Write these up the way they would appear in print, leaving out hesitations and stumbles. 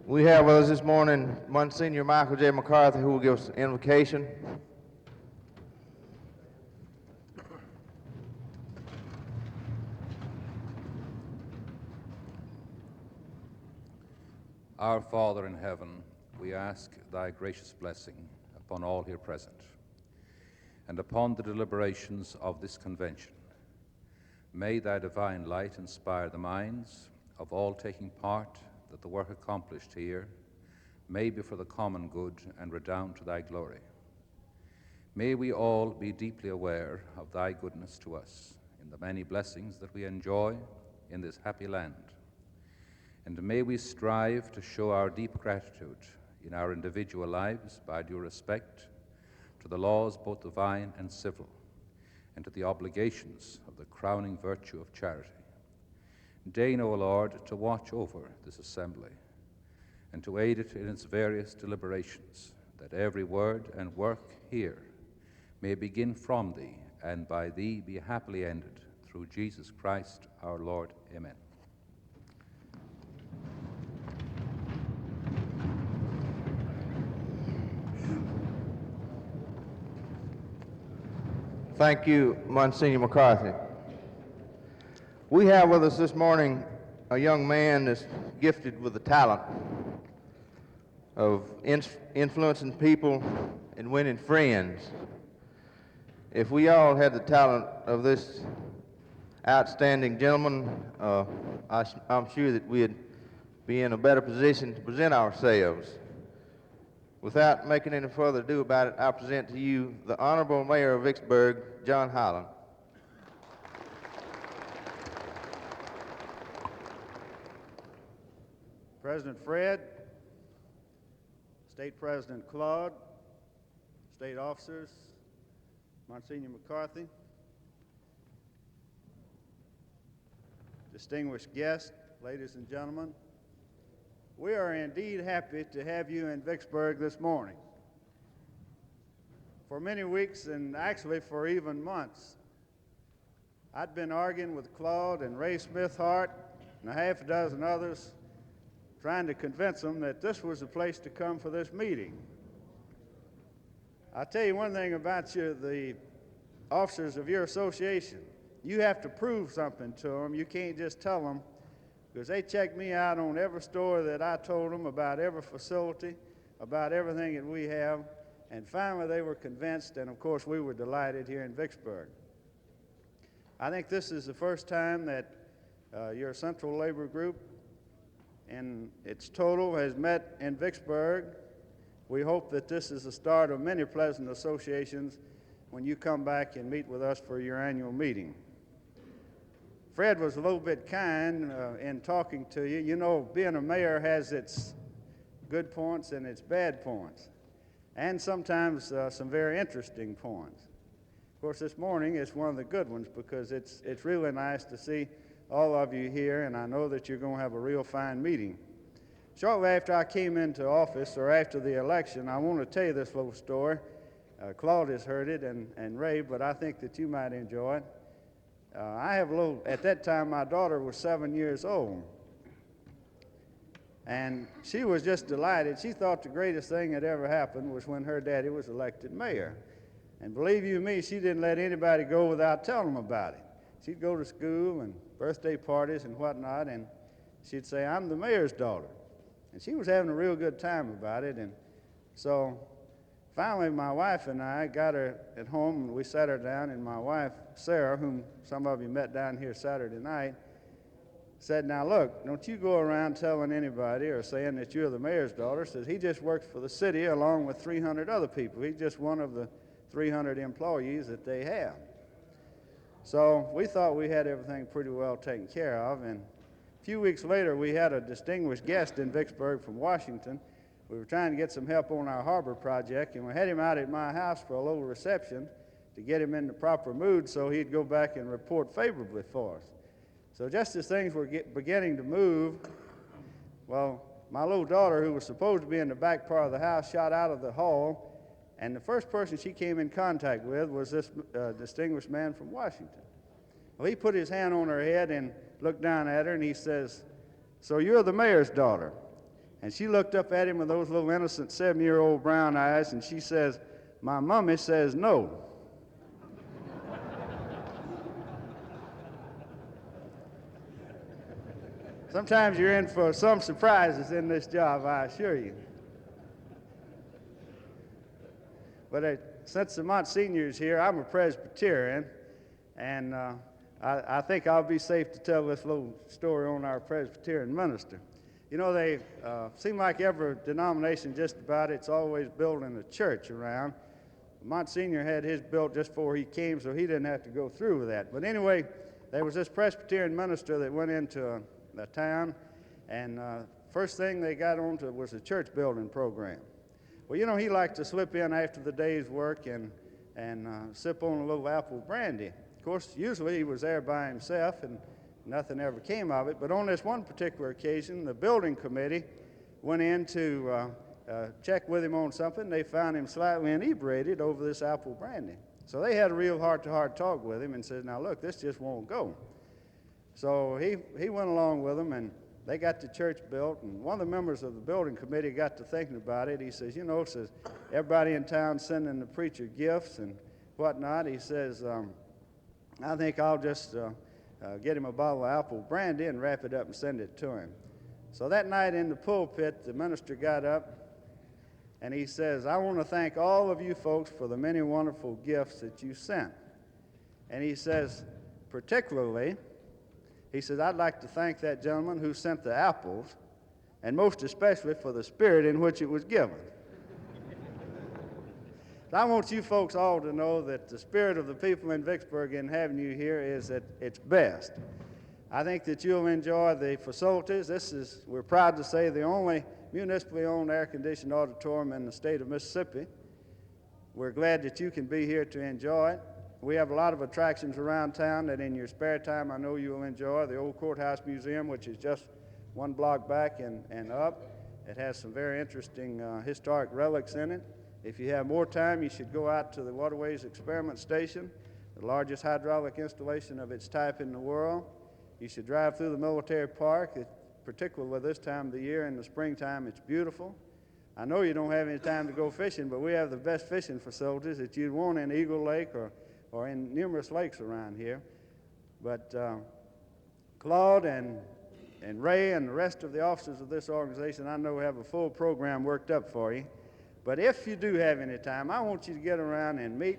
We have with us this morning Monsignor Michael J. McCarthy, who will give us an invocation. Our Father in heaven, we ask thy gracious blessing upon all here present and upon the deliberations of this convention. May thy divine light inspire the minds of all taking part, that the work accomplished here may be for the common good and redound to thy glory. May we all be deeply aware of thy goodness to us in the many blessings that we enjoy in this happy land. And may we strive to show our deep gratitude in our individual lives by due respect to the laws both divine and civil, and to the obligations of the crowning virtue of charity. Deign, O Lord, to watch over this assembly and to aid it in its various deliberations, that every word and work here may begin from thee and by thee be happily ended, through Jesus Christ our Lord. Amen. Thank you, Monsignor McCarthy. We have with us this morning a young man that's gifted with the talent of influencing people and winning friends. If we all had the talent of this outstanding gentleman, I'm sure that we'd be in a better position to present ourselves. Without making any further ado about it, I present to you the Honorable Mayor of Vicksburg, John Holland. President Fred, State President Claude, state officers, Monsignor McCarthy, distinguished guests, ladies and gentlemen, we are indeed happy to have you in Vicksburg this morning. For many weeks, and actually for even months, I'd been arguing with Claude and Ray Smithhart and a half a dozen others, trying to convince them that this was the place to come for this meeting. I'll tell you one thing about you, the officers of your association. You have to prove something to them. You can't just tell them, because they checked me out on every story that I told them about, every facility, about everything that we have, and finally they were convinced, and of course we were delighted here in Vicksburg. I think this is the first time that your Central Labor Group in its total has met in Vicksburg. We hope that this is the start of many pleasant associations when you come back and meet with us for your annual meeting. Fred was a little bit kind in talking to you. You know, being a mayor has its good points and its bad points, and sometimes some very interesting points. Of course, this morning is one of the good ones because it's really nice to see all of you here, and I know that you're going to have a real fine meeting. Shortly after I came into office, or after the election, I want to tell you this little story. Claude has heard it, and Ray, but I think that you might enjoy it. At that time, my daughter was 7 years old, and she was just delighted. She thought the greatest thing that ever happened was when her daddy was elected mayor. And believe you me, she didn't let anybody go without telling them about it. She'd go to school and birthday parties and whatnot, and she'd say, "I'm the mayor's daughter." And she was having a real good time about it. And so finally, my wife and I got her at home, and we sat her down, and my wife, Sarah, whom some of you met down here Saturday night, said, "Now look, don't you go around telling anybody or saying that you're the mayor's daughter." Says, "He just works for the city along with 300 other people. He's just one of the 300 employees that they have." So we thought we had everything pretty well taken care of, and a few weeks later, we had a distinguished guest in Vicksburg from Washington. We were trying to get some help on our harbor project, and we had him out at my house for a little reception to get him in the proper mood so he'd go back and report favorably for us. So just as things were beginning to move, well, my little daughter, who was supposed to be in the back part of the house, shot out of the hall, and the first person she came in contact with was this distinguished man from Washington. Well, he put his hand on her head and looked down at her, and he says, "So you're the mayor's daughter?" And she looked up at him with those little innocent 7-year-old brown eyes, and she says, "My mommy says no." Sometimes you're in for some surprises in this job, I assure you. But since the Monsignor's here, I'm a Presbyterian, and I think I'll be safe to tell this little story on our Presbyterian minister. You know, they seem like every denomination just about, it's always building a church around. Monsignor had his built just before he came, so he didn't have to go through with that. But anyway, there was this Presbyterian minister that went into a town, and first thing they got onto was a church building program. Well, you know, he liked to slip in after the day's work and sip on a little apple brandy. Of course, usually he was there by himself, and nothing ever came of it. But on this one particular occasion, the building committee went in to check with him on something. They found him slightly inebriated over this apple brandy. So they had a real heart-to-heart talk with him and said, "Now look, this just won't go." So he went along with them, and they got the church built. And one of the members of the building committee got to thinking about it. He says, "You know," says, "everybody in town sending the preacher gifts and whatnot." He says, "I think I'll just get him a bottle of apple brandy and wrap it up and send it to him." So that night in the pulpit, the minister got up and he says, "I want to thank all of you folks for the many wonderful gifts that you sent." And he says, particularly, he says, "I'd like to thank that gentleman who sent the apples, and most especially for the spirit in which it was given." So I want you folks all to know that the spirit of the people in Vicksburg in having you here is at its best. I think that you'll enjoy the facilities. We're proud to say, the only municipally owned air-conditioned auditorium in the state of Mississippi. We're glad that you can be here to enjoy it. We have a lot of attractions around town that in your spare time I know you'll enjoy. The old Courthouse Museum, which is just one block back and up. It has some very interesting historic relics in it. If you have more time, you should go out to the Waterways Experiment Station, the largest hydraulic installation of its type in the world. You should drive through the military park, particularly this time of the year in the springtime. It's beautiful. I know you don't have any time to go fishing, but we have the best fishing facilities that you'd want in Eagle Lake or in numerous lakes around here. But Claude and Ray and the rest of the officers of this organization, I know, have a full program worked up for you. But if you do have any time, I want you to get around and meet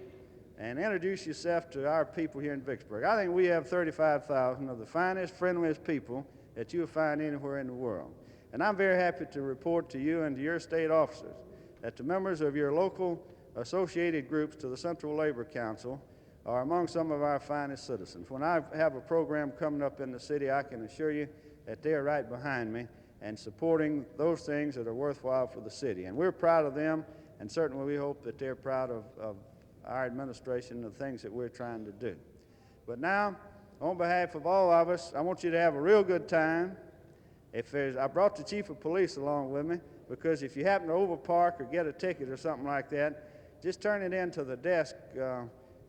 and introduce yourself to our people here in Vicksburg. I think we have 35,000 of the finest, friendliest people that you'll find anywhere in the world. And I'm very happy to report to you and to your state officers that the members of your local associated groups to the Central Labor Council are among some of our finest citizens. When I have a program coming up in the city, I can assure you that they are right behind me and supporting those things that are worthwhile for the city. And we're proud of them, and certainly we hope that they're proud of our administration and the things that we're trying to do. But now, on behalf of all of us, I want you to have a real good time. I brought the chief of police along with me, because if you happen to overpark or get a ticket or something like that, just turn it in to the desk,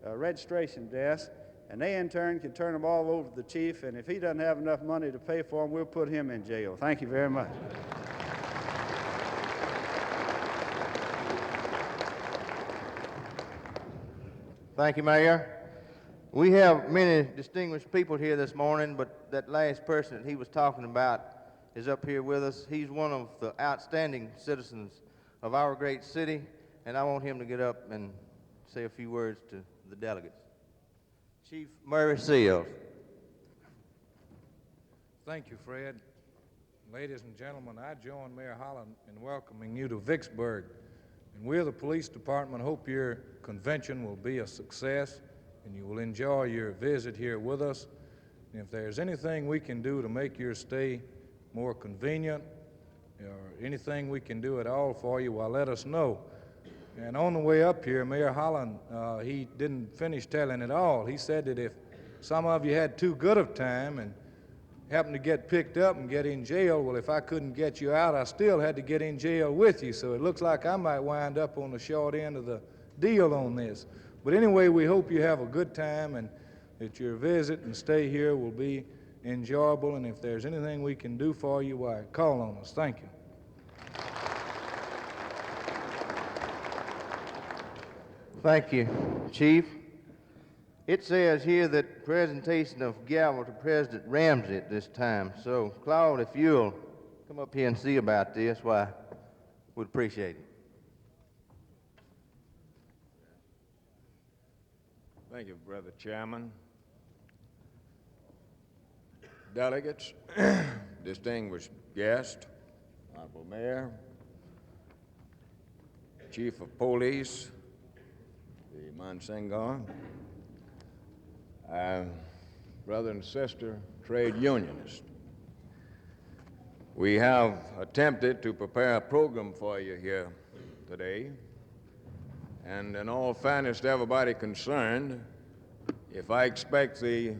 registration desk, and they in turn can turn them all over to the chief, and if he doesn't have enough money to pay for them, we'll put him in jail. Thank you very much. Thank you, Mayor. We have many distinguished people here this morning, but that last person that he was talking about is up here with us. He's one of the outstanding citizens of our great city, and I want him to get up and say a few words to the delegates. Chief Murray Seals. Thank you, Fred. Ladies and gentlemen, I join Mayor Holland in welcoming you to Vicksburg. And we, the police department, hope your convention will be a success and you will enjoy your visit here with us. And if there's anything we can do to make your stay more convenient, or anything we can do at all for you, well, let us know. And on the way up here, Mayor Holland, he didn't finish telling it all. He said that if some of you had too good of time and happened to get picked up and get in jail, well, if I couldn't get you out, I still had to get in jail with you. So it looks like I might wind up on the short end of the deal on this. But anyway, we hope you have a good time and that your visit and stay here will be enjoyable. And if there's anything we can do for you, why, call on us. Thank you. Thank you, Chief. It says here that presentation of gavel to President Ramsey at this time. So, Claude, if you'll come up here and see about this, why, we'd appreciate it. Thank you, Brother Chairman. Delegates, distinguished guests, Honorable Mayor, Chief of Police, the Monsignor, brother and sister trade unionists. We have attempted to prepare a program for you here today, and in all fairness to everybody concerned, if I expect the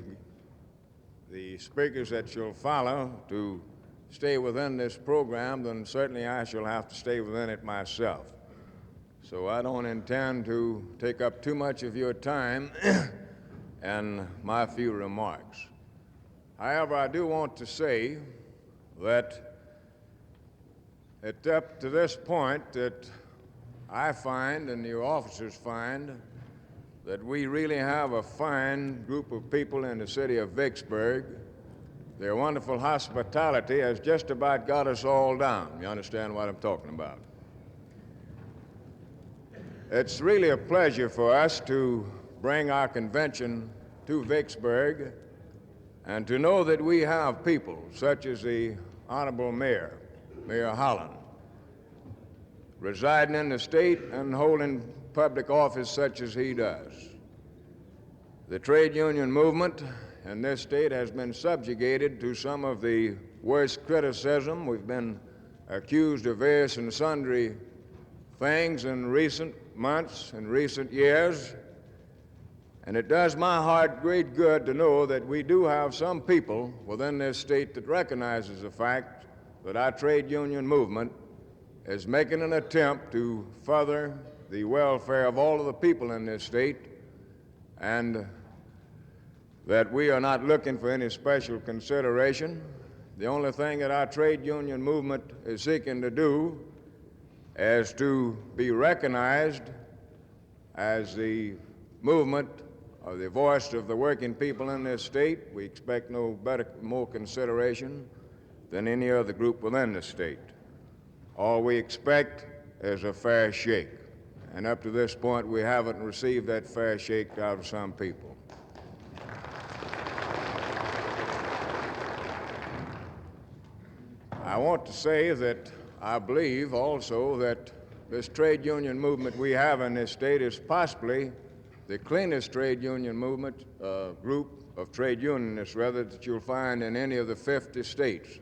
speakers that shall follow to stay within this program, then certainly I shall have to stay within it myself. So I don't intend to take up too much of your time and my few remarks. However, I do want to say that up to this point that I find and your officers find that we really have a fine group of people in the city of Vicksburg. Their wonderful hospitality has just about got us all down. You understand what I'm talking about? It's really a pleasure for us to bring our convention to Vicksburg and to know that we have people such as the Honorable Mayor, Mayor Holland, residing in the state and holding public office such as he does. The trade union movement in this state has been subjugated to some of the worst criticism. We've been accused of various and sundry things in recent months and recent years, and it does my heart great good to know that we do have some people within this state that recognizes the fact that our trade union movement is making an attempt to further the welfare of all of the people in this state, and that we are not looking for any special consideration. The only thing that our trade union movement is seeking to do is to be recognized as the movement or the voice of the working people in this state. We expect no more consideration than any other group within the state. All we expect is a fair shake. And up to this point, we haven't received that fair shake out of some people. I want to say that I believe also that this trade union movement we have in this state is possibly the cleanest trade union movement, group of trade unionists, rather, that you'll find in any of the 50 states.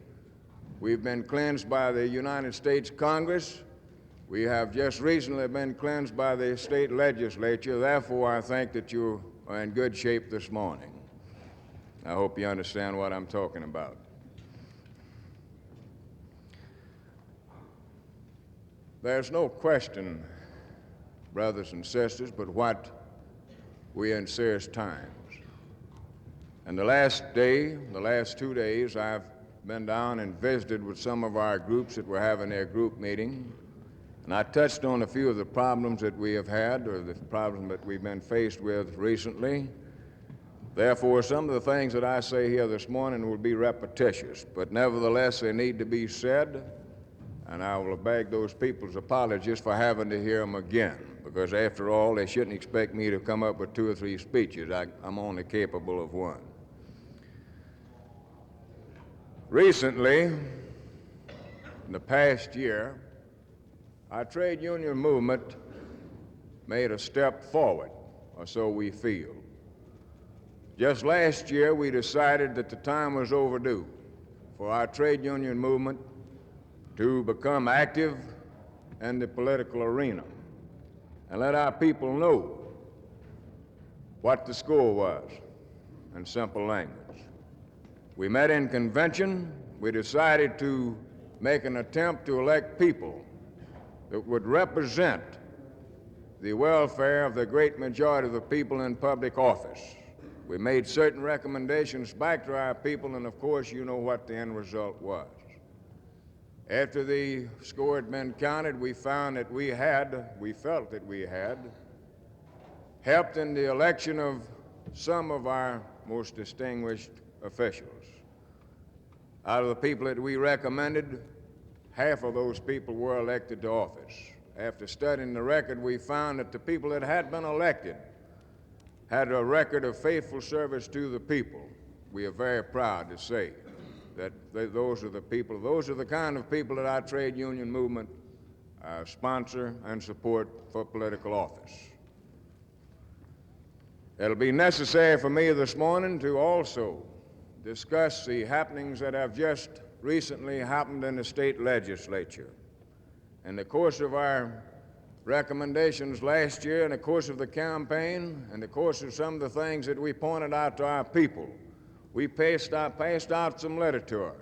We've been cleansed by the United States Congress. We have just recently been cleansed by the state legislature. Therefore, I think that you are in good shape this morning. I hope you understand what I'm talking about. There's no question, brothers and sisters, but what we are in serious times. And the last 2 days, I've been down and visited with some of our groups that were having their group meeting, and I touched on a few of the problems that we have had, or the problems that we've been faced with recently. Therefore, some of the things that I say here this morning will be repetitious, but nevertheless, they need to be said, and I will beg those people's apologies for having to hear them again, because after all, they shouldn't expect me to come up with 2 or 3 speeches. I'm only capable of one. Recently, in the past year, our trade union movement made a step forward, or so we feel. Just last year, we decided that the time was overdue for our trade union movement to become active in the political arena and let our people know what the score was in simple language. We met in convention. We decided to make an attempt to elect people that would represent the welfare of the great majority of the people in public office. We made certain recommendations back to our people, and of course, you know what the end result was. After the score had been counted, we found that we felt that we had helped in the election of some of our most distinguished officials. Out of the people that we recommended, half of those people were elected to office. After studying the record, we found that the people that had been elected had a record of faithful service to the people. We are very proud to say that those are the kind of people that our trade union movement sponsor and support for political office. It'll be necessary for me this morning to also discuss the happenings that have just recently happened in the state legislature. In the course of our recommendations last year, in the course of the campaign, in the course of some of the things that we pointed out to our people, we passed out some literature.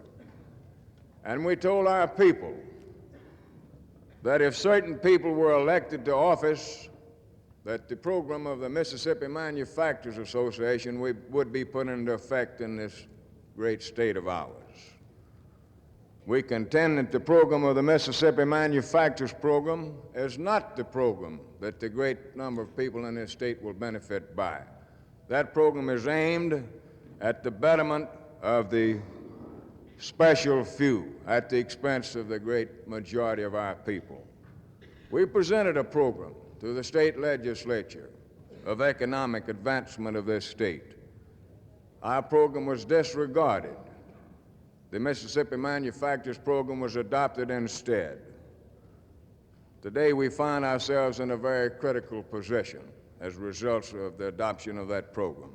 And we told our people that if certain people were elected to office, that the program of the Mississippi Manufacturers Association would be put into effect in this great state of ours. We contend that the program of the Mississippi Manufacturers Program is not the program that the great number of people in this state will benefit by. That program is aimed at the betterment of the special few at the expense of the great majority of our people. We presented a program to the state legislature of economic advancement of this state. Our program was disregarded. The Mississippi Manufacturers Program was adopted instead. Today we find ourselves in a very critical position as a result of the adoption of that program.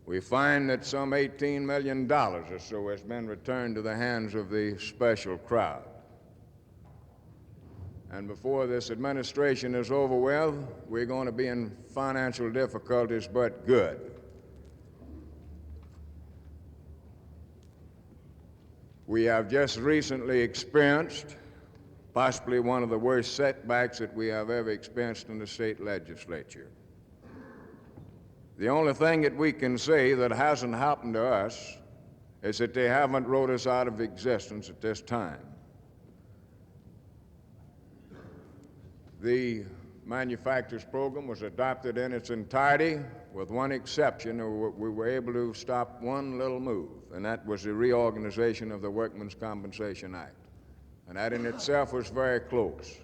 We find that some $18 million or so has been returned to the hands of the special crowd. And before this administration is over with, we're going to be in financial difficulties, but good. We have just recently experienced possibly one of the worst setbacks that we have ever experienced in the state legislature. The only thing that we can say that hasn't happened to us is that they haven't wrote us out of existence at this time. The manufacturers program was adopted in its entirety, with one exception. We were able to stop one little move, and that was the reorganization of the Workmen's Compensation Act. And that in itself was very close.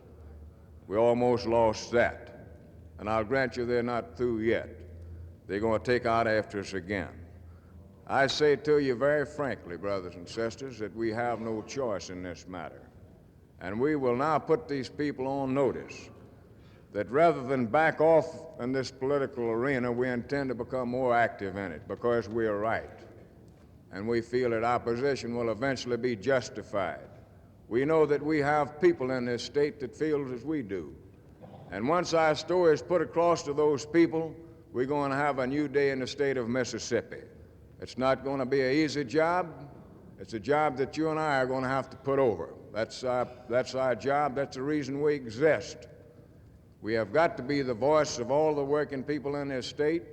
We almost lost that. And I'll grant you they're not through yet. They're going to take out after us again. I say to you very frankly, brothers and sisters, that we have no choice in this matter. And we will now put these people on notice that rather than back off in this political arena, we intend to become more active in it because we are right. And we feel that our position will eventually be justified. We know that we have people in this state that feel as we do. And once our story is put across to those people, we're going to have a new day in the state of Mississippi. It's not going to be an easy job. It's a job that you and I are going to have to put over. That's our job. That's the reason we exist. We have got to be the voice of all the working people in this state.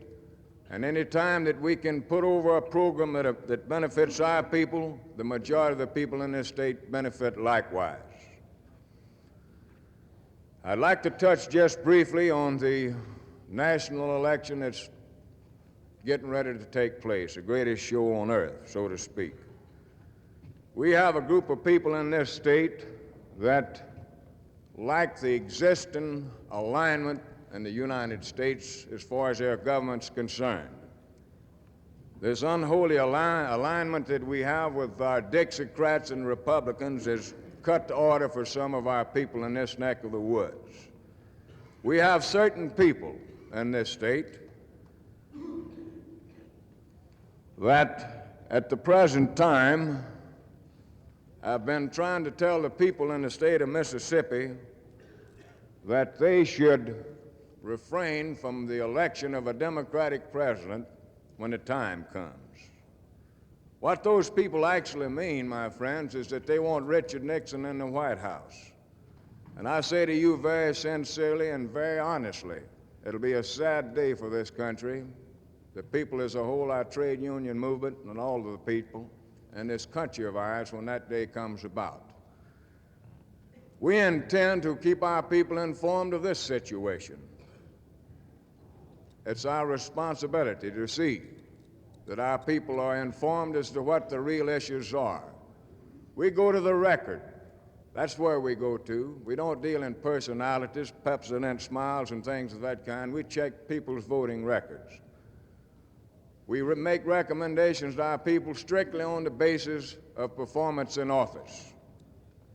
And any time that we can put over a program that benefits our people, the majority of the people in this state benefit likewise. I'd like to touch just briefly on the national election that's getting ready to take place, the greatest show on earth, so to speak. We have a group of people in this state that like the existing alignment in the United States as far as their government's concerned. This unholy alignment that we have with our Dixiecrats and Republicans has cut the order for some of our people in this neck of the woods. We have certain people in this state that at the present time have been trying to tell the people in the state of Mississippi that they should refrain from the election of a Democratic president when the time comes. What those people actually mean, my friends, is that they want Richard Nixon in the White House. And I say to you very sincerely and very honestly, it'll be a sad day for this country, the people as a whole, our trade union movement, and all of the people in this country of ours when that day comes about. We intend to keep our people informed of this situation. it's our responsibility to see that our people are informed as to what the real issues are. We go to the record. That's where we go to. We don't deal in personalities, Pepsodent smiles, and things of that kind. We check people's voting records. We make recommendations to our people strictly on the basis of performance in office.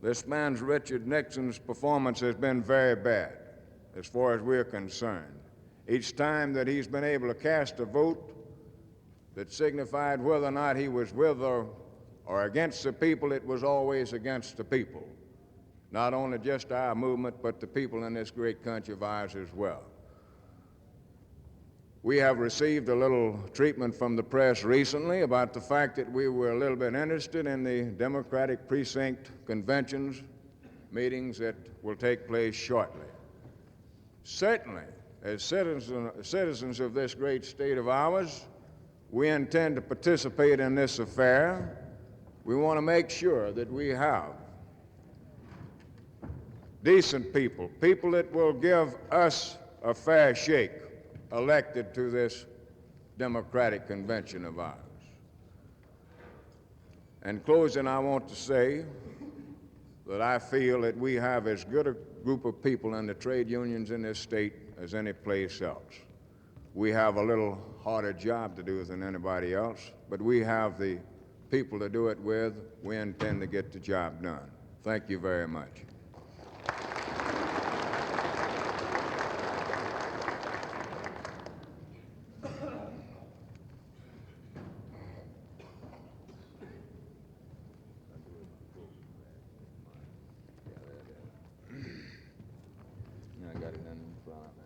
This man's Richard Nixon's performance has been very bad, as far as we're concerned. Each time that he's been able to cast a vote that signified whether or not he was with or against the people, it was always against the people. Not only just our movement, but the people in this great country of ours as well. We have received a little treatment from the press recently about the fact that we were a little bit interested in the Democratic precinct conventions, meetings that will take place shortly. Certainly, as citizens of this great state of ours, we intend to participate in this affair. We want to make sure that we have decent people, people that will give us a fair shake, elected to this Democratic convention of ours. In closing, I want to say that I feel that we have as good a group of people in the trade unions in this state as any place else. We have a little harder job to do than anybody else, but we have the people to do it with. We intend to get the job done. Thank you very much. I got it in front of me.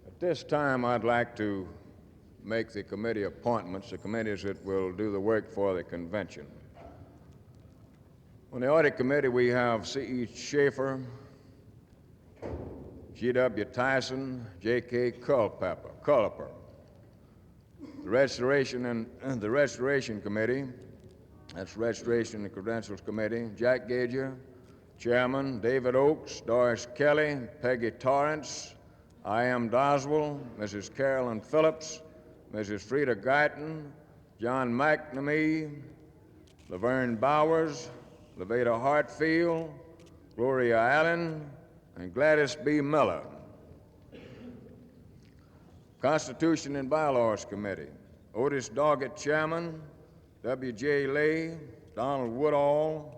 At this time, I'd like to make the committee appointments, the committees that will do the work for the convention. On the audit committee, we have C.E. Schaefer, G.W. Tyson, J.K. Culpeper. The Restoration Committee, that's Restoration and Credentials Committee, Jack Gager, Chairman, David Oakes, Doris Kelly, Peggy Torrance, I.M. Doswell, Mrs. Carolyn Phillips, Mrs. Frida Guyton, John McNamee, Laverne Bowers, Levada Hartfield, Gloria Allen, and Gladys B. Miller. Constitution and Bylaws Committee, Otis Doggett, Chairman, W.J. Lay, Donald Woodall,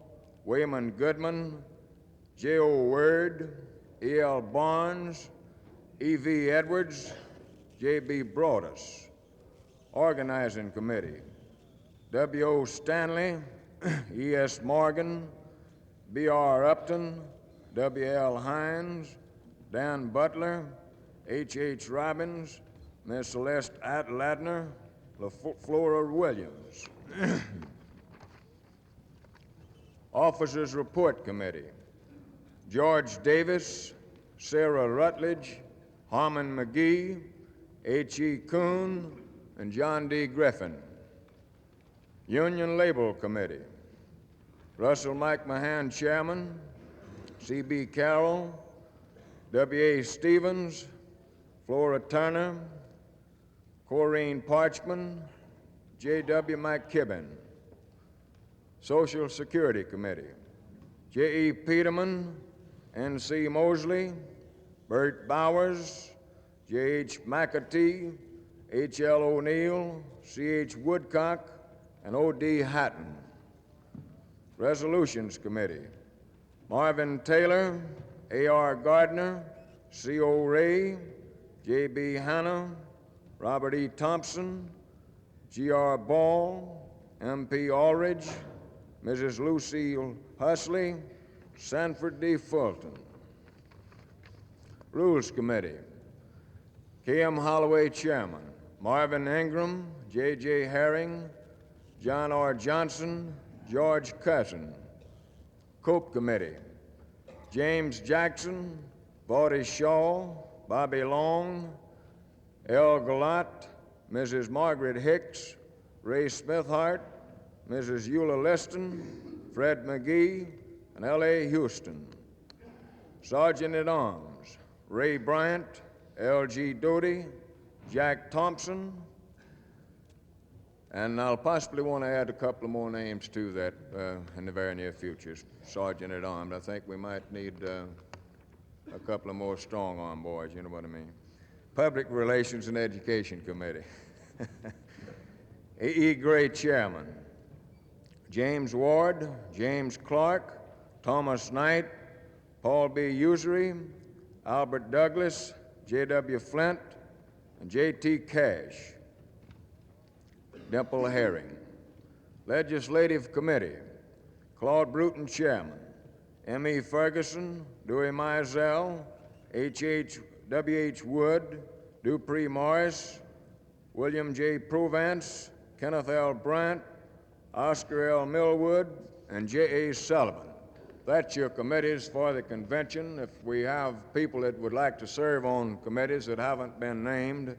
Wayman Goodman, J.O. Word, E.L. Barnes, E.V. Edwards, J.B. Broadus. Organizing Committee, W.O. Stanley, E.S. Morgan, B.R. Upton, W.L. Hines, Dan Butler, H.H. Robbins, Ms. Celeste Ladner, Flora Williams. Officers Report Committee, George Davis, Sarah Rutledge, Harmon McGee, H.E. Kuhn, and John D. Griffin. Union Labor Committee, Russell McMahon, Chairman, C.B. Carroll, W.A. Stevens, Flora Turner, Corrine Parchman, J.W. McKibben. Social Security Committee, J.E. Peterman, N.C. Mosley, Bert Bowers, J.H. McAtee, H.L. O'Neill, C.H. Woodcock, and O.D. Hatton. Resolutions Committee, Marvin Taylor, A.R. Gardner, C.O. Ray, J.B. Hanna, Robert E. Thompson, G.R. Ball, M.P. Aldridge, Mrs. Lucille Husley, Sanford D. Fulton. Rules Committee, K.M. Holloway, Chairman, Marvin Ingram, J.J. Herring, John R. Johnson, George Cousin. Cope Committee, James Jackson, Vaughty Shaw, Bobby Long, L. Galat, Mrs. Margaret Hicks, Ray Smithhart, Mrs. Eula Liston, Fred McGee, and L.A. Houston. Sergeant at Arms Ray Bryant, L.G. Doty, Jack Thompson, and I'll possibly want to add a couple of more names to that in the very near future. Sergeant at Arms. I think we might need a couple of more strong arm boys, you know what I mean. Public Relations and Education Committee. A.E. Gray, Chairman. James Ward, James Clark, Thomas Knight, Paul B. Usery, Albert Douglas, J.W. Flint, and J.T. Cash. Dimple Herring. Legislative Committee. Claude Bruton, Chairman. M.E. Ferguson, Dewey Mizell, W.H. Wood, Dupree Morris, William J. Provance, Kenneth L. Brandt, Oscar L. Millwood, and J.A. Sullivan. That's your committees for the convention. If we have people that would like to serve on committees that haven't been named,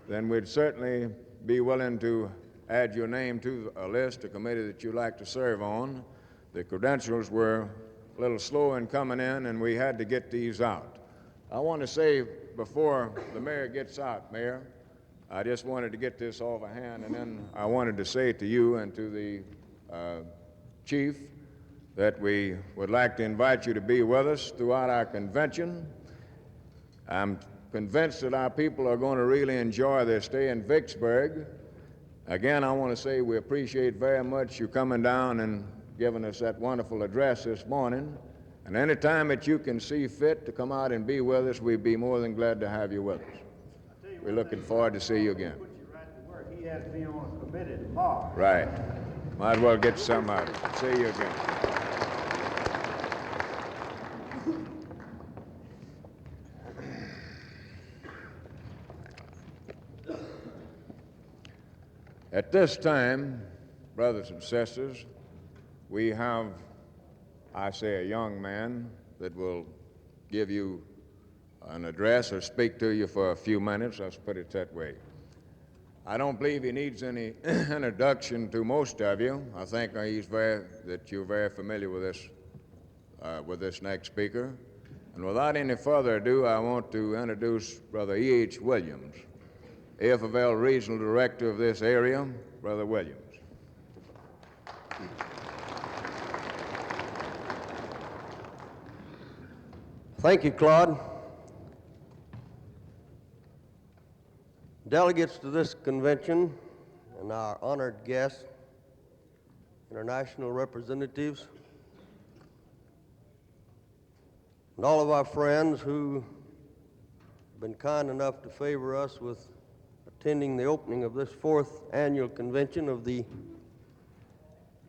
then we'd certainly be willing to add your name to a list, a committee that you'd like to serve on. The credentials were a little slow in coming in, and we had to get these out. I want to say before the mayor gets out, Mayor, I just wanted to get this off of hand, and then I wanted to say to you and to the chief that we would like to invite you to be with us throughout our convention. I'm convinced that our people are going to really enjoy their stay in Vicksburg. Again, I want to say we appreciate very much you coming down and giving us that wonderful address this morning. And any time that you can see fit to come out and be with us, we'd be more than glad to have you with us. We're looking forward to see you again. Put you right to work. He has to be on a committee tomorrow. Right. Might as well get some out of it. See you again. At this time, brothers and sisters, we have, I say, a young man that will give you an address or speak to you for a few minutes. Let's put it that way. I don't believe he needs any introduction to most of you. I think that you're very familiar with this next speaker. And without any further ado, I want to introduce Brother E.H. Williams, AFL Regional Director of this area, Brother Williams. Thank you, Claude. Delegates to this convention and our honored guests, international representatives, and all of our friends who have been kind enough to favor us with attending the opening of this 4th annual convention of the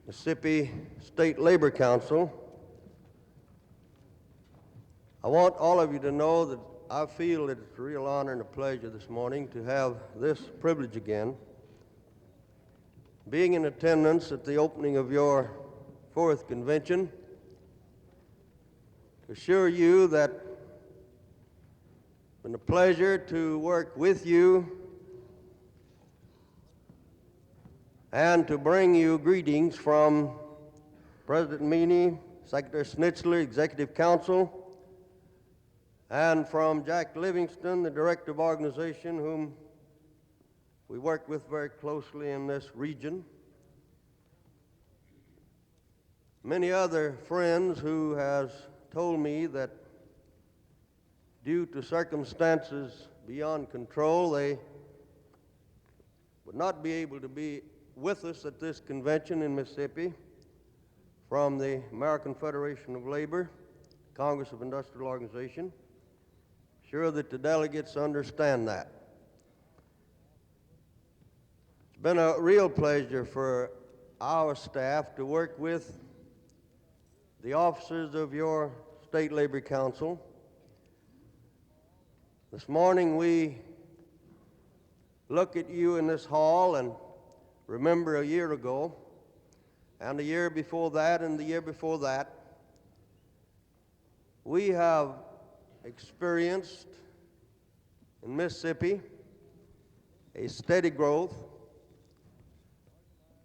Mississippi State Labor Council. I want all of you to know that I feel that it's a real honor and a pleasure this morning to have this privilege again, being in attendance at the opening of your 4th convention, to assure you that it's been a pleasure to work with you and to bring you greetings from President Meany, Secretary Schnitzler, Executive Council, and from Jack Livingston, the Director of Organization, whom we work with very closely in this region. Many other friends who has told me that due to circumstances beyond control, they would not be able to be with us at this convention in Mississippi, from the American Federation of Labor, Congress of Industrial Organization. Sure that the delegates understand that. It's been a real pleasure for our staff to work with the officers of your State Labor Council. This morning we look at you in this hall and remember a year ago, and the year before that, and the year before that. We have experienced in Mississippi a steady growth.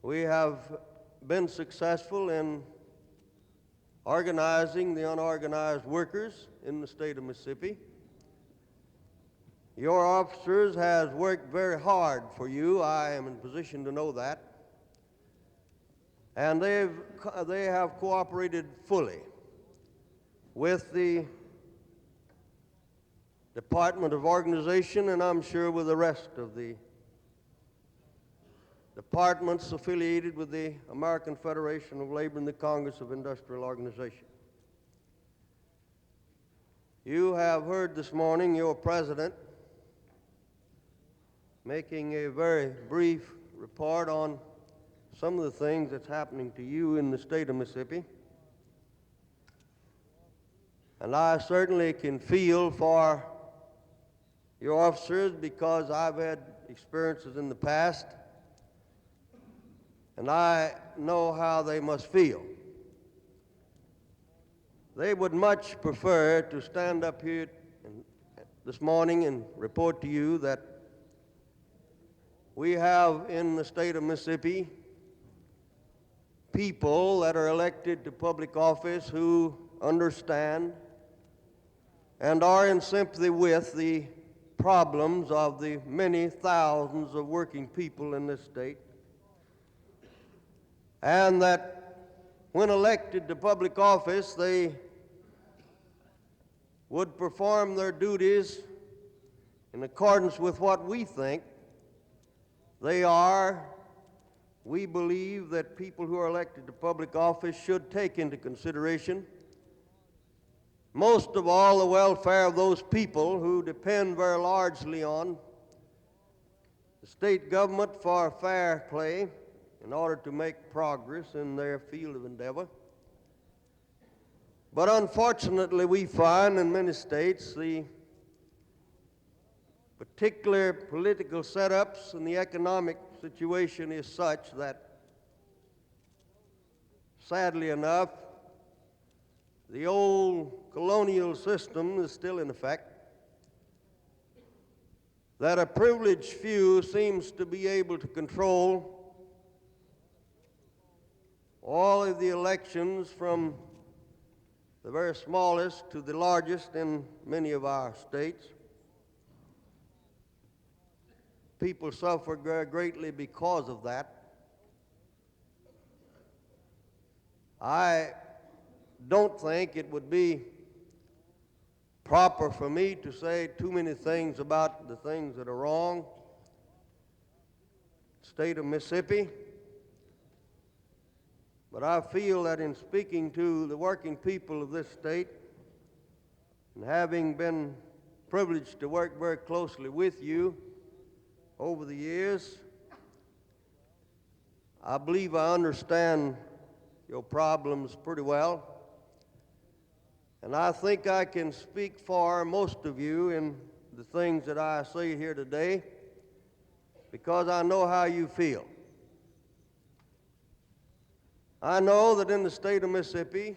We have been successful in organizing the unorganized workers in the state of Mississippi. Your officers has worked very hard for you. I am in position to know that. And they have cooperated fully with the Department of Organization, and I'm sure with the rest of the departments affiliated with the American Federation of Labor and the Congress of Industrial Organization. You have heard this morning your president making a very brief report on some of the things that's happening to you in the state of Mississippi. And I certainly can feel for your officers because I've had experiences in the past, and I know how they must feel. They would much prefer to stand up here this morning and report to you that we have in the state of Mississippi people that are elected to public office who understand and are in sympathy with the problems of the many thousands of working people in this state, and that when elected to public office they would perform their duties in accordance with what we think they are. We believe that people who are elected to public office should take into consideration, most of all, the welfare of those people who depend very largely on the state government for fair play in order to make progress in their field of endeavor. But unfortunately, we find in many states the particular political setups and the economic situation is such that, sadly enough, the old colonial system is still in effect, that a privileged few seems to be able to control all of the elections from the very smallest to the largest in many of our states. People suffer greatly because of that. I don't think it would be proper for me to say too many things about the things that are wrong. State of Mississippi. But I feel that in speaking to the working people of this state, and having been privileged to work very closely with you over the years, I believe I understand your problems pretty well. And I think I can speak for most of you in the things that I say here today, because I know how you feel. I know that in the state of Mississippi,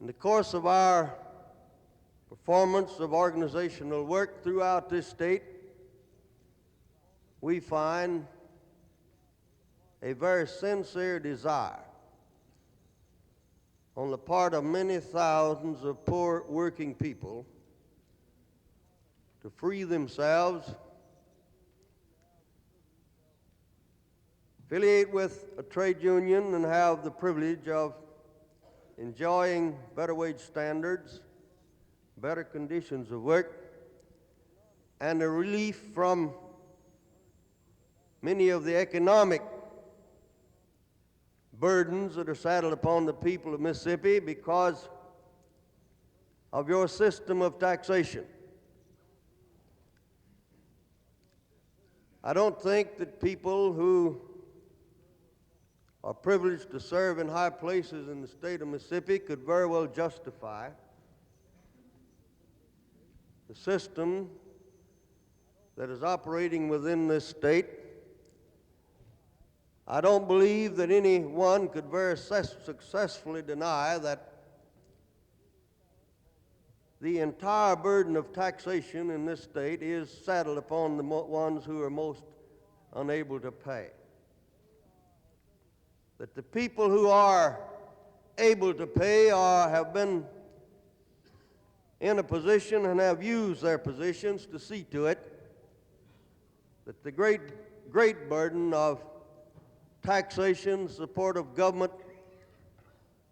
in the course of our performance of organizational work throughout this state, we find a very sincere desire on the part of many thousands of poor working people to free themselves, affiliate with a trade union, and have the privilege of enjoying better wage standards, better conditions of work, and a relief from many of the economic burdens that are saddled upon the people of Mississippi because of your system of taxation. I don't think that people who are privileged to serve in high places in the state of Mississippi could very well justify the system that is operating within this state. I don't believe that anyone could very successfully deny that the entire burden of taxation in this state is saddled upon the ones who are most unable to pay. That the people who are able to pay or have been in a position and have used their positions to see to it that the great burden of taxation, support of government,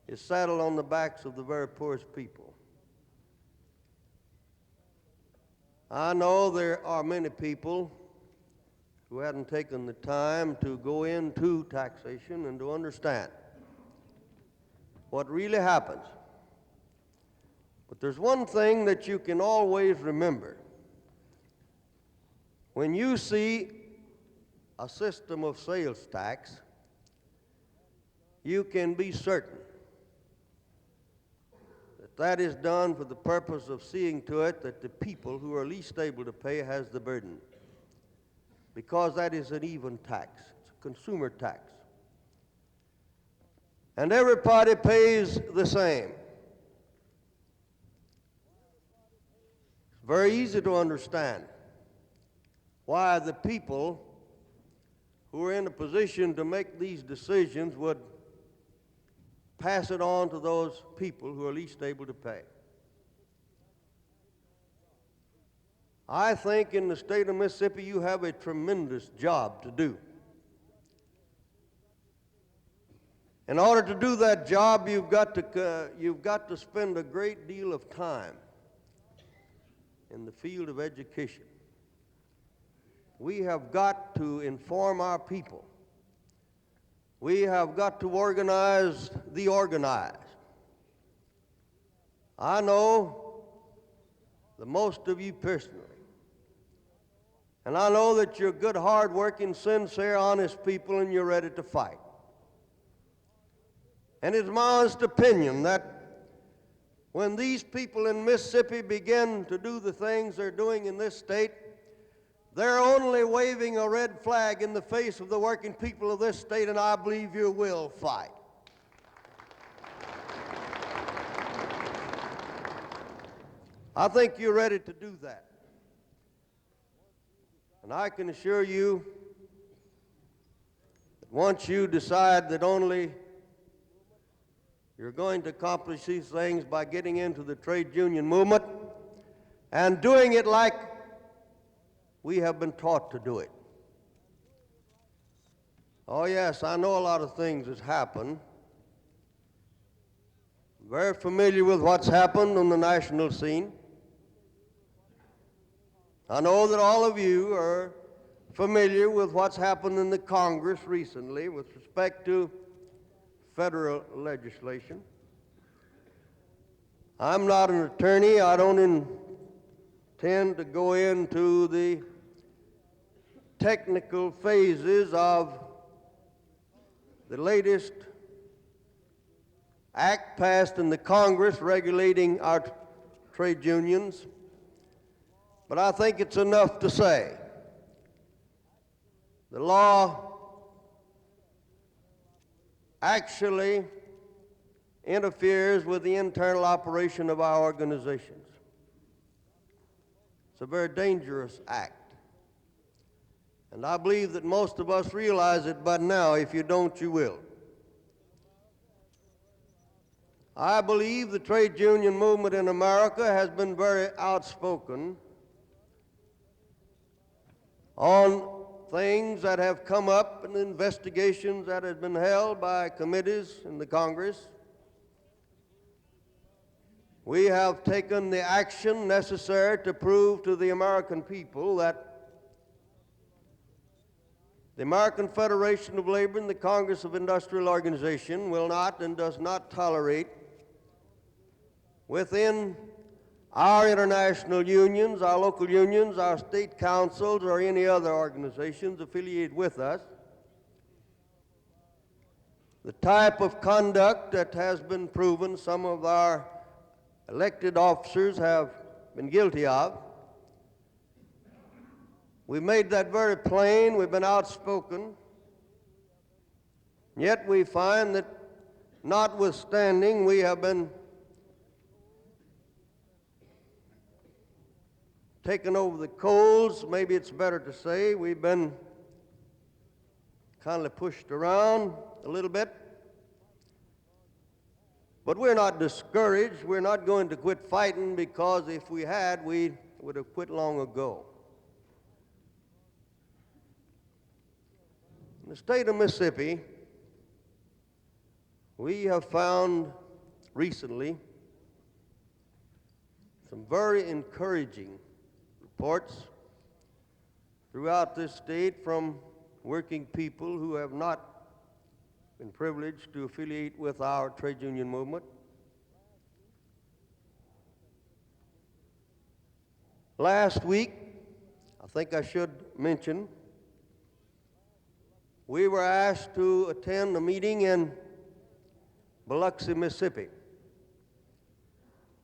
is saddled on the backs of the very poorest people. I know there are many people who hadn't taken the time to go into taxation and to understand what really happens. But there's one thing that you can always remember. When you see a system of sales tax, you can be certain that that is done for the purpose of seeing to it that the people who are least able to pay has the burden, because that is an even tax. It's a consumer tax. And every party pays the same. It's very easy to understand why the people who are in a position to make these decisions would pass it on to those people who are least able to pay. I think in the state of Mississippi you have a tremendous job to do. In order to do that job, you've got to spend a great deal of time in the field of education. We have got to inform our people. We have got to organize the organized. I know the most of you personally. And I know that you're good, hard-working, sincere, honest people, and you're ready to fight. And it's my honest opinion that when these people in Mississippi begin to do the things they're doing in this state, they're only waving a red flag in the face of the working people of this state, and I believe you will fight. I think you're ready to do that. And I can assure you that once you decide that only you're going to accomplish these things by getting into the trade union movement and doing it like we have been taught to do it. Oh yes, I know a lot of things has happened. Very familiar with what's happened on the national scene. I know that all of you are familiar with what's happened in the Congress recently with respect to federal legislation. I'm not an attorney. I don't intend to go into the technical phases of the latest act passed in the Congress regulating our trade unions, but I think it's enough to say the law actually interferes with the internal operation of our organizations. It's a very dangerous act. And I believe that most of us realize it by now. If you don't, you will. I believe the trade union movement in America has been very outspoken on things that have come up in investigations that have been held by committees in the Congress. We have taken the action necessary to prove to the American people that the American Federation of Labor and the Congress of Industrial Organization will not and does not tolerate within our international unions, our local unions, our state councils, or any other organizations affiliated with us, the type of conduct that has been proven some of our elected officers have been guilty of. We made that very plain. We've been outspoken. Yet we find that notwithstanding we have been taken over the coals, maybe it's better to say, we've been kind of pushed around a little bit. But we're not discouraged. We're not going to quit fighting, because if we had, we would have quit long ago. In the state of Mississippi, we have found recently some very encouraging reports throughout this state from working people who have not been privileged to affiliate with our trade union movement. Last week, I think I should mention, we were asked to attend a meeting in Biloxi, Mississippi.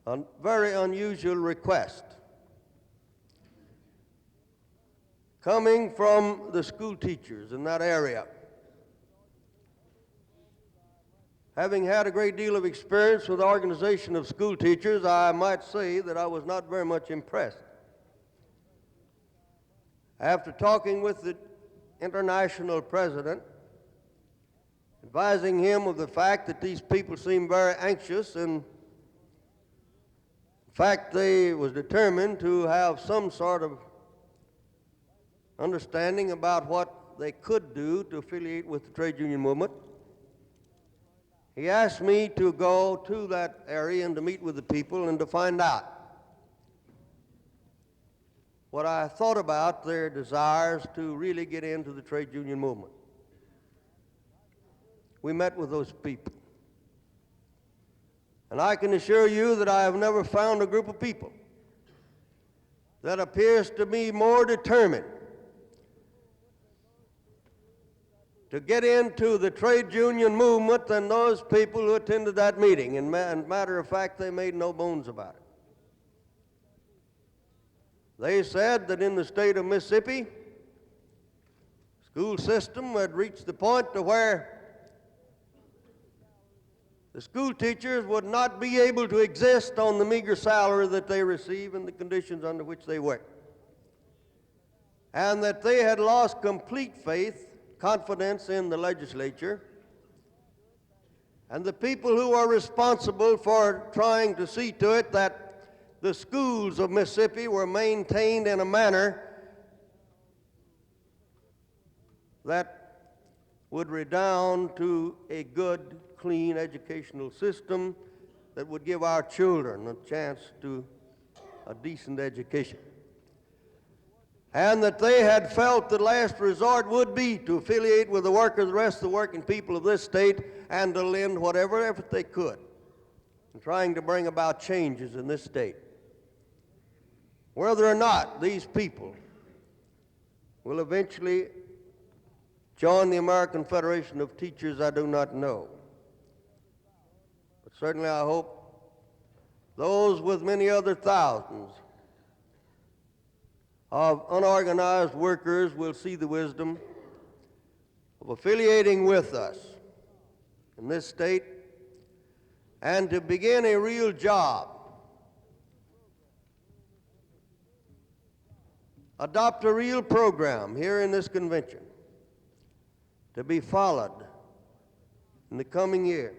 A very unusual request coming from the school teachers in that area. Having had a great deal of experience with the organization of school teachers, I might say that I was not very much impressed. After talking with the international president, advising him of the fact that these people seemed very anxious, and in fact they was determined to have some sort of understanding about what they could do to affiliate with the trade union movement, he asked me to go to that area and to meet with the people and to find out what I thought about their desires to really get into the trade union movement. We met with those people. And I can assure you that I have never found a group of people that appears to be more determined to get into the trade union movement than those people who attended that meeting. And matter of fact, they made no bones about it. They said that in the state of Mississippi, the school system had reached the point to where the school teachers would not be able to exist on the meager salary that they receive and the conditions under which they work, and that they had lost complete faith, confidence in the legislature and the people who are responsible for trying to see to it that the schools of Mississippi were maintained in a manner that would redound to a good, clean educational system that would give our children a chance to a decent education. And that they had felt the last resort would be to affiliate with the workers, the rest of the working people of this state, and to lend whatever effort they could in trying to bring about changes in this state. Whether or not these people will eventually join the American Federation of Teachers, I do not know. But certainly I hope those with many other thousands of unorganized workers will see the wisdom of affiliating with us in this state and to begin a real job. Adopt a real program here in this convention to be followed in the coming year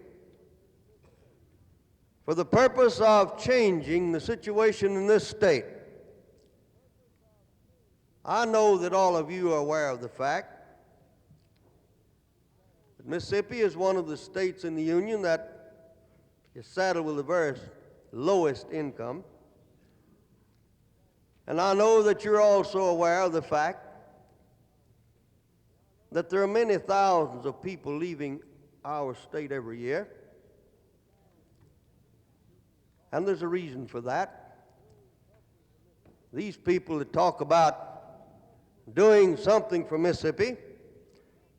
for the purpose of changing the situation in this state. I know that all of you are aware of the fact that Mississippi is one of the states in the Union that is saddled with the very lowest income. And I know that you're also aware of the fact that there are many thousands of people leaving our state every year. And there's a reason for that. These people that talk about doing something for Mississippi,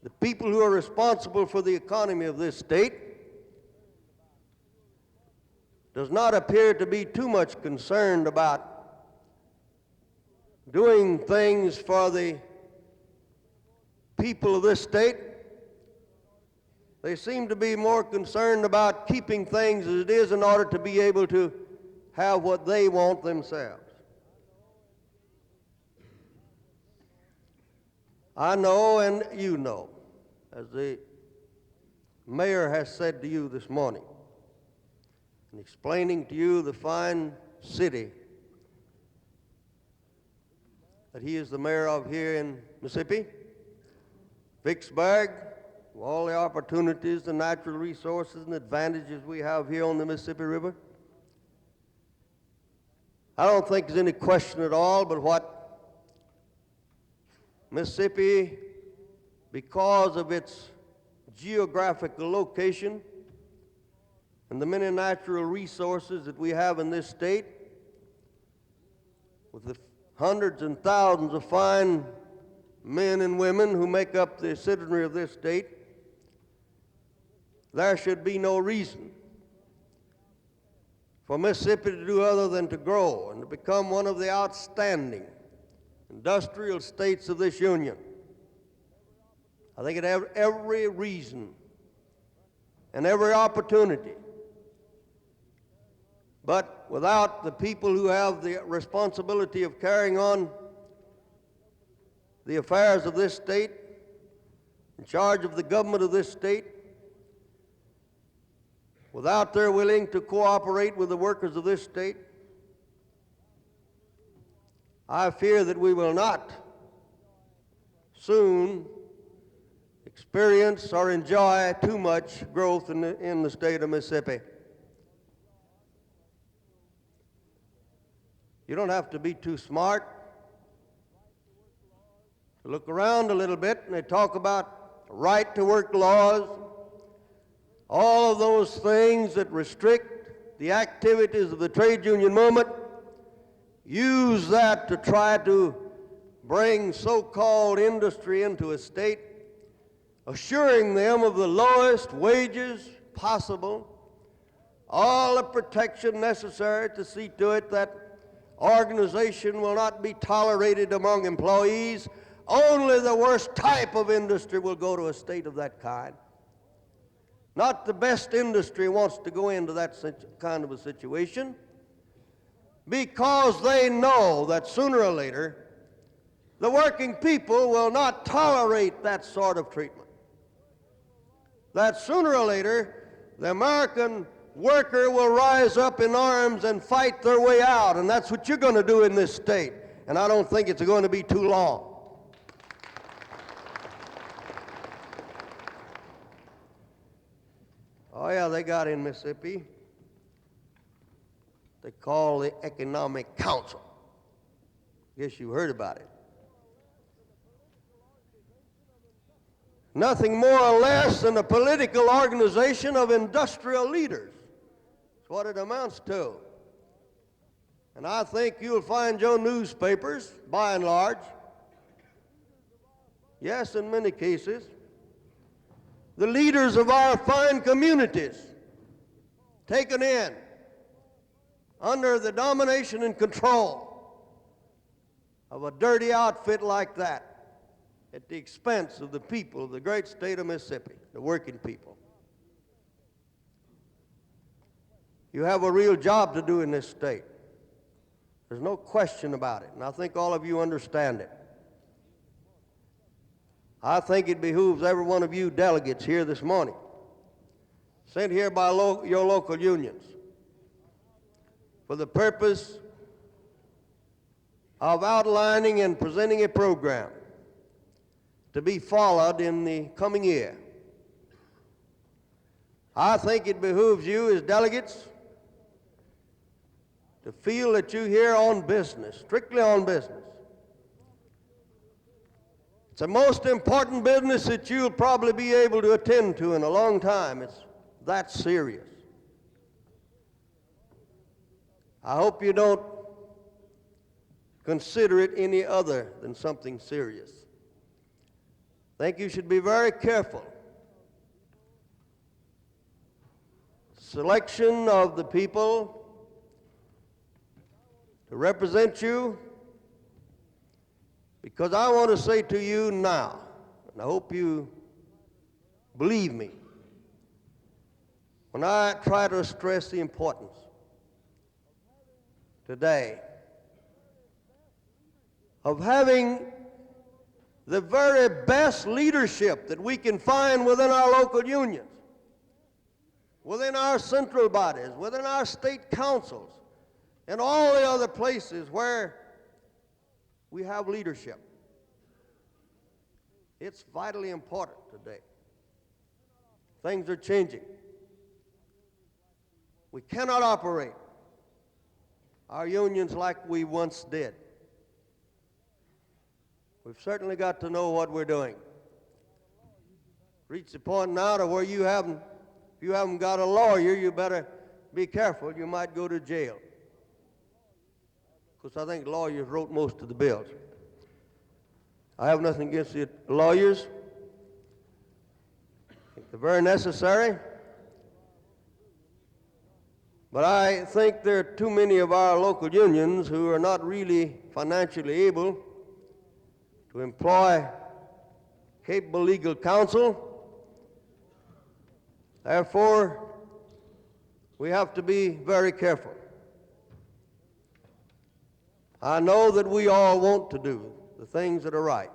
the people who are responsible for the economy of this state, does not appear to be too much concerned about doing things for the people of this state. They seem to be more concerned about keeping things as it is in order to be able to have what they want themselves. I know, and you know, as the mayor has said to you this morning, and explaining to you the fine city that he is the mayor of here in Mississippi, Vicksburg, with all the opportunities, the natural resources and advantages we have here on the Mississippi River. I don't think there's any question at all but what Mississippi, because of its geographical location and the many natural resources that we have in this state, with the hundreds and thousands of fine men and women who make up the citizenry of this state, there should be no reason for Mississippi to do other than to grow and to become one of the outstanding industrial states of this union. I think it has every reason and every opportunity. But without the people who have the responsibility of carrying on the affairs of this state, in charge of the government of this state, without their willing to cooperate with the workers of this state, I fear that we will not soon experience or enjoy too much growth in the state of Mississippi. You don't have to be too smart to look around a little bit, and they talk about right-to-work laws, all of those things that restrict the activities of the trade union movement. Use that to try to bring so-called industry into a state, assuring them of the lowest wages possible, all the protection necessary to see to it that organization will not be tolerated among employees. Only the worst type of industry will go to a state of that kind. Not the best industry wants to go into that kind of a situation, because they know that sooner or later the working people will not tolerate that sort of treatment. That sooner or later the American worker will rise up in arms and fight their way out, and that's what you're going to do in this state, and I don't think it's going to be too long. Oh yeah, they got in Mississippi, they call the Economic Council. Guess you heard about it. Nothing more or less than a political organization of industrial leaders. That's what it amounts to. And I think you'll find your newspapers, by and large, yes, in many cases, the leaders of our fine communities taken in under the domination and control of a dirty outfit like that, at the expense of the people of the great state of Mississippi, the working people. You have a real job to do in this state. There's no question about it, and I think all of you understand it. I think it behooves every one of you delegates here this morning, sent here by your local unions, for the purpose of outlining and presenting a program to be followed in the coming year. I think it behooves you as delegates to feel that you're here on business, strictly on business. It's the most important business that you'll probably be able to attend to in a long time. It's that serious. I hope you don't consider it any other than something serious. I think you should be very careful. Selection of the people to represent you, because I want to say to you now, and I hope you believe me when I try to stress the importance today of having the very best leadership that we can find within our local unions. within our central bodies, within our state councils, and all the other places where we have leadership. It's vitally important today. Things are changing. We cannot operate our unions like we once did. We've certainly got to know what we're doing. Reach the point now to where if you haven't got a lawyer, you better be careful. You might go to jail. Because I think lawyers wrote most of the bills. I have nothing against the lawyers. I think they're very necessary. But I think there are too many of our local unions who are not really financially able to employ capable legal counsel. Therefore, we have to be very careful. I know that we all want to do the things that are right.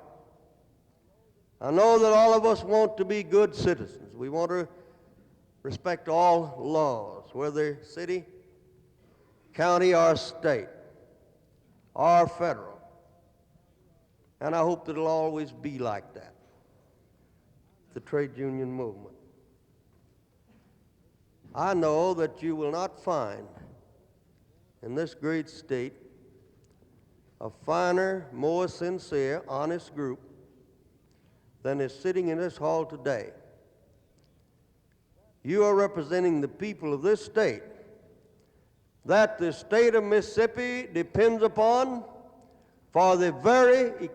I know that all of us want to be good citizens. We want to respect all laws, whether city, county, or state, or federal. And I hope that it'll always be like that, the trade union movement. I know that you will not find in this great state a finer, more sincere, honest group than is sitting in this hall today. You are representing the people of this state that the state of Mississippi depends upon for the very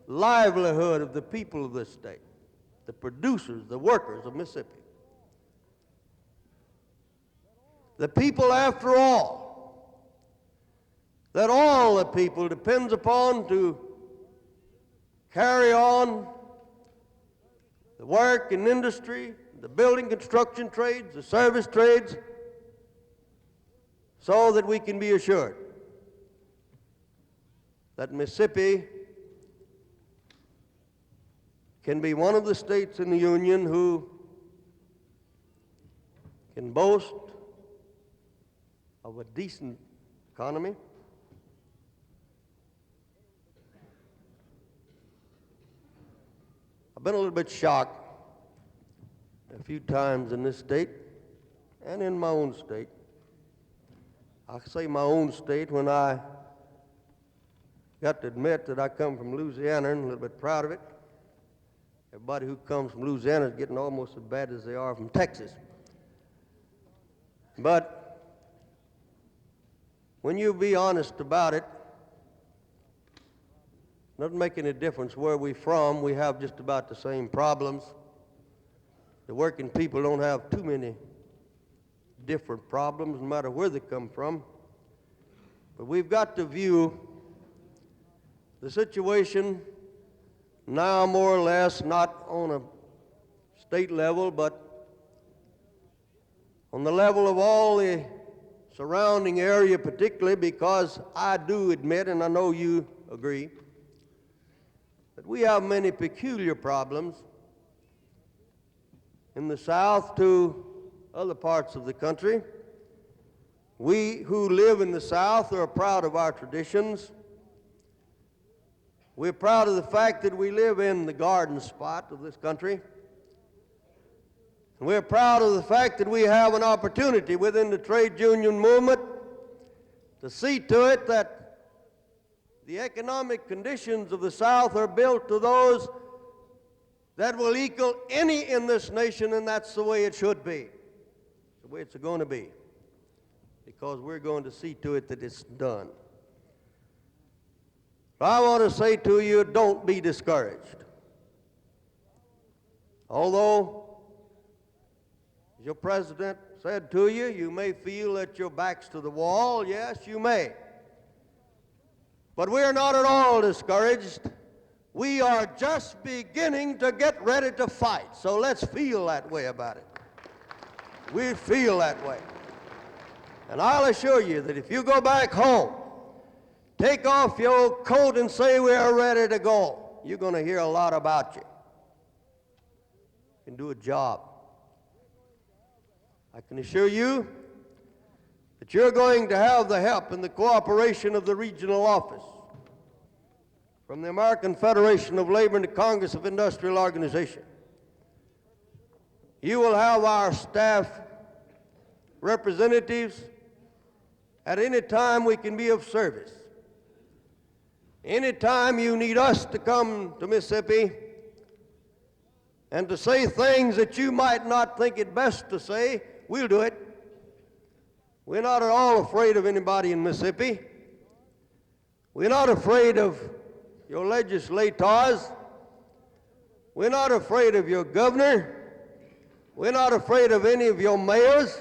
livelihood of the people of this state, the producers, the workers of Mississippi. The people, after all, that all the people depends upon to carry on the work and industry, the building construction trades, the service trades, so that we can be assured that Mississippi can be one of the states in the Union who can boast of a decent economy, I've been a little bit shocked a few times in this state and in my own state. I say my own state when I got to admit that I come from Louisiana and a little bit proud of it. Everybody who comes from Louisiana is getting almost as bad as they are from Texas. But when you be honest about it, it doesn't make any difference where we're from. We have just about the same problems. The working people don't have too many different problems, no matter where they come from. But we've got to view the situation now more or less not on a state level, but on the level of all the surrounding area, particularly because I do admit, and I know you agree, that we have many peculiar problems in the South to other parts of the country. We who live in the South are proud of our traditions. We're proud of the fact that we live in the garden spot of this country. And we're proud of the fact that we have an opportunity within the trade union movement to see to it that the economic conditions of the South are built to those that will equal any in this nation, and that's the way it should be. It's the way it's going to be, because we're going to see to it that it's done. But I want to say to you, don't be discouraged. Although, as your president said to you, you may feel that your back's to the wall. Yes, you may. But we're not at all discouraged. We are just beginning to get ready to fight. So let's feel that way about it. We feel that way. And I'll assure you that if you go back home, take off your coat and say we are ready to go, you're going to hear a lot about you. You can do a job. I can assure you that you're going to have the help and the cooperation of the regional office, from the American Federation of Labor and the Congress of Industrial Organization. You will have our staff representatives at any time we can be of service. Anytime you need us to come to Mississippi and to say things that you might not think it best to say, we'll do it. We're not at all afraid of anybody in Mississippi. We're not afraid of your legislators. We're not afraid of your governor. We're not afraid of any of your mayors.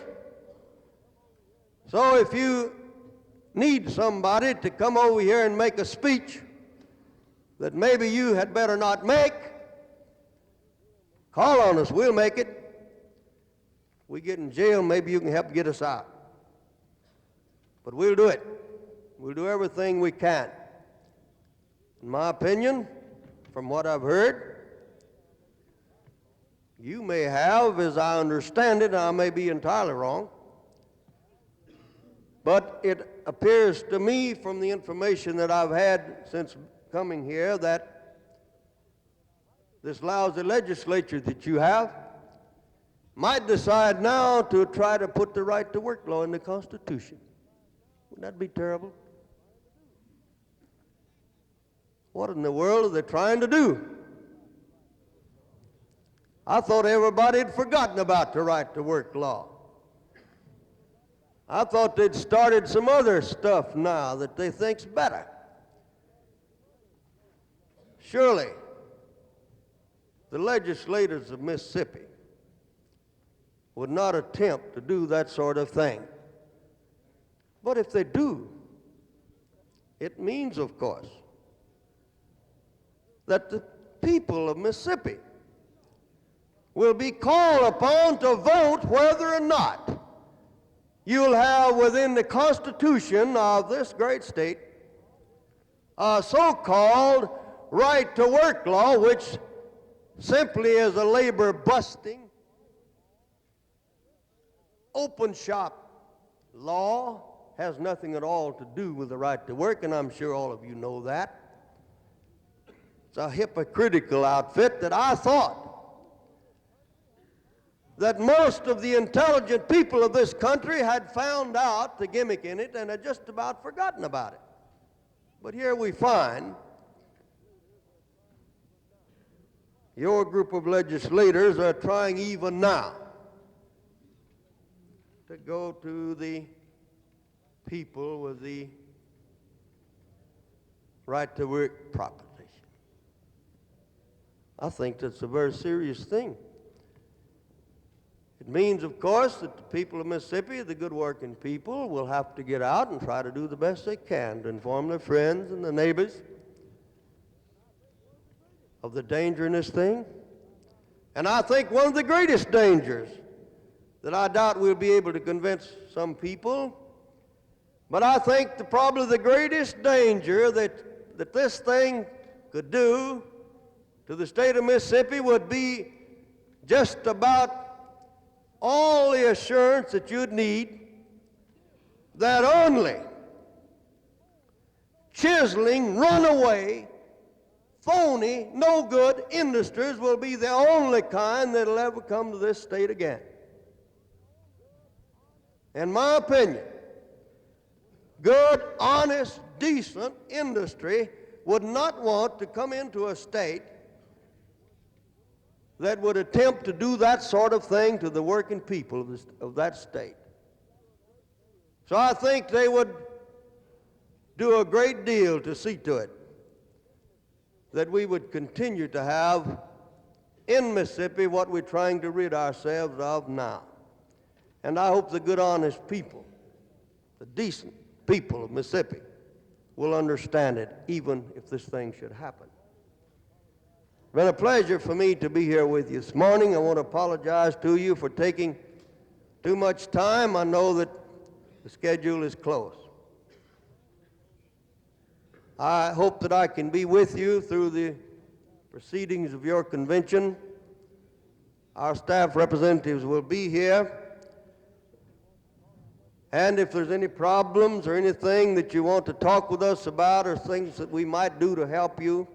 So if you need somebody to come over here and make a speech that maybe you had better not make, call on us, we'll make it. We get in jail, maybe you can help get us out. But we'll do it. We'll do everything we can. In my opinion, from what I've heard, you may have, as I understand it, and I may be entirely wrong, but it appears to me from the information that I've had since coming here that this lousy legislature that you have might decide now to try to put the right to work law in the Constitution. Wouldn't that be terrible? What in the world are they trying to do? I thought everybody had forgotten about the right to work law. I thought they'd started some other stuff now that they think's better. Surely, the legislators of Mississippi would not attempt to do that sort of thing. But if they do, it means, of course, that the people of Mississippi will be called upon to vote whether or not you'll have within the Constitution of this great state a so-called right to work law, which simply is a labor-busting, open shop law, has nothing at all to do with the right to work, and I'm sure all of you know that. It's a hypocritical outfit that I thought that most of the intelligent people of this country had found out the gimmick in it and had just about forgotten about it. But here we find your group of legislators are trying even now to go to the people with the right to work proposition. I think that's a very serious thing. It means, of course, that the people of Mississippi, the good working people, will have to get out and try to do the best they can to inform their friends and their neighbors of the danger in this thing. And I think one of the greatest dangers that I doubt we'll be able to convince some people, but I think probably the greatest danger that this thing could do to the state of Mississippi would be just about all the assurance that you'd need that only chiseling, runaway, phony, no good industries will be the only kind that'll ever come to this state again. In my opinion, good, honest, decent industry would not want to come into a state that would attempt to do that sort of thing to the working people of that state. So I think they would do a great deal to see to it that we would continue to have in Mississippi what we're trying to rid ourselves of now. And I hope the good, honest people, the decent people of Mississippi, will understand it, even if this thing should happen. It's been a pleasure for me to be here with you this morning. I want to apologize to you for taking too much time. I know that the schedule is close. I hope that I can be with you through the proceedings of your convention. Our staff representatives will be here, And if there's any problems or anything that you want to talk with us about or things that we might do to help you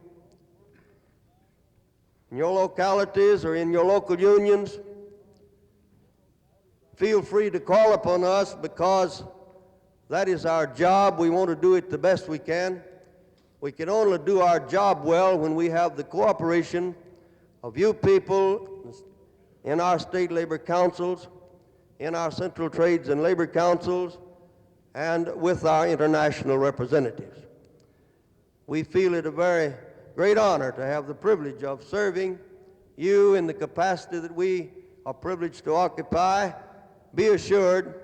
in your localities or in your local unions, feel free to call upon us, because that is our job. We want to do it the best we can. We can only do our job well when we have the cooperation of you people in our state labor councils, in our central trades and labor councils, and with our international representatives. We feel it a very great honor to have the privilege of serving you in the capacity that we are privileged to occupy. Be assured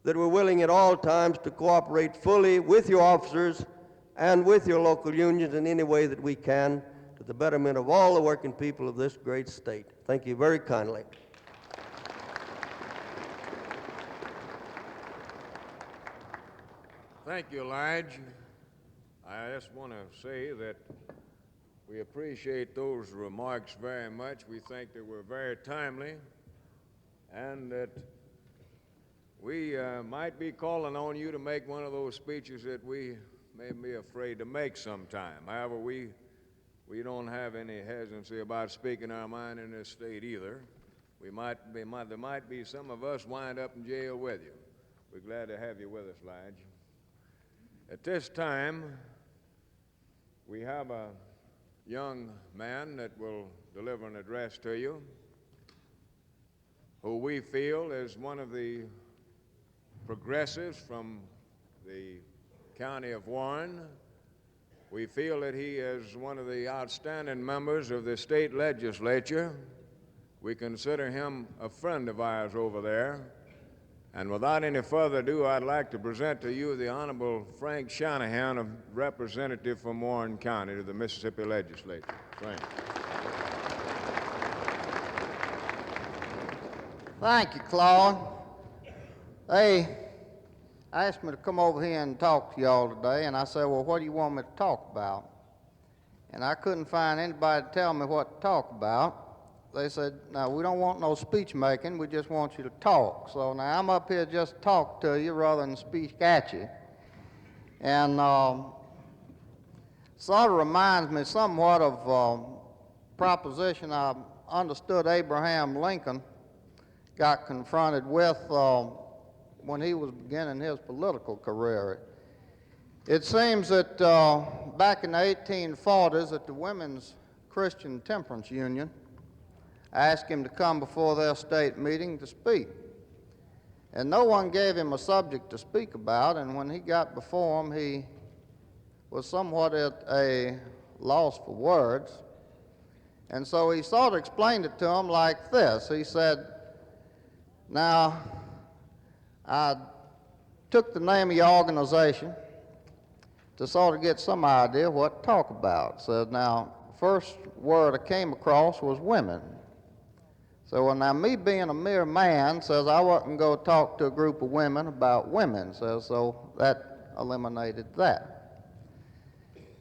that we're willing at all times to cooperate fully with your officers and with your local unions in any way that we can to the betterment of all the working people of this great state. Thank you very kindly. Thank you, Elijah. I just want to say that we appreciate those remarks very much. We think that we're very timely, and that we might be calling on you to make one of those speeches that we may be afraid to make sometime. However, we don't have any hesitancy about speaking our mind in this state either. There might be some of us wind up in jail with you. We're glad to have you with us, Lige. At this time, we have a young man that will deliver an address to you, who we feel is one of the progressives from the county of Warren. We feel that he is one of the outstanding members of the state legislature. We consider him a friend of ours over there. And without any further ado, I'd like to present to you the Honorable Frank Shanahan, a representative from Warren County to the Mississippi legislature. Frank. Thank you, Claude. They asked me to come over here and talk to y'all today, and I said, well, what do you want me to talk about? And I couldn't find anybody to tell me what to talk about. They said, no, we don't want no speech making, we just want you to talk. So now I'm up here just to talk to you rather than speak at you. And sort of reminds me somewhat of a proposition I understood Abraham Lincoln got confronted with when he was beginning his political career. It seems that back in the 1840s at the Women's Christian Temperance Union, asked him to come before their state meeting to speak. And no one gave him a subject to speak about, and when he got before him, he was somewhat at a loss for words. And so he sort of explained it to him like this. He said, now, I took the name of your organization to sort of get some idea what to talk about. Said, now, first word I came across was women. So, well, now, me being a mere man, says I wasn't going to talk to a group of women about women, says, so that eliminated that.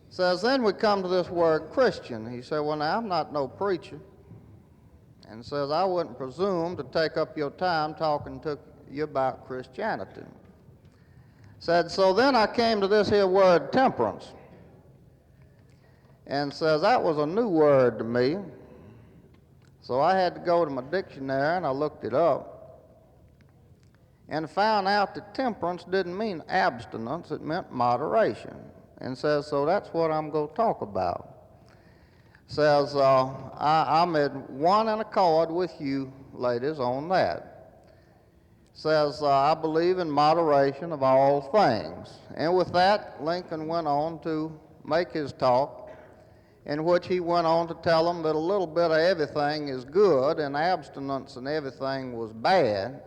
Says, then we come to this word Christian. He said, well, now, I'm not no preacher. And says, I wouldn't presume to take up your time talking to you about Christianity. Said, so then I came to this here word temperance. And says, that was a new word to me. So I had to go to my dictionary and I looked it up and found out that temperance didn't mean abstinence, it meant moderation. And says, so that's what I'm going to talk about. Says, I'm in one in accord with you ladies on that. Says, I believe in moderation of all things. And with that, Lincoln went on to make his talk, in which he went on to tell them that a little bit of everything is good and abstinence and everything was bad.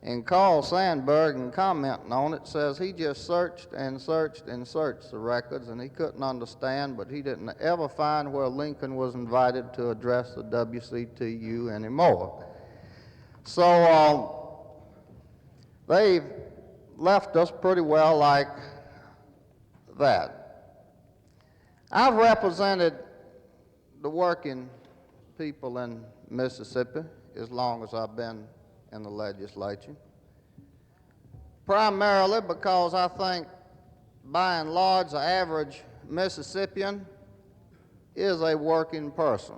And Carl Sandburg, in commenting on it, says he just searched and searched and searched the records and he couldn't understand, but he didn't ever find where Lincoln was invited to address the WCTU anymore. So they left us pretty well like that. I've represented the working people in Mississippi as long as I've been in the legislature. primarily because I think, by and large, the average Mississippian is a working person.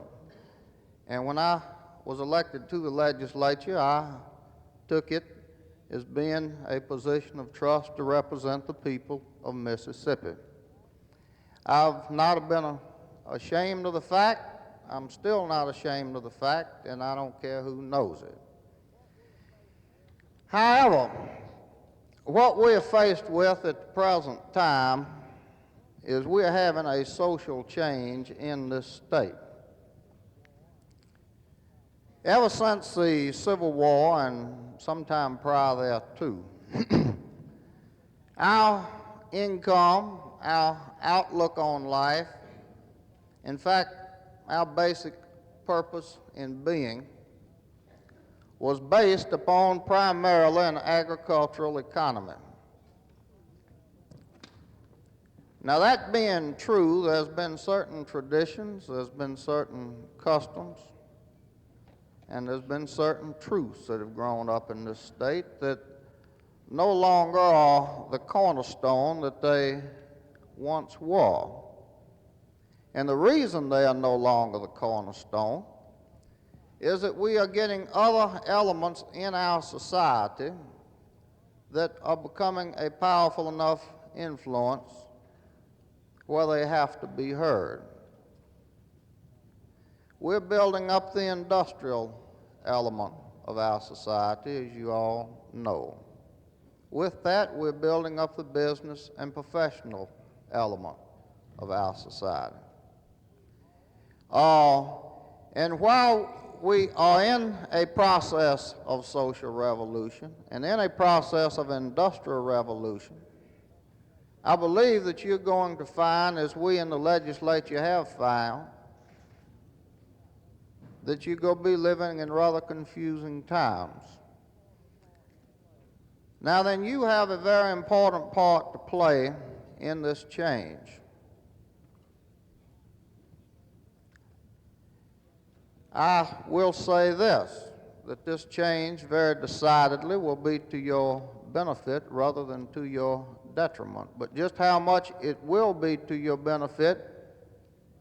And when I was elected to the legislature, I took it as being a position of trust to represent the people of Mississippi. I've not been ashamed of the fact. I'm still not ashamed of the fact, and I don't care who knows it. However, what we're faced with at the present time is we're having a social change in this state. Ever since the Civil War and sometime prior thereto, our income, our outlook on life, in fact, our basic purpose in being, was based upon primarily an agricultural economy. Now, that being true, there's been certain traditions, there's been certain customs, and there's been certain truths that have grown up in this state that no longer are the cornerstone that they once were. And the reason they are no longer the cornerstone is that we are getting other elements in our society that are becoming a powerful enough influence where they have to be heard. We're building up the industrial element of our society, as you all know. With that, we're building up the business and professional element of our society. And while we are in a process of social revolution and in a process of industrial revolution, I believe that you're going to find, as we in the legislature have found, that you're going to be living in rather confusing times. Now then, you have a very important part to play in this change. I will say this, that this change very decidedly will be to your benefit rather than to your detriment. But just how much it will be to your benefit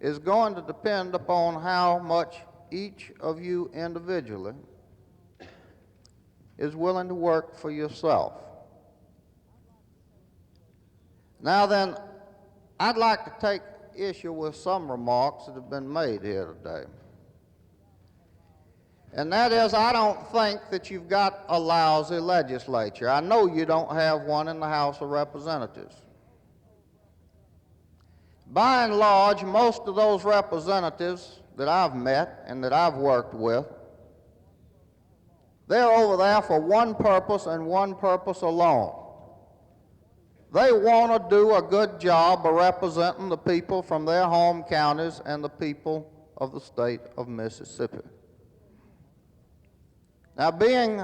is going to depend upon how much each of you individually is willing to work for yourself. Now then, I'd like to take issue with some remarks that have been made here today. And that is, I don't think that you've got a lousy legislature. I know you don't have one in the House of Representatives. By and large, most of those representatives that I've met and that I've worked with, they're over there for one purpose and one purpose alone. They want to do a good job of representing the people from their home counties and the people of the state of Mississippi. Now, being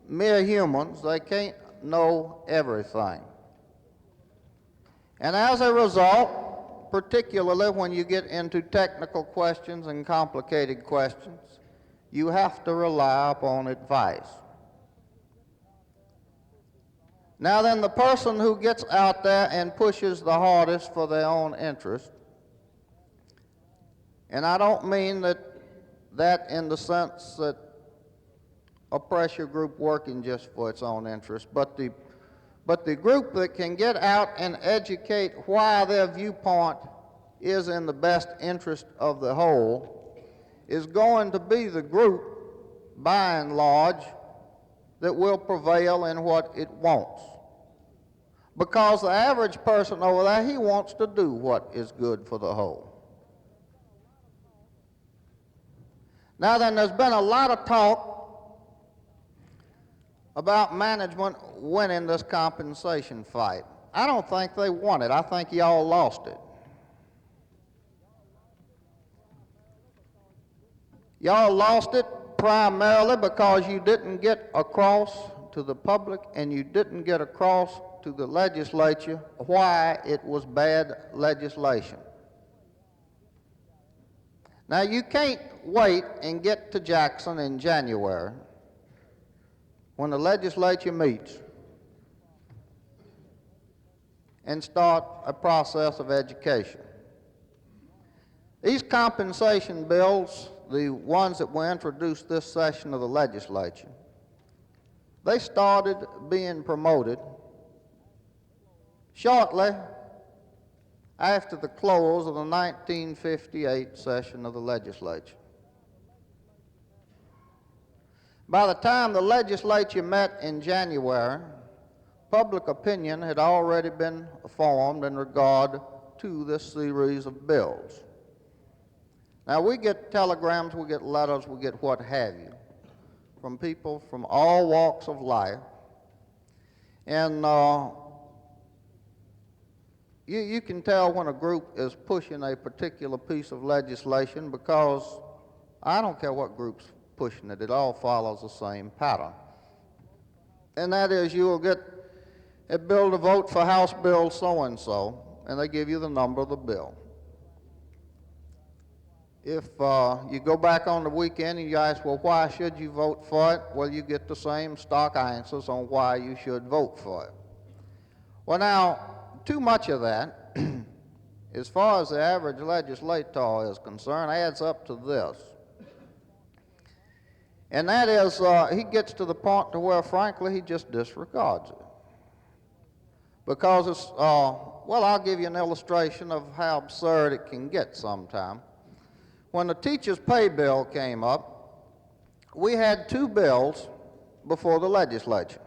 mere humans, they can't know everything. And as a result, particularly when you get into technical questions and complicated questions, you have to rely upon advice. Now then, the person who gets out there and pushes the hardest for their own interest, and I don't mean that in the sense that a pressure group working just for its own interest, but the group that can get out and educate why their viewpoint is in the best interest of the whole is going to be the group, by and large, that will prevail in what it wants. Because the average person over there, he wants to do what is good for the whole. Now then, there's been a lot of talk about management winning this compensation fight. I don't think they won it. I think y'all lost it. Y'all lost it primarily because you didn't get across to the public and you didn't get across to the legislature why it was bad legislation. Now, you can't wait and get to Jackson in January when the legislature meets and start a process of education. These compensation bills, the ones that were introduced this session of the legislature, they started being promoted shortly after the close of the 1958 session of the legislature. By the time the legislature met in January, public opinion had already been formed in regard to this series of bills. Now, we get telegrams, we get letters, we get what have you, from people from all walks of life. And you can tell when a group is pushing a particular piece of legislation because I don't care what group's pushing it, it all follows the same pattern. And that is, you will get a bill to vote for House Bill so-and-so, and they give you the number of the bill. If you go back on the weekend and you ask, well, why should you vote for it? Well, you get the same stock answers on why you should vote for it. Well, now, too much of that, as far as the average legislator is concerned, adds up to this. And that is, he gets to the point to where, frankly, he just disregards it. Because it's, well, I'll give you an illustration of how absurd it can get sometime. When the teacher's pay bill came up, we had two bills before the legislature.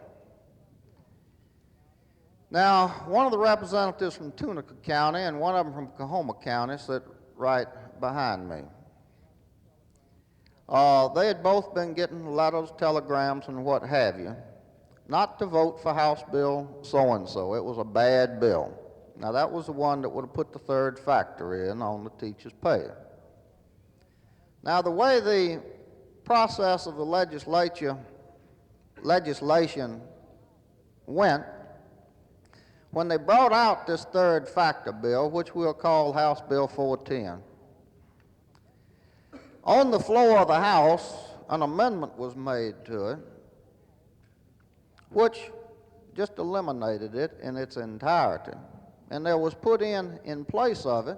Now, one of the representatives from Tunica County and one of them from Coahoma County sit right behind me. They had both been getting letters, telegrams, and what have you, not to vote for House Bill so-and-so. It was a bad bill. Now, that was the one that would have put the third factor in on the teacher's pay. Now, the way the process of the legislation went, when they brought out this third factor bill, which we'll call House Bill 410, on the floor of the House, an amendment was made to it, which just eliminated it in its entirety. And there was put in place of it,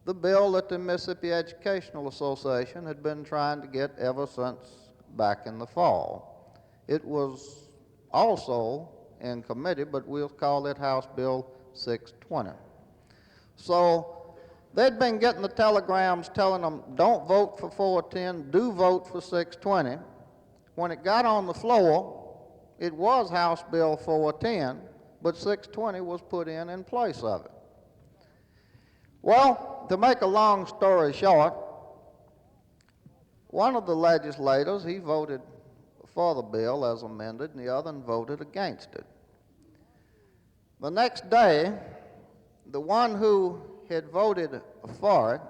the bill that the Mississippi Educational Association had been trying to get ever since back in the fall. It was also in committee, but we'll call it House Bill 620. So they'd been getting the telegrams telling them, don't vote for 410, do vote for 620. When it got on the floor, it was House Bill 410, but 620 was put in place of it. Well, to make a long story short, one of the legislators, he voted for the bill as amended, and the other voted against it. The next day, the one who had voted for it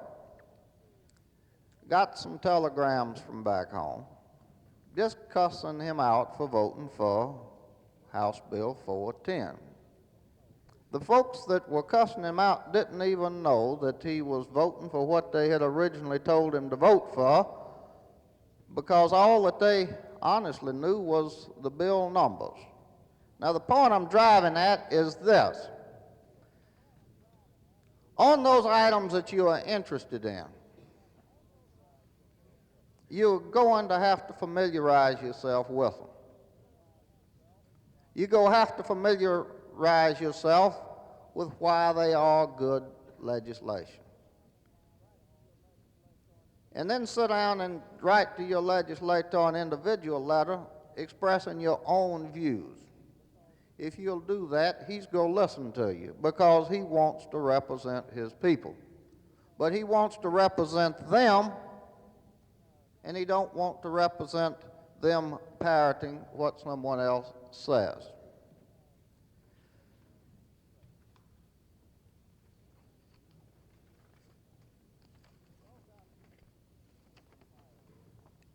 got some telegrams from back home, just cussing him out for voting for House Bill 410. The folks that were cussing him out didn't even know that he was voting for what they had originally told him to vote for, because all that they honestly knew was the bill numbers. Now, the point I'm driving at is this. On those items that you are interested in, you're going to have to familiarize yourself with them. You're going to have to familiarize yourself with why they are good legislation. And then sit down and write to your legislator an individual letter expressing your own views. If you'll do that, he's going to listen to you because he wants to represent his people. But he wants to represent them, and he don't want to represent them parroting what someone else says.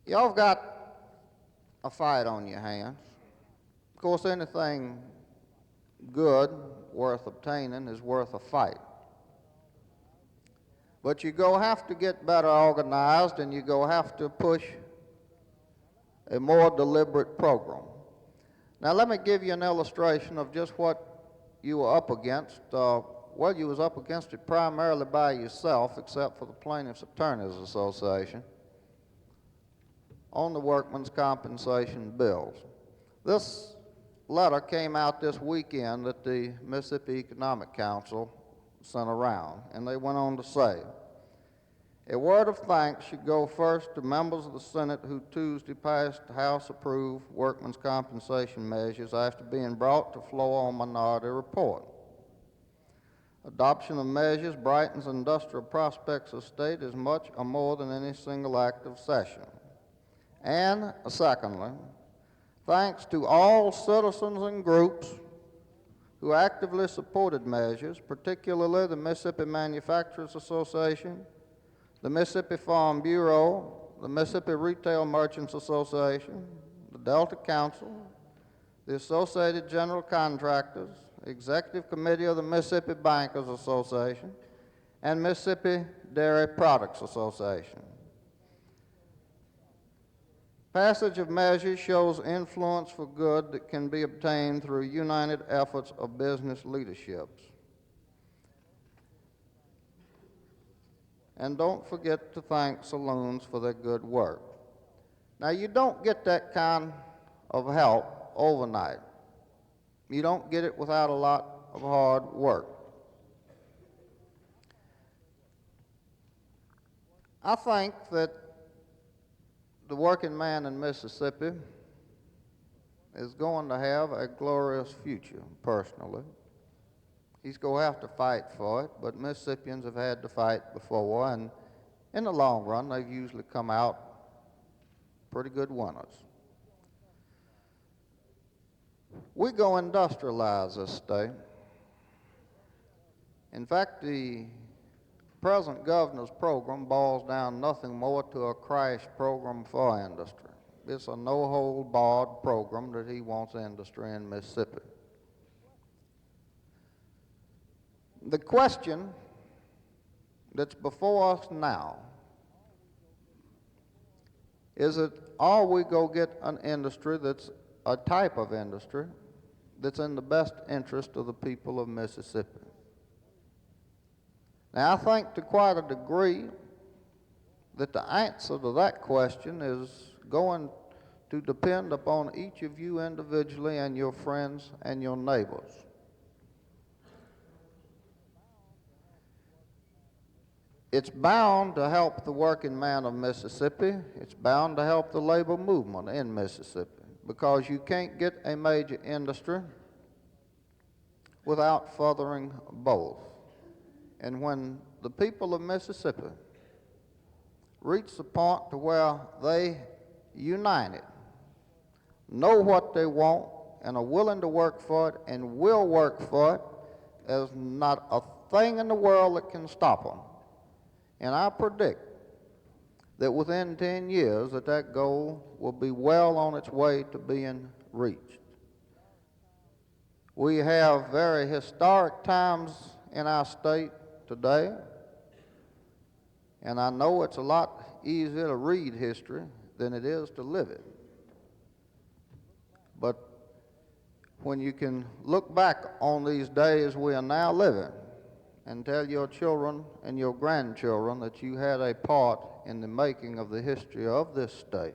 Y'all have got a fight on your hands. Of course, anything good worth obtaining is worth a fight. But you go have to get better organized, and you go have to push a more deliberate program. Now, let me give you an illustration of just what you were up against, well, you was up against it primarily by yourself, except for the Plaintiffs' Attorneys Association, on the workmen's compensation bills. This letter came out this weekend that the Mississippi Economic Council sent around, and they went on to say, a word of thanks should go first to members of the Senate who Tuesday passed House-approved workmen's compensation measures after being brought to floor on minority report. Adoption of measures brightens industrial prospects of the state as much or more than any single act of session. And secondly, thanks to all citizens and groups who actively supported measures, particularly the Mississippi Manufacturers Association, the Mississippi Farm Bureau, the Mississippi Retail Merchants Association, the Delta Council, the Associated General Contractors, Executive Committee of the Mississippi Bankers Association, and Mississippi Dairy Products Association. Passage of measures shows influence for good that can be obtained through united efforts of business leaderships. And don't forget to thank saloons for their good work. Now, you don't get that kind of help overnight. You don't get it without a lot of hard work. I think that the working man in Mississippi is going to have a glorious future, personally. He's going to have to fight for it, but Mississippians have had to fight before, and in the long run, they've usually come out pretty good winners. We go industrialize this state. In fact, the present governor's program boils down nothing more to a crash program for industry. It's a no-hold-barred program that he wants industry in Mississippi. The question that's before us now is that are we going to get an industry that's a type of industry that's in the best interest of the people of Mississippi? Now, I think to quite a degree that the answer to that question is going to depend upon each of you individually and your friends and your neighbors. It's bound to help the working man of Mississippi. It's bound to help the labor movement in Mississippi, because you can't get a major industry without furthering both. And when the people of Mississippi reach the point to where they united, know what they want, and are willing to work for it and will work for it, there's not a thing in the world that can stop them. And I predict that within 10 years that goal will be well on its way to being reached. We have very historic times in our state today, and I know it's a lot easier to read history than it is to live it. But when you can look back on these days we are now living and tell your children and your grandchildren that you had a part in the making of the history of this state,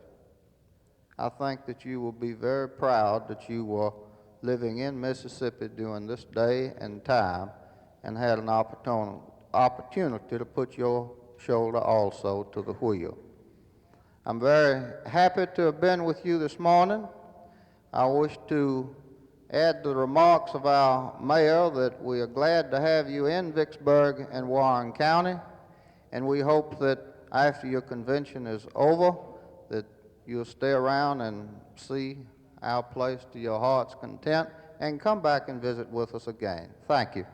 I think that you will be very proud that you were living in Mississippi during this day and time and had an opportunity to put your shoulder also to the wheel. I'm very happy to have been with you this morning. I wish to add to the remarks of our mayor that we are glad to have you in Vicksburg and Warren County, and we hope that after your convention is over that you'll stay around and see our place to your heart's content and come back and visit with us again. Thank you.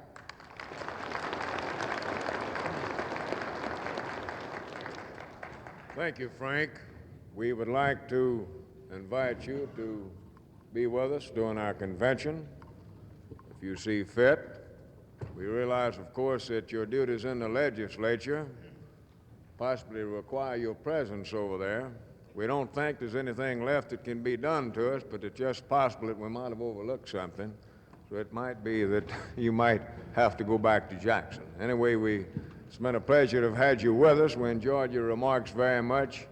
Thank you, Frank. We would like to invite you to be with us during our convention, if you see fit. We realize, of course, that your duties in the legislature possibly require your presence over there. We don't think there's anything left that can be done to us, but it's just possible that we might have overlooked something. So it might be that you might have to go back to Jackson. Anyway, it's been a pleasure to have had you with us. We enjoyed your remarks very much.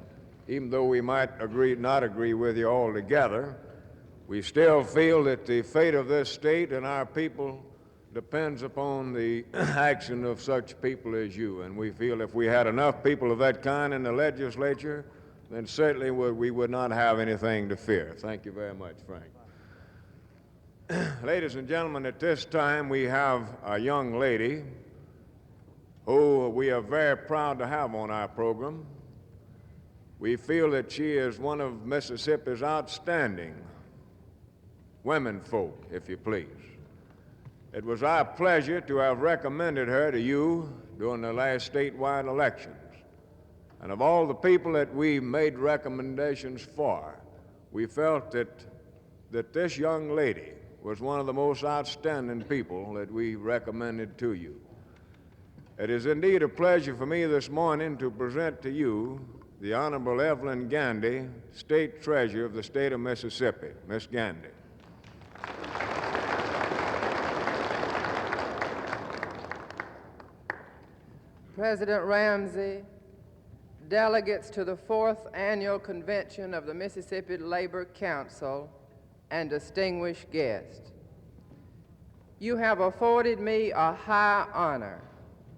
Even though we might not agree with you altogether, we still feel that the fate of this state and our people depends upon the action of such people as you. And we feel if we had enough people of that kind in the legislature, then certainly we would not have anything to fear. Thank you very much, Frank. Ladies and gentlemen, at this time we have a young lady who we are very proud to have on our program. We feel that she is one of Mississippi's outstanding women folk, if you please. It was our pleasure to have recommended her to you during the last statewide elections. And of all the people that we made recommendations for, we felt that this young lady was one of the most outstanding people that we recommended to you. It is indeed a pleasure for me this morning to present to you the Honorable Evelyn Gandy, State Treasurer of the state of Mississippi. Miss Gandy. President Ramsey, delegates to the 4th Annual Convention of the Mississippi Labor Council, and distinguished guests. You have afforded me a high honor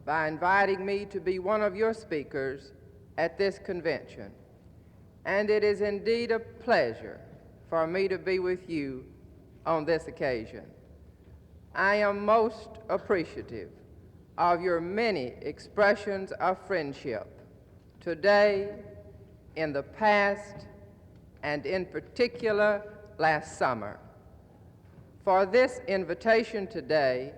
by inviting me to be one of your speakers at this convention, and it is indeed a pleasure for me to be with you on this occasion. I am most appreciative of your many expressions of friendship today, in the past, and in particular last summer. For this invitation today,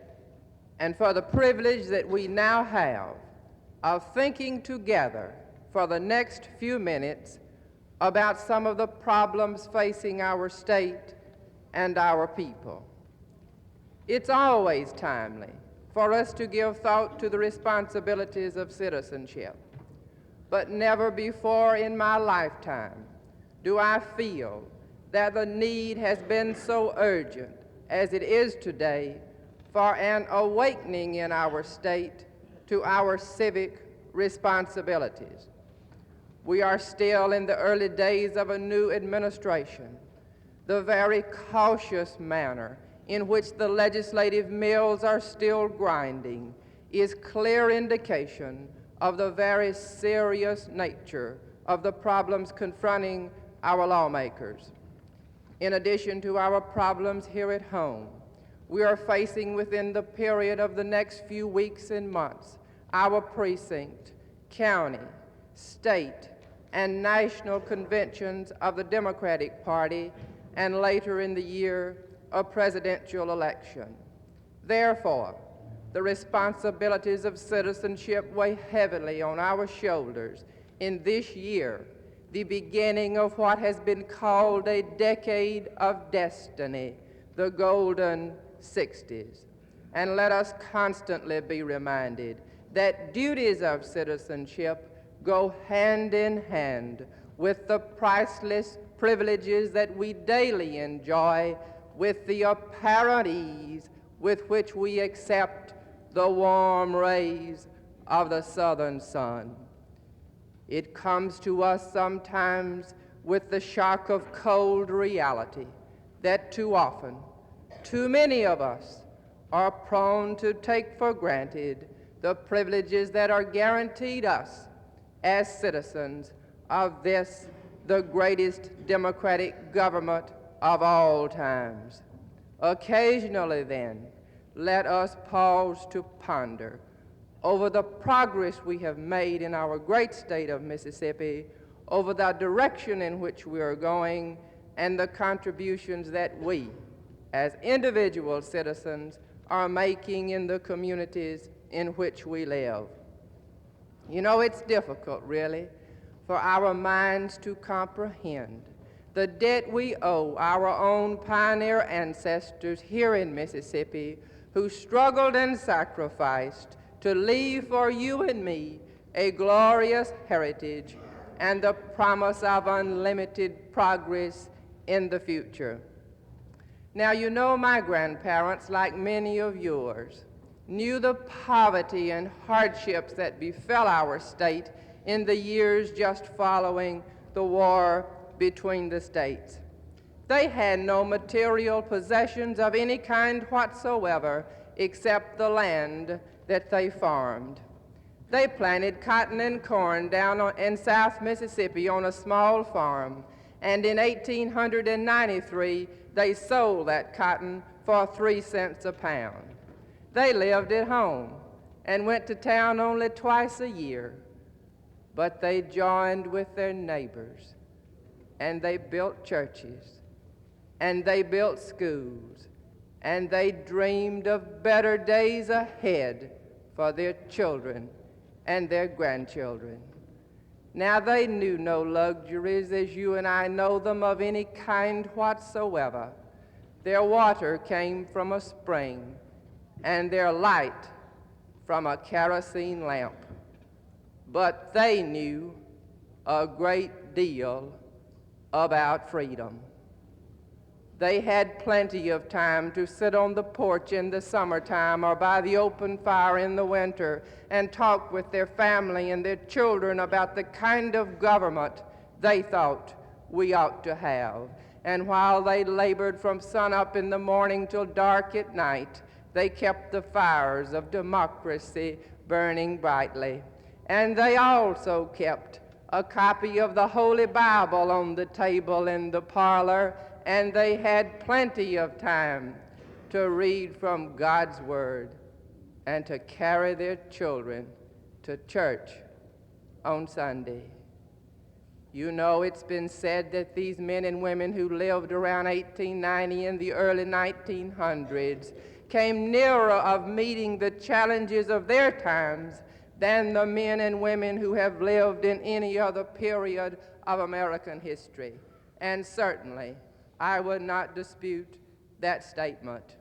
and for the privilege that we now have of thinking together for the next few minutes about some of the problems facing our state and our people. It's always timely for us to give thought to the responsibilities of citizenship, but never before in my lifetime do I feel that the need has been so urgent as it is today for an awakening in our state to our civic responsibilities. We are still in the early days of a new administration. The very cautious manner in which the legislative mills are still grinding is clear indication of the very serious nature of the problems confronting our lawmakers. In addition to our problems here at home, we are facing within the period of the next few weeks and months our precinct, county, state, and national conventions of the Democratic Party, and later in the year, a presidential election. Therefore, the responsibilities of citizenship weigh heavily on our shoulders in this year, the beginning of what has been called a decade of destiny, the golden 60s. And let us constantly be reminded that duties of citizenship go hand in hand with the priceless privileges that we daily enjoy, with the apparent ease with which we accept the warm rays of the southern sun. It comes to us sometimes with the shock of cold reality that too often, too many of us are prone to take for granted the privileges that are guaranteed us as citizens of this, the greatest democratic government of all times. Occasionally, then, let us pause to ponder over the progress we have made in our great state of Mississippi, over the direction in which we are going, and the contributions that we, as individual citizens, are making in the communities in which we live. You know, it's difficult, really, for our minds to comprehend the debt we owe our own pioneer ancestors here in Mississippi who struggled and sacrificed to leave for you and me a glorious heritage and the promise of unlimited progress in the future. Now, you know my grandparents, like many of yours, knew the poverty and hardships that befell our state in the years just following the war between the states. They had no material possessions of any kind whatsoever except the land that they farmed. They planted cotton and corn down in South Mississippi on a small farm, and in 1893 they sold that cotton for 3 cents a pound. They lived at home and went to town only twice a year, but they joined with their neighbors, and they built churches, and they built schools, and they dreamed of better days ahead for their children and their grandchildren. Now, they knew no luxuries as you and I know them of any kind whatsoever. Their water came from a spring, and their light from a kerosene lamp. But they knew a great deal about freedom. They had plenty of time to sit on the porch in the summertime or by the open fire in the winter and talk with their family and their children about the kind of government they thought we ought to have. And while they labored from sunup in the morning till dark at night, they kept the fires of democracy burning brightly. And they also kept a copy of the Holy Bible on the table in the parlor, and they had plenty of time to read from God's Word and to carry their children to church on Sunday. You know, it's been said that these men and women who lived around 1890 and the early 1900s came nearer of meeting the challenges of their times than the men and women who have lived in any other period of American history. And certainly, I would not dispute that statement.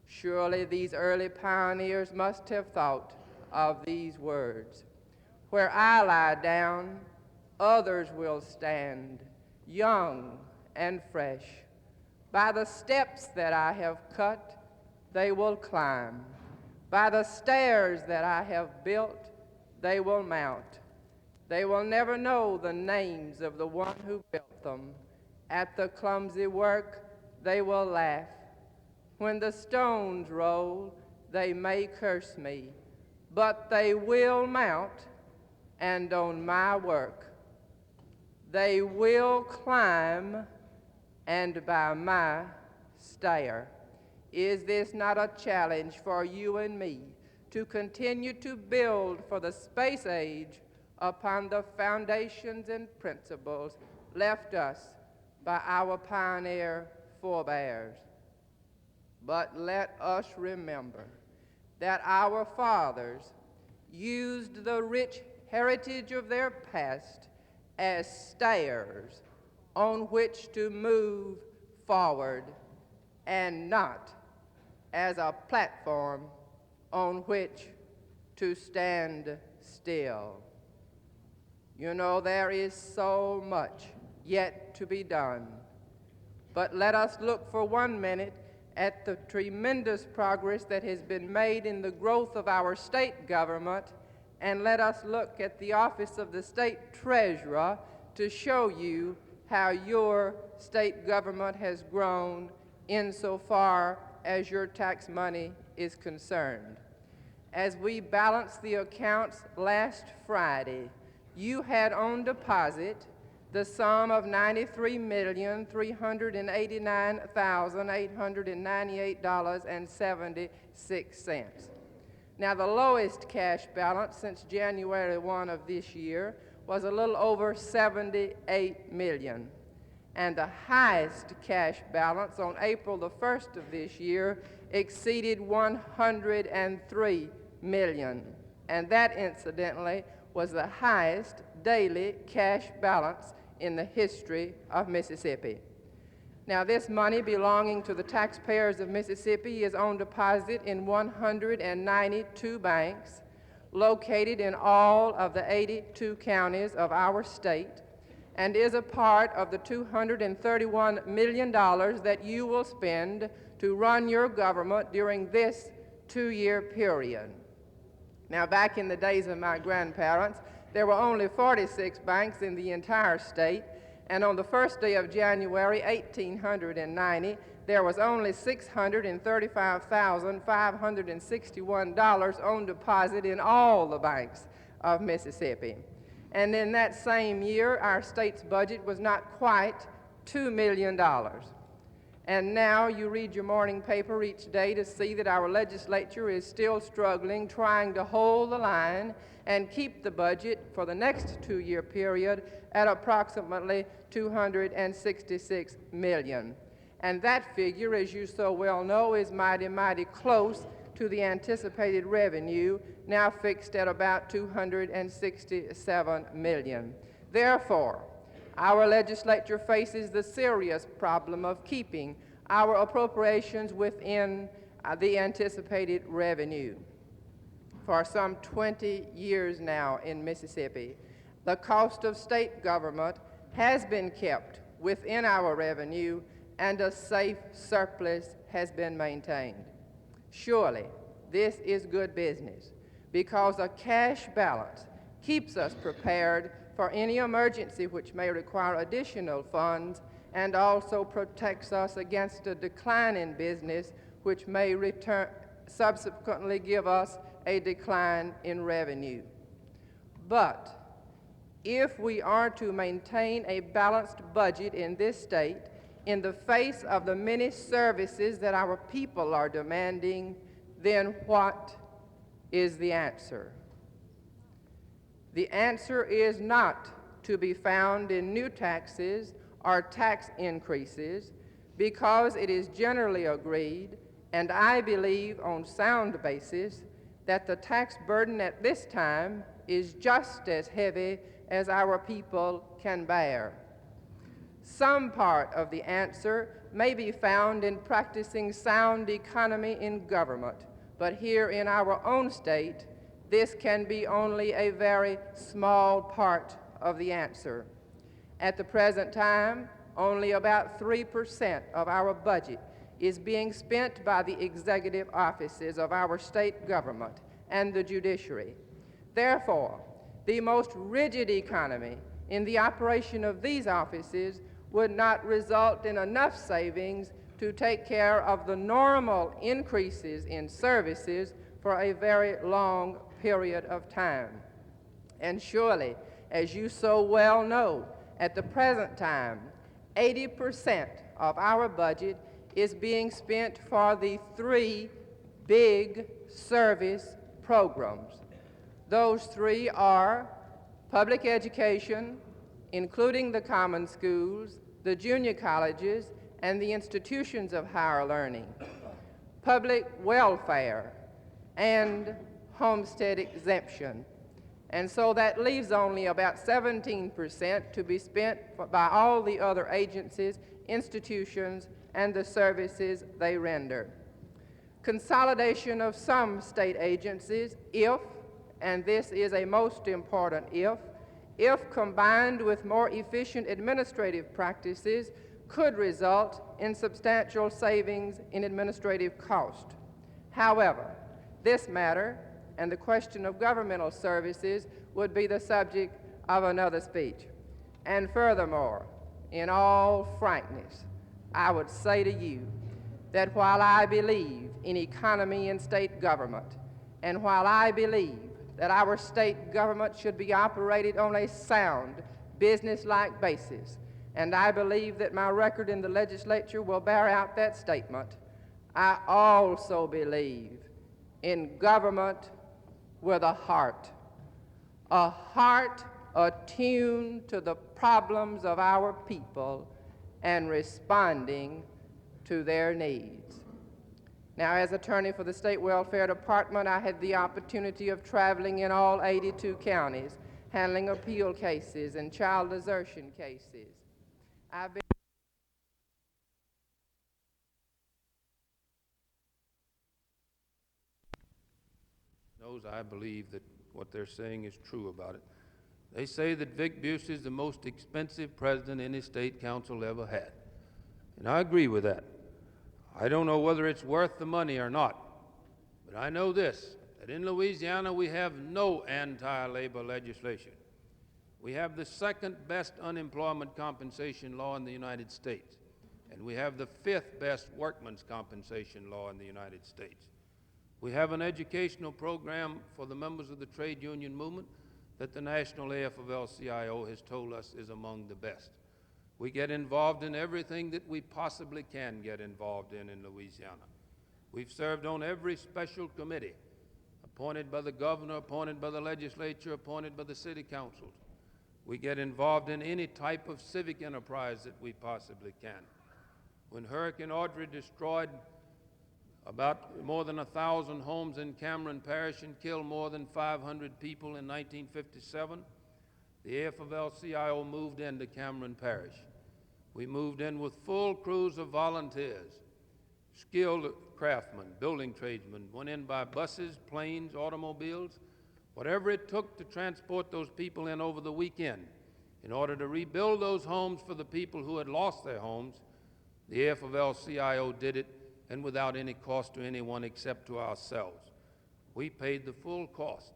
Surely these early pioneers must have thought of these words: where I lie down, others will stand, young and fresh. By the steps that I have cut, they will climb. By the stairs that I have built, they will mount. They will never know the names of the one who built them. At the clumsy work, they will laugh. When the stones roll, they may curse me, but they will mount, and on my work, they will climb, and by my stair. Is this not a challenge for you and me to continue to build for the space age upon the foundations and principles left us by our pioneer forebears? But let us remember that our fathers used the rich heritage of their past as stairs on which to move forward, and not as a platform on which to stand still. You know, there is so much yet to be done. But let us look for 1 minute at the tremendous progress that has been made in the growth of our state government, and let us look at the office of the state treasurer to show you how your state government has grown insofar as your tax money is concerned. As we balanced the accounts last Friday, you had on deposit the sum of $93,389,898.76. Now, the lowest cash balance since January 1 of this year was a little over $78 million. And the highest cash balance on April the 1st of this year exceeded $103 million. And that, incidentally, was the highest daily cash balance in the history of Mississippi. Now, this money belonging to the taxpayers of Mississippi is on deposit in 192 banks located in all of the 82 counties of our state, and is a part of the $231 million that you will spend to run your government during this 2-year period. Now, back in the days of my grandparents, there were only 46 banks in the entire state, and on the first day of January 1890, there was only $635,561 on deposit in all the banks of Mississippi. And in that same year, our state's budget was not quite $2 million. And now you read your morning paper each day to see that our legislature is still struggling, trying to hold the line and keep the budget for the next 2-year period at approximately $266 million. And that figure, as you so well know, is mighty, mighty close to the anticipated revenue, now fixed at about $267 million. Therefore, our legislature faces the serious problem of keeping our appropriations within the anticipated revenue. For some 20 years now in Mississippi, the cost of state government has been kept within our revenue, and a safe surplus has been maintained. Surely, this is good business, because a cash balance keeps us prepared for any emergency which may require additional funds, and also protects us against a decline in business which may subsequently give us a decline in revenue. But if we are to maintain a balanced budget in this state, in the face of the many services that our people are demanding, then what is the answer? The answer is not to be found in new taxes or tax increases, because it is generally agreed, and I believe on sound basis, that the tax burden at this time is just as heavy as our people can bear. Some part of the answer may be found in practicing sound economy in government, but here in our own state, this can be only a very small part of the answer. At the present time, only about 3% of our budget is being spent by the executive offices of our state government and the judiciary. Therefore, the most rigid economy in the operation of these offices would not result in enough savings to take care of the normal increases in services for a very long period of time. And surely, as you so well know, at the present time, 80% of our budget is being spent for the 3 big service programs. Those 3 are public education, including the common schools, the junior colleges, and the institutions of higher learning, public welfare, and homestead exemption. And so that leaves only about 17% to be spent by all the other agencies, institutions, and the services they render. Consolidation of some state agencies, if, and this is a most important if combined with more efficient administrative practices, could result in substantial savings in administrative cost. However, this matter and the question of governmental services would be the subject of another speech. And furthermore, in all frankness, I would say to you that while I believe in economy in state government, and while I believe that our state government should be operated on a sound, business-like basis, and I believe that my record in the legislature will bear out that statement, I also believe in government with a heart attuned to the problems of our people and responding to their needs. Now, as attorney for the State Welfare Department, I had the opportunity of traveling in all 82 counties, handling appeal cases and child desertion cases. Knows I believe that what they're saying is true about it. They say that Vic Bussey is the most expensive president any state council ever had. And I agree with that. I don't know whether it's worth the money or not, but I know this, that in Louisiana we have no anti-labor legislation. We have the second best unemployment compensation law in the United States, and we have the fifth best workman's compensation law in the United States. We have an educational program for the members of the trade union movement that the National AFL-CIO has told us is among the best. We get involved in everything that we possibly can get involved in Louisiana. We've served on every special committee, appointed by the governor, appointed by the legislature, appointed by the city councils. We get involved in any type of civic enterprise that we possibly can. When Hurricane Audrey destroyed about more than 1,000 homes in Cameron Parish and killed more than 500 people in 1957, the AFL-CIO moved into Cameron Parish. We moved in with full crews of volunteers, skilled craftsmen, building tradesmen, went in by buses, planes, automobiles, whatever it took to transport those people in over the weekend in order to rebuild those homes for the people who had lost their homes. The AFL-CIO did it, and without any cost to anyone except to ourselves. We paid the full cost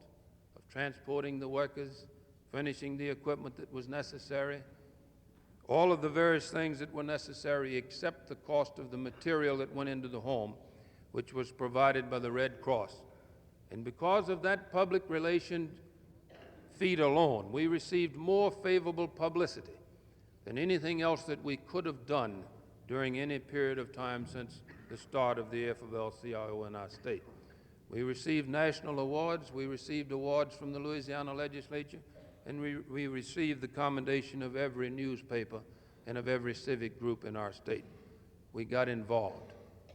of transporting the workers, furnishing the equipment that was necessary, all of the various things that were necessary except the cost of the material that went into the home, which was provided by the Red Cross. And because of that public relations feat alone, we received more favorable publicity than anything else that we could have done during any period of time since the start of the AFL-CIO in our state. We received national awards, we received awards from the Louisiana legislature, and we received the commendation of every newspaper and of every civic group in our state. We got involved.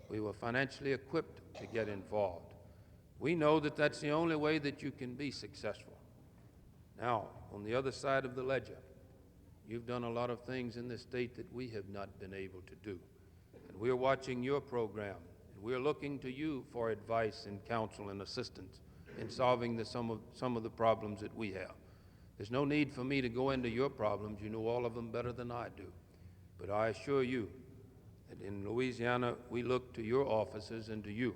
We were financially equipped to get involved. We know that that's the only way that you can be successful. Now, on the other side of the ledger, you've done a lot of things in this state that we have not been able to do. And we're watching your program, and we're looking to you for advice and counsel and assistance in solving some of the problems that we have. There's no need for me to go into your problems. You know all of them better than I do. But I assure you that in Louisiana, we look to your offices and to you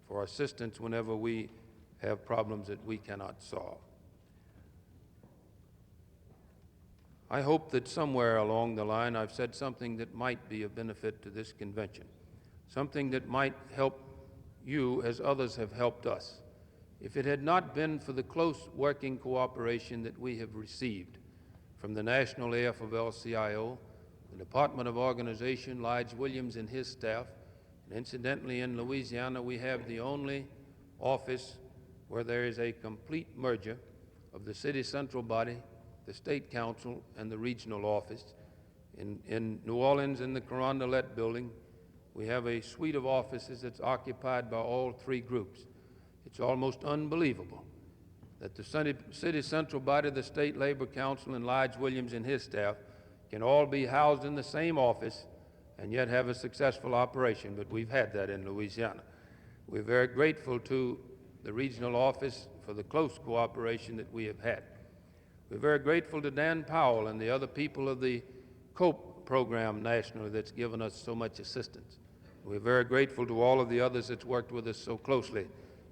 for assistance whenever we have problems that we cannot solve. I hope that somewhere along the line I've said something that might be of benefit to this convention, something that might help you as others have helped us. If it had not been for the close working cooperation that we have received from the National AFL-CIO, the Department of Organization, Lige Williams and his staff, and incidentally in Louisiana we have the only office where there is a complete merger of the city central body, the state council, and the regional office. In New Orleans, in the Carondelet building, we have a suite of offices that's occupied by all three groups. It's almost unbelievable that the city central body, the state labor council, and Lige Williams and his staff can all be housed in the same office and yet have a successful operation, but we've had that in Louisiana. We're very grateful to the regional office for the close cooperation that we have had. We're very grateful to Dan Powell and the other people of the COPE program nationally that's given us so much assistance. We're very grateful to all of the others that's worked with us so closely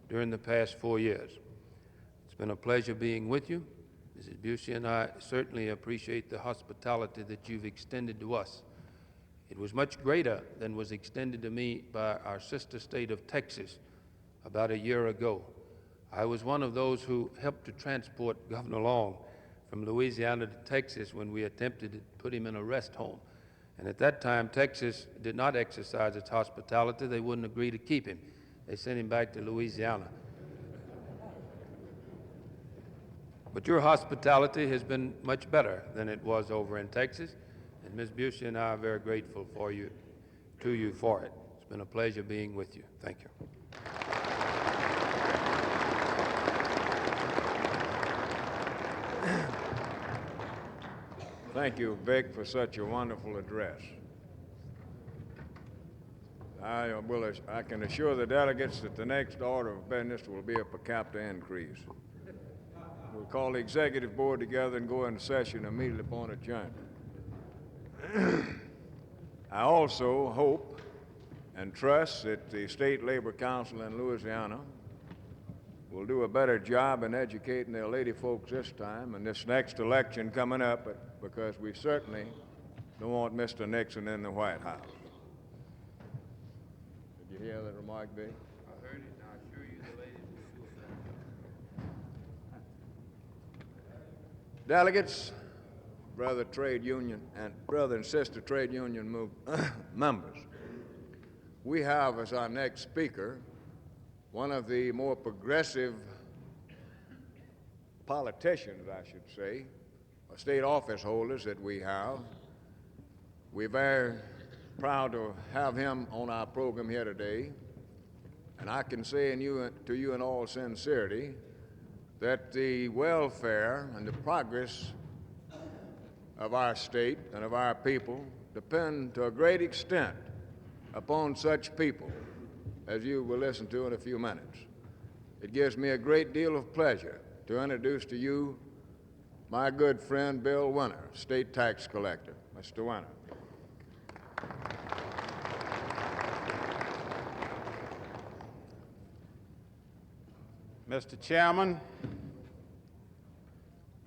during the past 4 years. It's been a pleasure being with you. Mrs. Bussey and I certainly appreciate the hospitality that you've extended to us. It was much greater than was extended to me by our sister state of Texas about a year ago. I was one of those who helped to transport Governor Long from Louisiana to Texas when we attempted to put him in a rest home. And at that time, Texas did not exercise its hospitality. They wouldn't agree to keep him. They sent him back to Louisiana. But your hospitality has been much better than it was over in Texas, and Ms. Bussey and I are very grateful to you for it. It's been a pleasure being with you. Thank you. Thank you, Vic, for such a wonderful address. I can assure the delegates that the next order of business will be a per capita increase. We'll call the executive board together and go into session immediately upon adjournment. I also hope and trust that the State Labor Council in Louisiana will do a better job in educating their lady folks this time and this next election coming up, because we certainly don't want Mr. Nixon in the White House. Did you hear that remark, Big? I heard it, and I assure you the ladies will do that. Delegates, brother and sister trade union members, we have as our next speaker one of the more progressive politicians, I should say, or state office holders that we have. We're very proud to have him on our program here today, and I can say to you in all sincerity that the welfare and the progress of our state and of our people depend to a great extent upon such people as you will listen to in a few minutes. It gives me a great deal of pleasure to introduce to you my good friend Bill Winter, state tax collector. Mr. Winter. Mr. Chairman,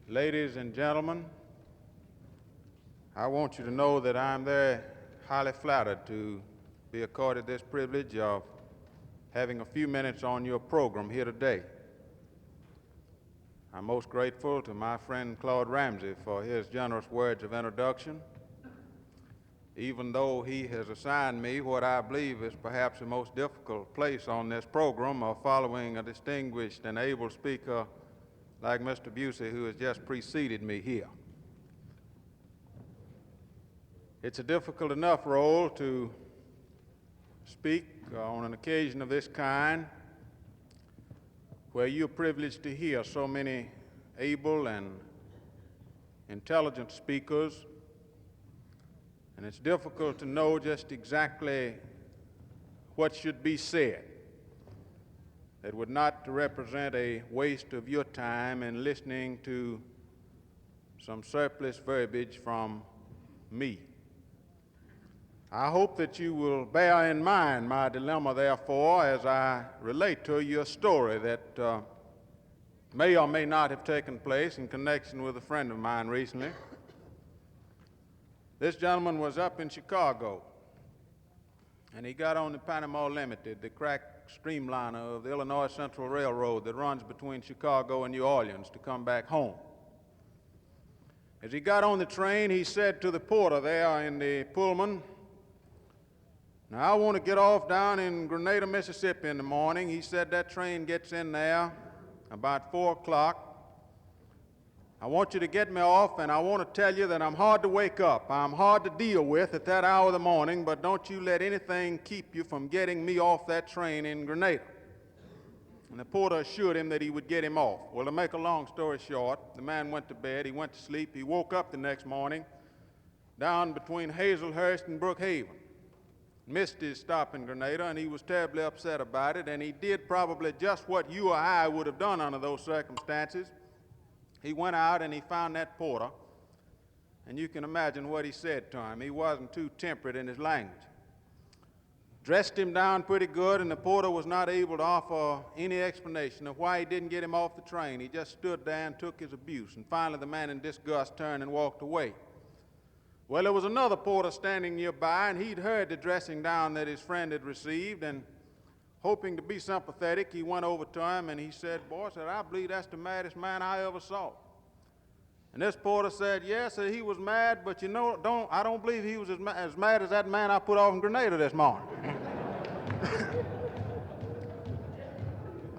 ladies and gentlemen, I want you to know that I'm very highly flattered to be accorded this privilege of having a few minutes on your program here today. I'm most grateful to my friend Claude Ramsey for his generous words of introduction, even though he has assigned me what I believe is perhaps the most difficult place on this program of following a distinguished and able speaker like Mr. Bussey, who has just preceded me here. It's a difficult enough role to speak on an occasion of this kind, where you're privileged to hear so many able and intelligent speakers, and it's difficult to know just exactly what should be said that would not represent a waste of your time in listening to some surplus verbiage from me. I hope that you will bear in mind my dilemma, therefore, as I relate to you a story that may or may not have taken place in connection with a friend of mine recently. This gentleman was up in Chicago, and he got on the Panama Limited, the crack streamliner of the Illinois Central Railroad that runs between Chicago and New Orleans, to come back home. As he got on the train, he said to the porter there in the Pullman, "Now, I want to get off down in Grenada, Mississippi in the morning." He said that train gets in there about 4 o'clock. "I want you to get me off, and I want to tell you that I'm hard to wake up. I'm hard to deal with at that hour of the morning, but don't you let anything keep you from getting me off that train in Grenada." And the porter assured him that he would get him off. Well, to make a long story short, the man went to bed, he went to sleep, he woke up the next morning down between Hazelhurst and Brookhaven. Missed his stop in Grenada, and he was terribly upset about it, and he did probably just what you or I would have done under those circumstances. He went out and he found that porter, and you can imagine what he said to him. He wasn't too temperate in his language. Dressed him down pretty good, and the porter was not able to offer any explanation of why he didn't get him off the train. He just stood there and took his abuse, and finally the man in disgust turned and walked away. Well, there was another porter standing nearby, and he'd heard the dressing down that his friend had received, and hoping to be sympathetic, he went over to him and he said, "Boy," said, "I believe that's the maddest man I ever saw." And this porter said, "Yes," said, "he was mad, but you know, I don't believe he was as mad as that man I put off in Grenada this morning."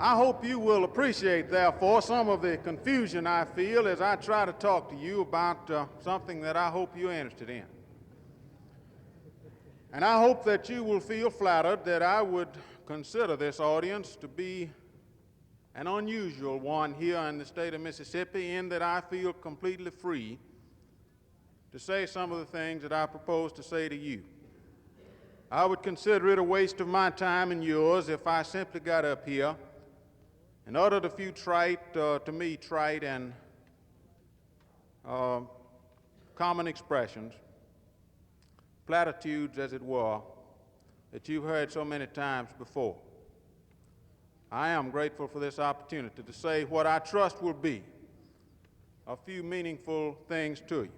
I hope you will appreciate, therefore, some of the confusion I feel as I try to talk to you about something that I hope you're interested in. And I hope that you will feel flattered that I would consider this audience to be an unusual one here in the state of Mississippi, in that I feel completely free to say some of the things that I propose to say to you. I would consider it a waste of my time and yours if I simply got up here and uttered a few trite, to me, trite and common expressions, platitudes, as it were, that you've heard so many times before. I am grateful for this opportunity to say what I trust will be a few meaningful things to you.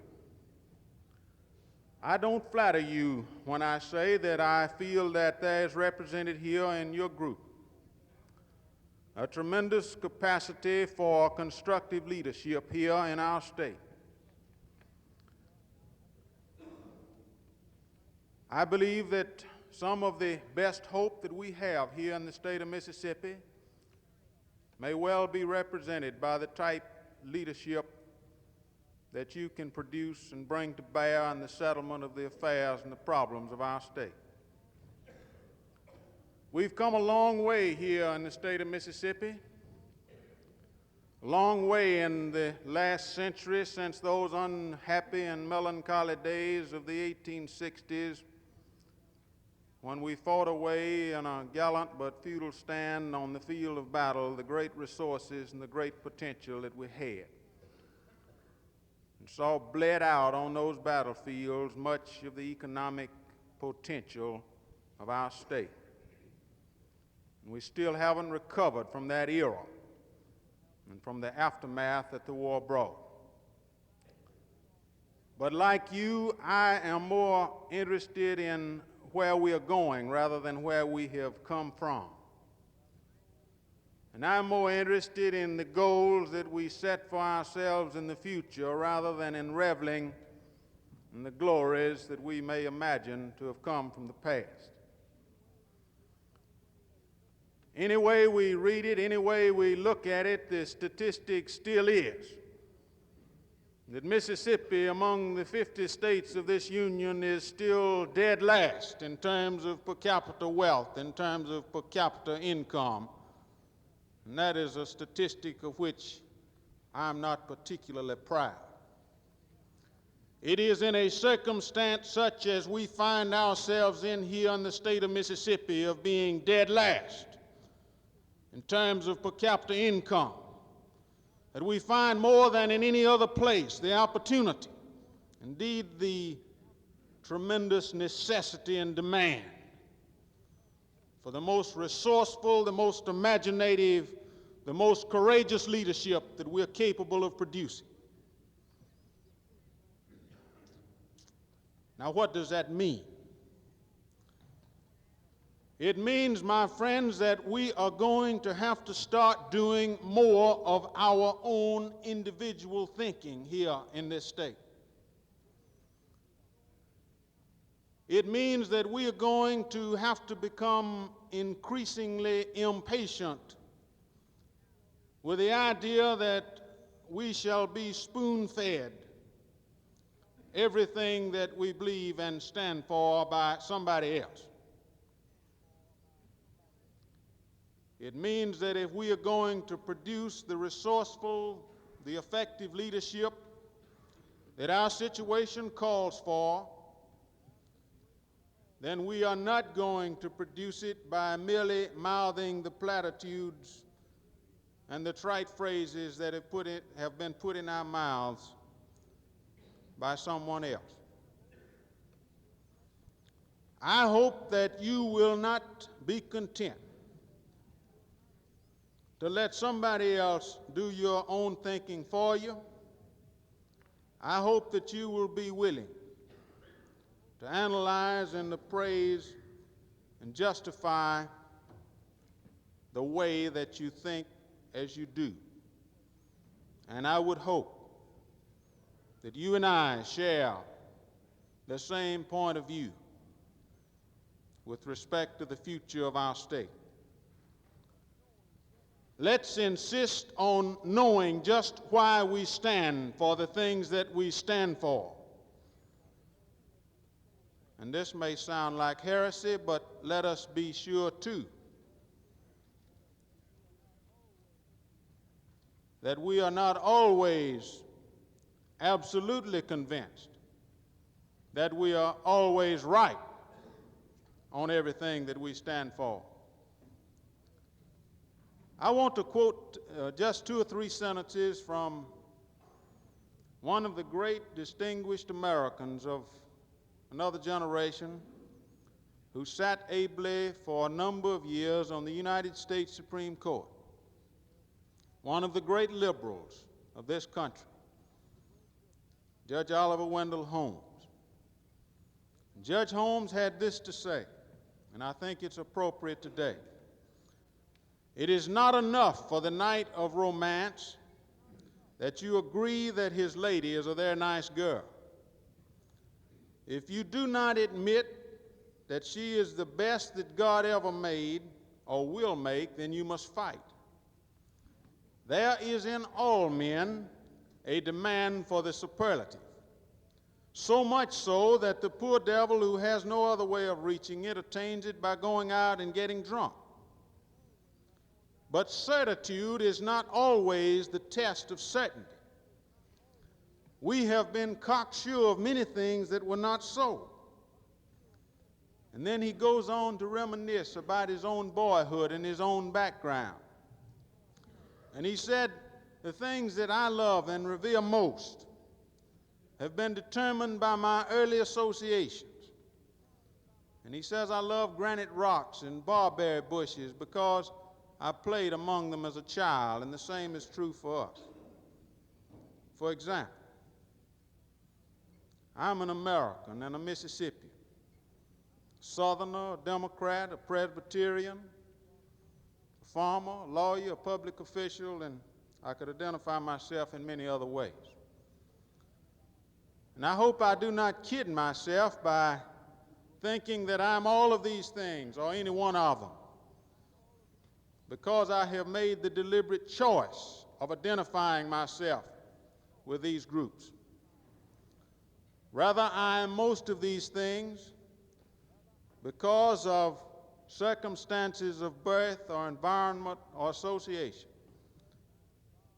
I don't flatter you when I say that I feel that there is represented here in your group a tremendous capacity for constructive leadership here in our state. I believe that some of the best hope that we have here in the state of Mississippi may well be represented by the type leadership that you can produce and bring to bear in the settlement of the affairs and the problems of our state. We've come a long way here in the state of Mississippi, a long way in the last century since those unhappy and melancholy days of the 1860s when we fought away in a gallant but futile stand on the field of battle the great resources and the great potential that we had, and saw bled out on those battlefields much of the economic potential of our state. And we still haven't recovered from that era and from the aftermath that the war brought. But like you, I am more interested in where we are going rather than where we have come from. And I'm more interested in the goals that we set for ourselves in the future rather than in reveling in the glories that we may imagine to have come from the past. Any way we read it, any way we look at it, the statistic still is that Mississippi, among the 50 states of this union, is still dead last in terms of per capita wealth, in terms of per capita income. And that is a statistic of which I'm not particularly proud. It is in a circumstance such as we find ourselves in here in the state of Mississippi of being dead last in terms of per capita income that we find more than in any other place the opportunity, indeed the tremendous necessity and demand for the most resourceful, the most imaginative, the most courageous leadership that we're capable of producing. Now, what does that mean? It means, my friends, that we are going to have to start doing more of our own individual thinking here in this state. It means that we are going to have to become increasingly impatient with the idea that we shall be spoon-fed everything that we believe and stand for by somebody else. It means that if we are going to produce the resourceful, the effective leadership that our situation calls for, then we are not going to produce it by merely mouthing the platitudes and the trite phrases that have been put in our mouths by someone else. I hope that you will not be content to let somebody else do your own thinking for you. I hope that you will be willing to analyze and to praise and justify the way that you think as you do. And I would hope that you and I share the same point of view with respect to the future of our state. Let's insist on knowing just why we stand for the things that we stand for. And this may sound like heresy, but let us be sure, too, that we are not always absolutely convinced that we are always right on everything that we stand for. I want to quote just 2 or 3 sentences from one of the great distinguished Americans of another generation who sat ably for a number of years on the United States Supreme Court, one of the great liberals of this country, Judge Oliver Wendell Holmes. Judge Holmes had this to say, and I think it's appropriate today. It is not enough for the night of romance that you agree that his lady is a very nice girl. If you do not admit that she is the best that God ever made or will make, then you must fight. There is in all men a demand for the superlative, so much so that the poor devil who has no other way of reaching it attains it by going out and getting drunk. But certitude is not always the test of certainty. We have been cocksure of many things that were not so. And then he goes on to reminisce about his own boyhood and his own background. And he said, the things that I love and revere most have been determined by my early associations. And he says, I love granite rocks and barberry bushes because I played among them as a child, and the same is true for us. For example, I'm an American and a Mississippian, Southerner, a Democrat, a Presbyterian, a farmer, a lawyer, a public official, and I could identify myself in many other ways. And I hope I do not kid myself by thinking that I'm all of these things or any one of them, because I have made the deliberate choice of identifying myself with these groups. Rather, I am most of these things because of circumstances of birth or environment or association.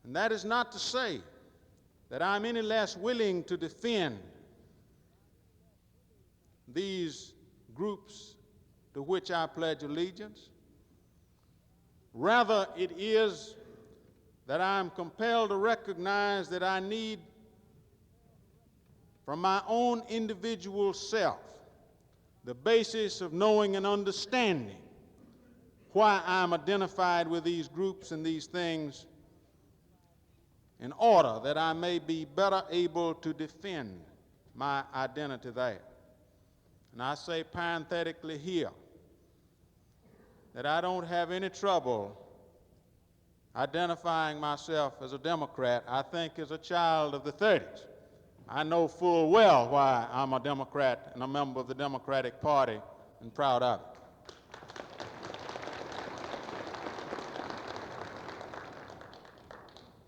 And that is not to say that I'm any less willing to defend these groups to which I pledge allegiance. Rather, it is that I am compelled to recognize that I need, from my own individual self, the basis of knowing and understanding why I'm identified with these groups and these things, in order that I may be better able to defend my identity there. And I say parenthetically here that I don't have any trouble identifying myself as a Democrat. I think as a child of the 30s, I know full well why I'm a Democrat and a member of the Democratic Party and proud of it.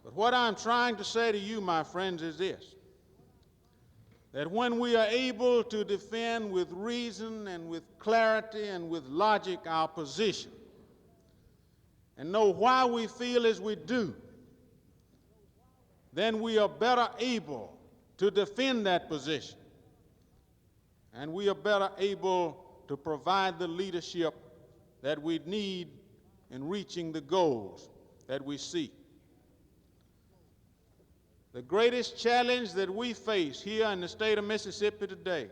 But what I'm trying to say to you, my friends, is this: that when we are able to defend with reason and with clarity and with logic our position and know why we feel as we do, then we are better able to defend that position, and we are better able to provide the leadership that we need in reaching the goals that we seek. The greatest challenge that we face here in the state of Mississippi today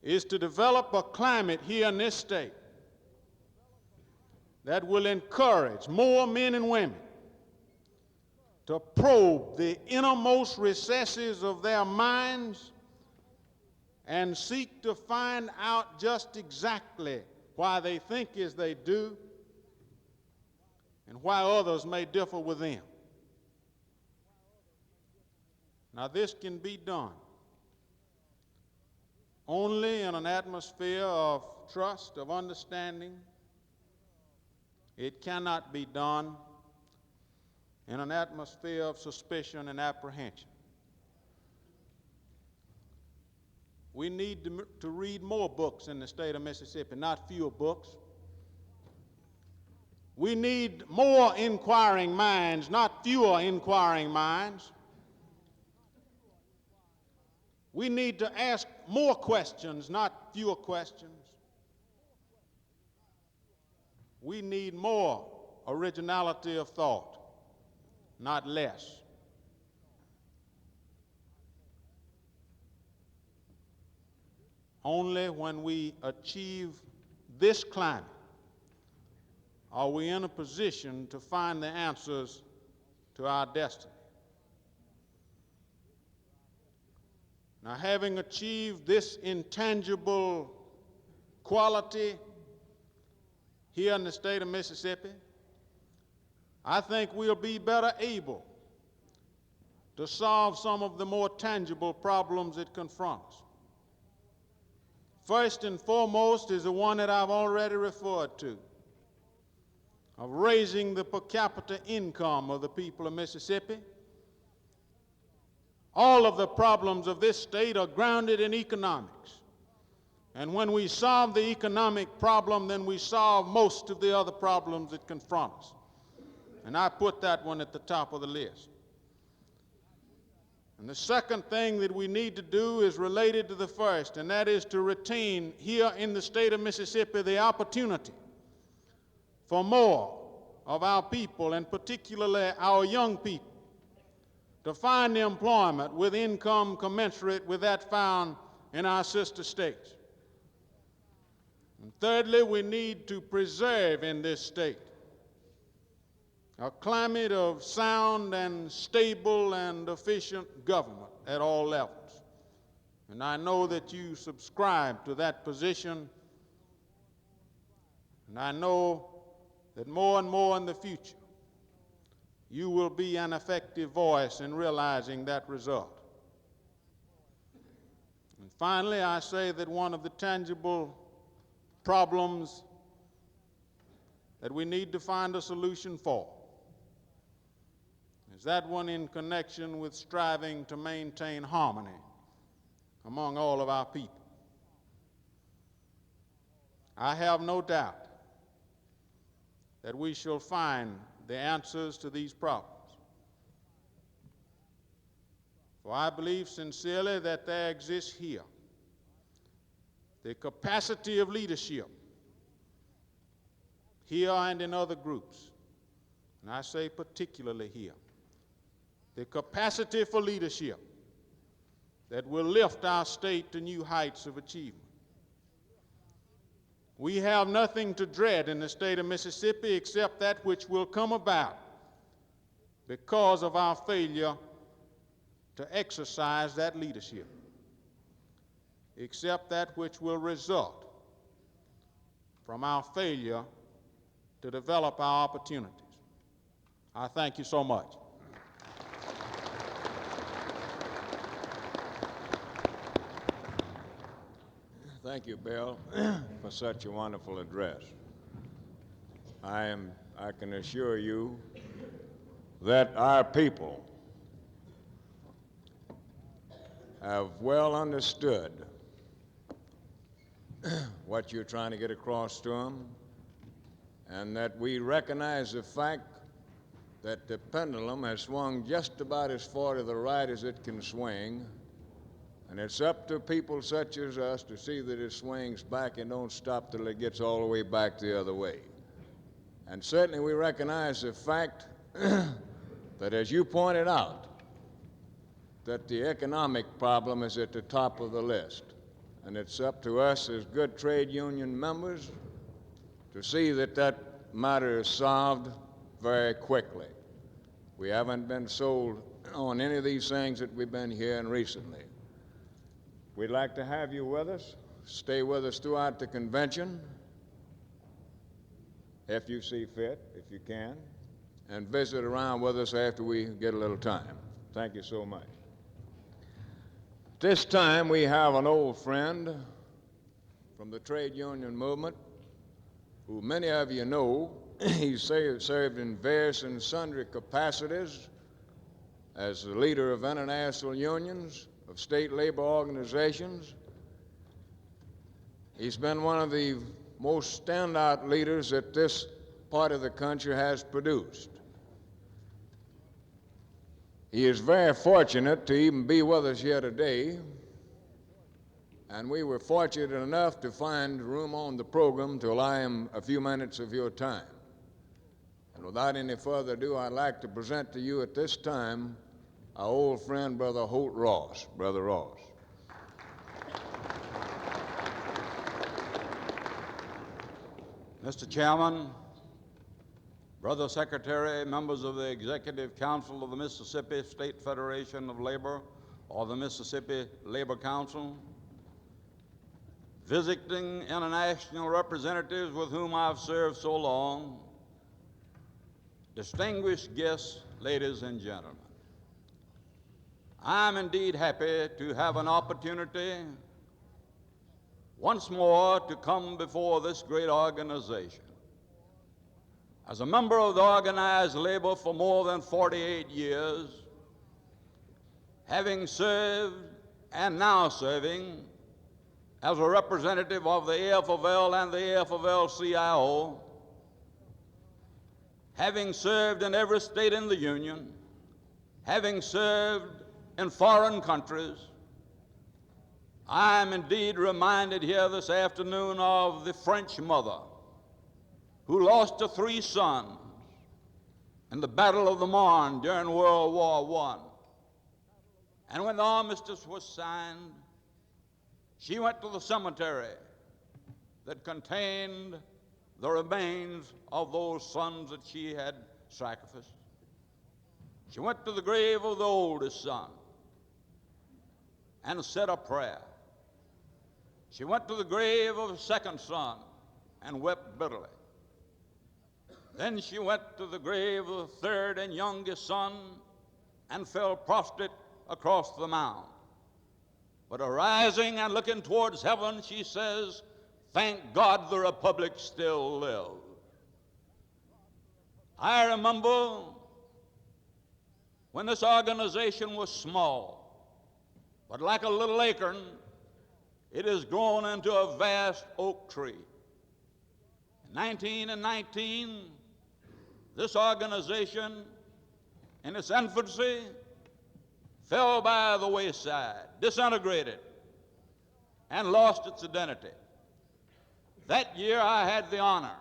is to develop a climate here in this state that will encourage more men and women to probe the innermost recesses of their minds and seek to find out just exactly why they think as they do and why others may differ with them. Now, this can be done only in an atmosphere of trust, of understanding. It cannot be done in an atmosphere of suspicion and apprehension. We need to read more books in the state of Mississippi, not fewer books. We need more inquiring minds, not fewer inquiring minds. We need to ask more questions, not fewer questions. We need more originality of thought, not less. Only when we achieve this climate are we in a position to find the answers to our destiny. Now, having achieved this intangible quality here in the state of Mississippi, I think we'll be better able to solve some of the more tangible problems that confront us. First and foremost is the one that I've already referred to, of raising the per capita income of the people of Mississippi. All of the problems of this state are grounded in economics. And when we solve the economic problem, then we solve most of the other problems that confront us. And I put that one at the top of the list. And the second thing that we need to do is related to the first, and that is to retain here in the state of Mississippi the opportunity for more of our people, and particularly our young people, to find employment with income commensurate with that found in our sister states. And thirdly, we need to preserve in this state a climate of sound and stable and efficient government at all levels. And I know that you subscribe to that position, and I know that more and more in the future you will be an effective voice in realizing that result. And finally, I say that one of the tangible problems that we need to find a solution for is that one in connection with striving to maintain harmony among all of our people. I have no doubt that we shall find the answers to these problems. For I believe sincerely that there exists here the capacity of leadership here and in other groups, and I say particularly here, the capacity for leadership that will lift our state to new heights of achievement. We have nothing to dread in the state of Mississippi except that which will come about because of our failure to exercise that leadership, except that which will result from our failure to develop our opportunities. I thank you so much. Thank you, Bill, for such a wonderful address. I can assure you that our people have well understood what you're trying to get across to them, and that we recognize the fact that the pendulum has swung just about as far to the right as it can swing, and it's up to people such as us to see that it swings back and don't stop till it gets all the way back the other way. And certainly we recognize the fact that, as you pointed out, that the economic problem is at the top of the list. And it's up to us as good trade union members to see that that matter is solved very quickly. We haven't been sold on any of these things that we've been hearing recently. We'd like to have you with us, stay with us throughout the convention, if you see fit, if you can, and visit around with us after we get a little time. Thank you so much. This time we have an old friend from the trade union movement who many of you know. He served in various and sundry capacities as the leader of international unions, of state labor organizations. He's been one of the most standout leaders that this part of the country has produced. He is very fortunate to even be with us here today, and we were fortunate enough to find room on the program to allow him a few minutes of your time. And And without any further ado, I'd like to present to you at this time our old friend, Brother Holt Ross. Brother Ross. Mr. Chairman, Brother Secretary, members of the Executive Council of the Mississippi State Federation of Labor, or the Mississippi Labor Council, visiting international representatives with whom I've served so long, distinguished guests, ladies and gentlemen. I'm indeed happy to have an opportunity once more to come before this great organization. As a member of the organized labor for more than 48 years, having served and now serving as a representative of the AFL and the AFL-CIO, having served in every state in the Union, having served in foreign countries, I am indeed reminded here this afternoon of the French mother who lost her 3 sons in the Battle of the Marne during World War I. And when the armistice was signed, she went to the cemetery that contained the remains of those sons that she had sacrificed. She went to the grave of the oldest son and said a prayer. She went to the grave of the second son and wept bitterly. Then she went to the grave of the third and youngest son and fell prostrate across the mound. But arising and looking towards heaven, she says, "Thank God the Republic still lives." I remember when this organization was small, but like a little acorn, it has grown into a vast oak tree. In 1919, this organization, in its infancy, fell by the wayside, disintegrated, and lost its identity. That year, I had the honor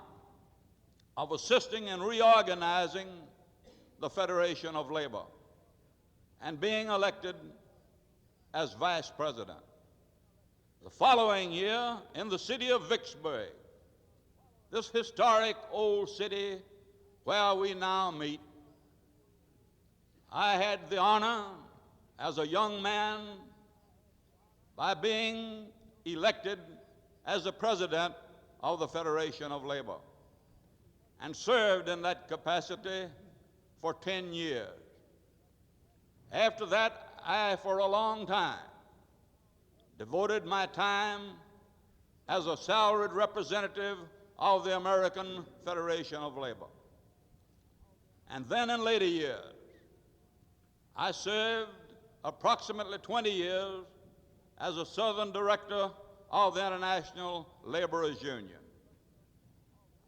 of assisting in reorganizing the Federation of Labor and being elected as vice president. The following year, in the city of Vicksburg, this historic old city where we now meet, I had the honor as a young man by being elected as the president of the Federation of Labor and served in that capacity for 10 years. After that, I, for a long time, devoted my time as a salaried representative of the American Federation of Labor. And then in later years, I served approximately 20 years as a Southern Director of the International Laborers Union.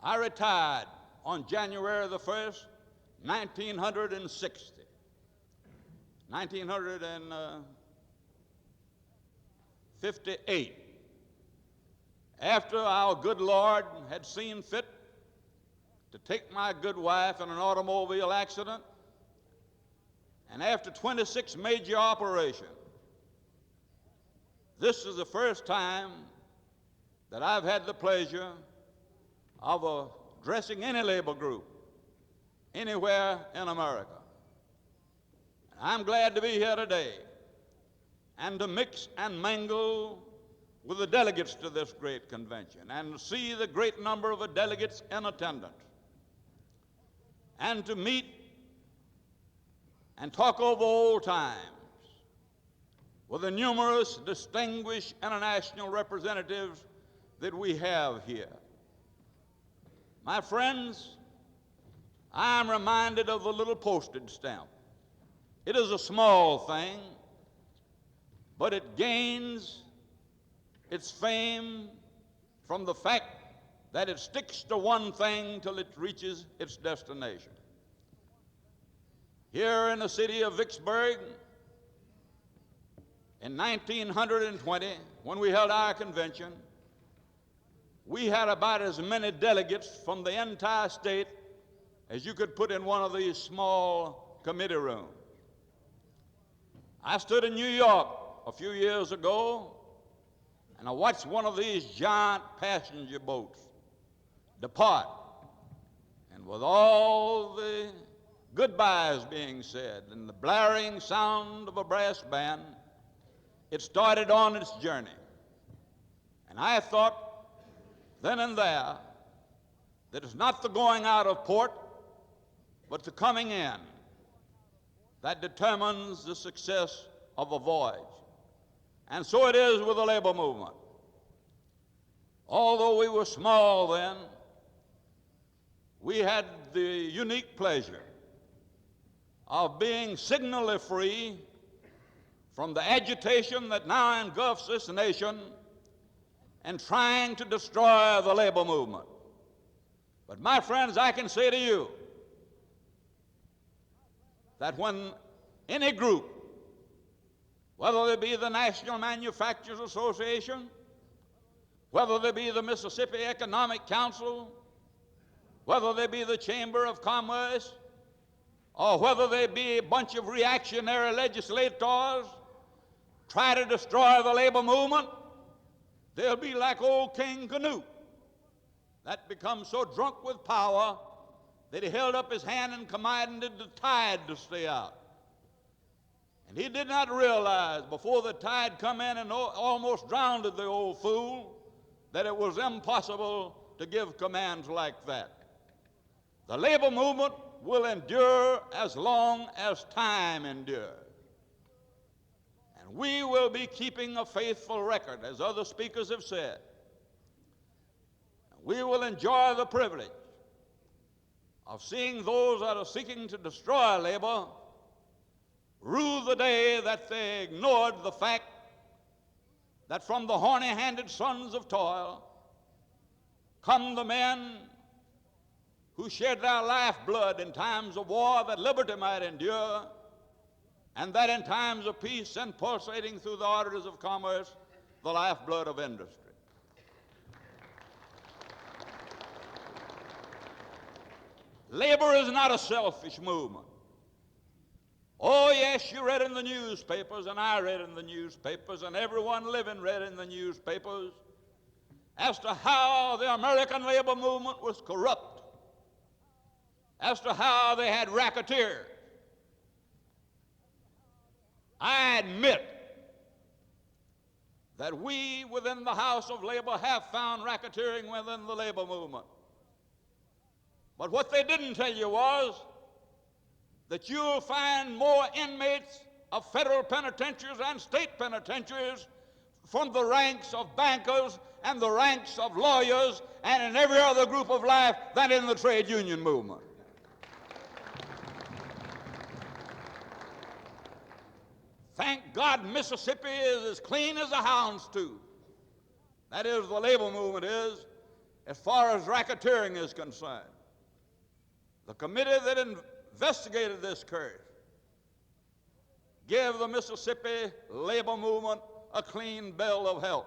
I retired on January the 1st, 1960. 1958. After our good Lord had seen fit to take my good wife in an automobile accident, and after 26 major operations, this is the first time that I've had the pleasure of addressing any labor group anywhere in America. I'm glad to be here today and to mix and mingle with the delegates to this great convention and to see the great number of the delegates in attendance and to meet and talk over old times with the numerous distinguished international representatives that we have here. My friends, I am reminded of the little postage stamp. It is a small thing, but it gains its fame from the fact that it sticks to one thing till it reaches its destination. Here in the city of Vicksburg, in 1920, when we held our convention, we had about as many delegates from the entire state as you could put in one of these small committee rooms. I stood in New York a few years ago, and I watched one of these giant passenger boats depart. And with all the goodbyes being said and the blaring sound of a brass band, it started on its journey. And I thought then and there that it's not the going out of port, but the coming in that determines the success of a voyage. And so it is with the labor movement. Although we were small then, we had the unique pleasure of being signally free from the agitation that now engulfs this nation and trying to destroy the labor movement. But my friends, I can say to you that when any group, whether they be the National Manufacturers Association, whether they be the Mississippi Economic Council, whether they be the Chamber of Commerce, or whether they be a bunch of reactionary legislators, try to destroy the labor movement, they'll be like old King Canute, that becomes so drunk with power that he held up his hand and commanded the tide to stay out. And he did not realize before the tide come in and almost drowned the old fool that it was impossible to give commands like that. The labor movement will endure as long as time endures. And we will be keeping a faithful record, as other speakers have said. We will enjoy the privilege of seeing those that are seeking to destroy labor rue the day that they ignored the fact that from the horny-handed sons of toil come the men who shed their lifeblood in times of war that liberty might endure, and that in times of peace send pulsating through the arteries of commerce the lifeblood of industry. Labor is not a selfish movement. Oh, yes, you read in the newspapers, and I read in the newspapers, and everyone living read in the newspapers as to how the American labor movement was corrupt, as to how they had racketeers. I admit that we within the House of Labor have found racketeering within the labor movement. But what they didn't tell you was that you'll find more inmates of federal penitentiaries and state penitentiaries from the ranks of bankers and the ranks of lawyers and in every other group of life than in the trade union movement. Thank God Mississippi is as clean as a hound's tooth. That is, the labor movement is, as far as racketeering is concerned. The committee that investigated this case gave the Mississippi labor movement a clean bill of health.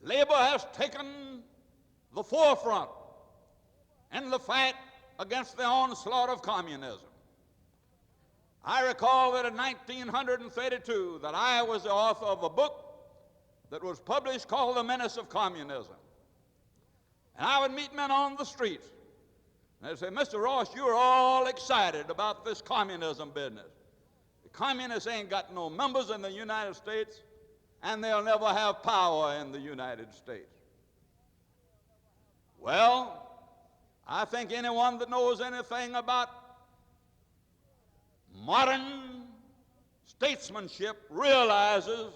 Labor has taken the forefront in the fight against the onslaught of communism. I recall that in 1932 that I was the author of a book that was published called The Menace of Communism. And I would meet men on the streets, and they'd say, Mr. Ross, you're all excited about this communism business. The communists ain't got no members in the United States, and they'll never have power in the United States. Well, I think anyone that knows anything about modern statesmanship realizes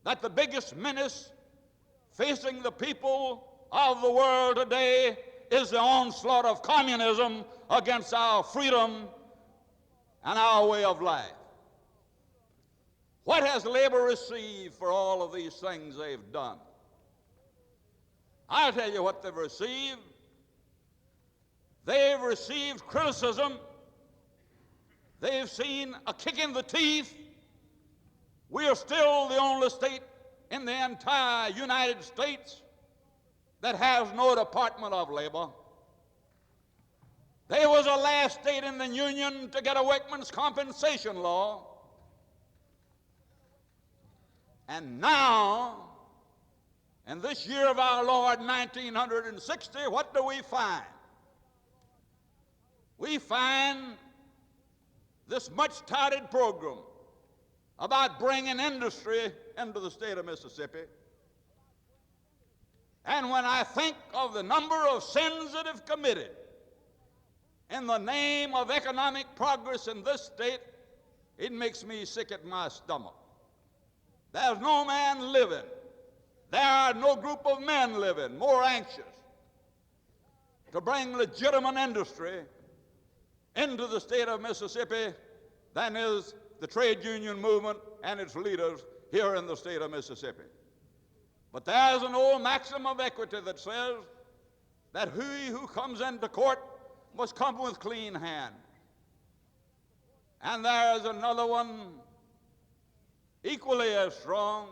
that the biggest menace facing the people of the world today is the onslaught of communism against our freedom and our way of life. What has labor received for all of these things they've done? I'll tell you what they've received. They've received criticism. They've seen a kick in the teeth. We are still the only state in the entire United States that has no Department of Labor. They was the last state in the Union to get a workman's compensation law. And now, in this year of our Lord, 1960, what do we find? We find this much-touted program about bringing industry into the state of Mississippi. And when I think of the number of sins that have committed in the name of economic progress in this state, it makes me sick at my stomach. There's no man living, there are no group of men living more anxious to bring legitimate industry into the state of Mississippi than is the trade union movement and its leaders here in the state of Mississippi. But there's an old maxim of equity that says that he who comes into court must come with clean hands. And there's another one equally as strong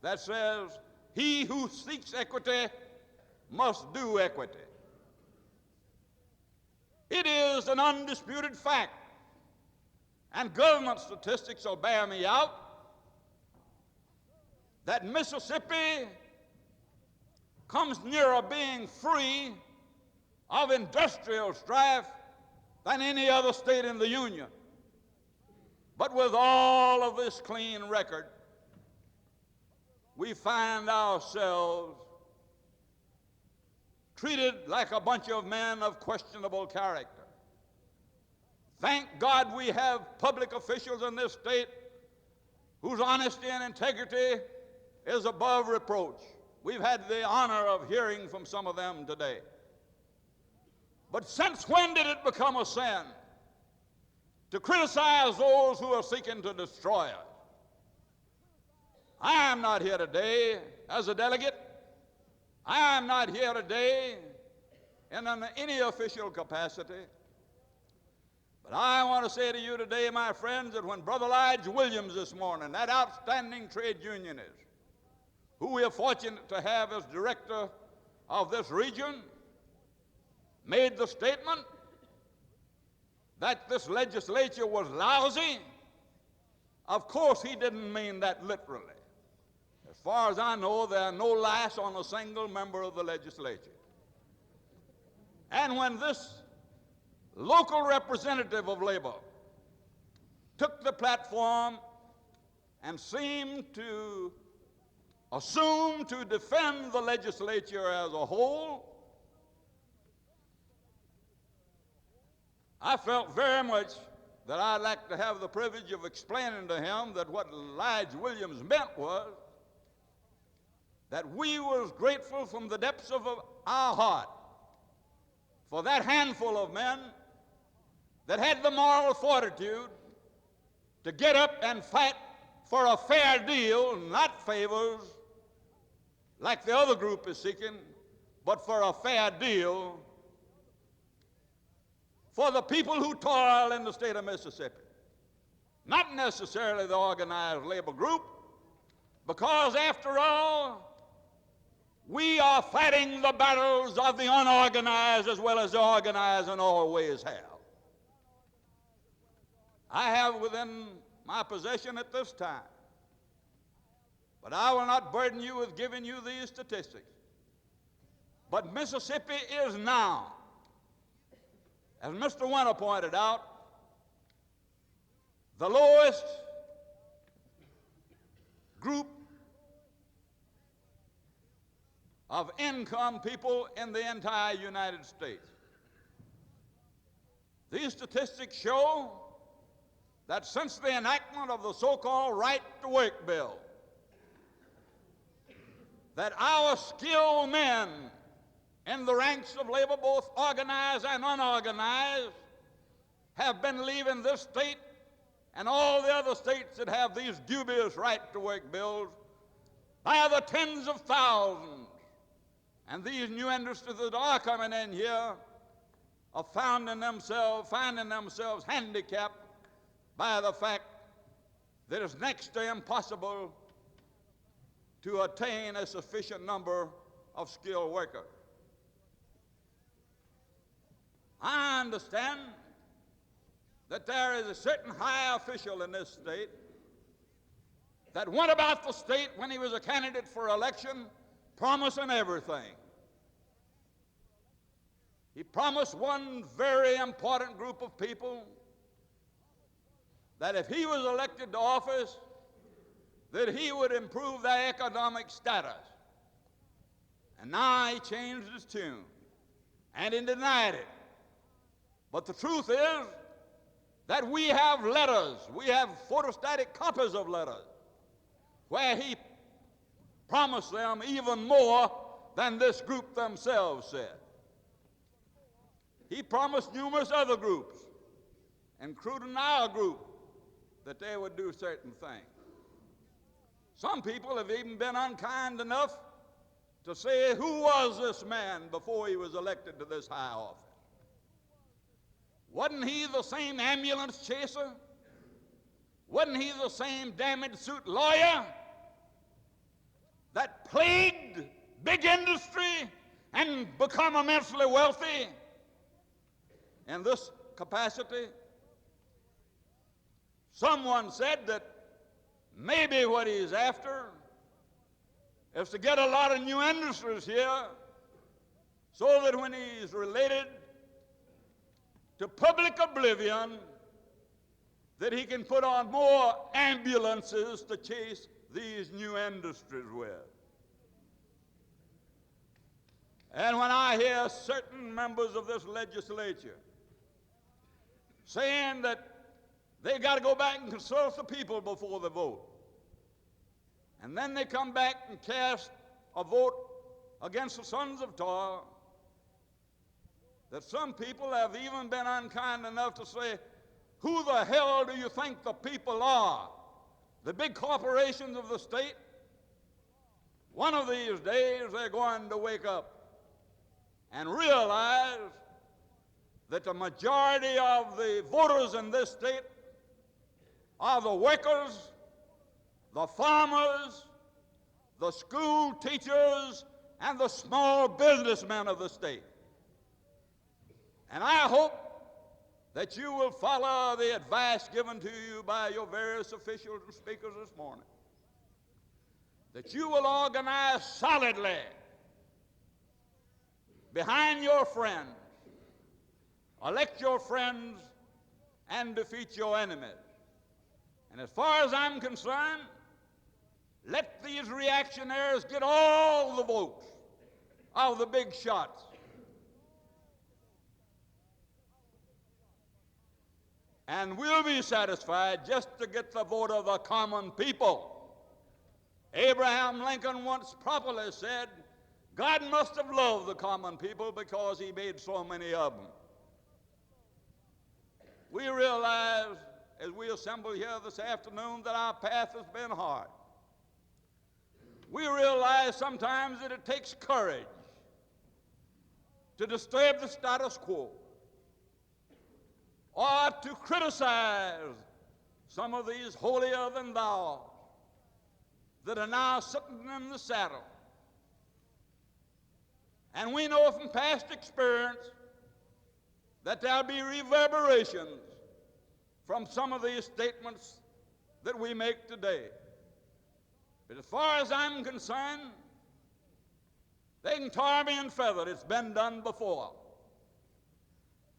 that says he who seeks equity must do equity. It is an undisputed fact, and government statistics will bear me out, that Mississippi comes nearer being free of industrial strife than any other state in the Union. But with all of this clean record, we find ourselves treated like a bunch of men of questionable character. Thank God we have public officials in this state whose honesty and integrity is above reproach. We've had the honor of hearing from some of them today. But since when did it become a sin to criticize those who are seeking to destroy us? I am not here today as a delegate. I am not here today in any official capacity. But I want to say to you today, my friends, that when Brother Elijah Williams this morning, that outstanding trade unionist, who we are fortunate to have as director of this region, made the statement that this legislature was lousy, of course he didn't mean that literally. As far as I know, there are no lice on a single member of the legislature. And when this local representative of labor took the platform and seemed to assume to defend the legislature as a whole, I felt very much that I'd like to have the privilege of explaining to him that what Elijah Williams meant was that we was grateful from the depths of our heart for that handful of men that had the moral fortitude to get up and fight for a fair deal, not favors like the other group is seeking, but for a fair deal for the people who toil in the state of Mississippi. Not necessarily the organized labor group, because after all, we are fighting the battles of the unorganized as well as the organized and always have. I have within my possession at this time, but I will not burden you with giving you these statistics. But Mississippi is now, as Mr. Winter pointed out, the lowest group of income people in the entire United States. These statistics show that since the enactment of the so-called right-to-work bill, that our skilled men in the ranks of labor, both organized and unorganized, have been leaving this state and all the other states that have these dubious right-to-work bills by the tens of thousands. And these new industries that are coming in here are finding themselves handicapped by the fact that it's next to impossible to attain a sufficient number of skilled workers. I understand that there is a certain high official in this state that went about the state when he was a candidate for election promising everything. He promised one very important group of people that if he was elected to office, that he would improve their economic status. And now he changed his tune, and he denied it. But the truth is that we have letters, we have photostatic copies of letters, where he promised them even more than this group themselves said. He promised numerous other groups, including our group, that they would do certain things. Some people have even been unkind enough to say, who was this man before he was elected to this high office? Wasn't he the same ambulance chaser? Wasn't he the same damaged suit lawyer that plagued big industry and become immensely wealthy in this capacity? Someone said that maybe what he's after is to get a lot of new industries here so that when he's related to public oblivion, that he can put on more ambulances to chase these new industries with. And when I hear certain members of this legislature saying that they got to go back and consult the people before they vote, and then they come back and cast a vote against the sons of toil, that some people have even been unkind enough to say, who the hell do you think the people are? The big corporations of the state? One of these days they're going to wake up and realize that the majority of the voters in this state are the workers, the farmers, the school teachers, and the small businessmen of the state. And I hope that you will follow the advice given to you by your various officials and speakers this morning, that you will organize solidly behind your friends, elect your friends, and defeat your enemies. And as far as I'm concerned, let these reactionaries get all the votes of the big shots. And we'll be satisfied just to get the vote of the common people. Abraham Lincoln once properly said, God must have loved the common people because he made so many of them. We realize as we assemble here this afternoon that our path has been hard. We realize sometimes that it takes courage to disturb the status quo, or to criticize some of these holier than thou that are now sitting in the saddle. And we know from past experience that there'll be reverberations from some of these statements that we make today. But as far as I'm concerned, they can tar me and feather. It's been done before.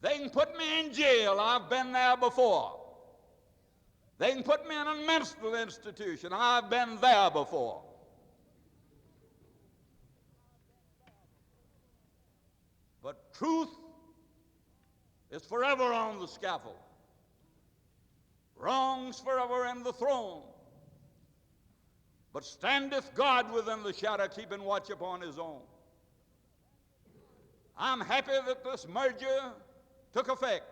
They can put me in jail. I've been there before. They can put me in a mental institution. I've been there before. But truth is forever on the scaffold. Wrong's forever in the throne. But standeth God within the shadow, keeping watch upon his own. I'm happy that this merger took effect.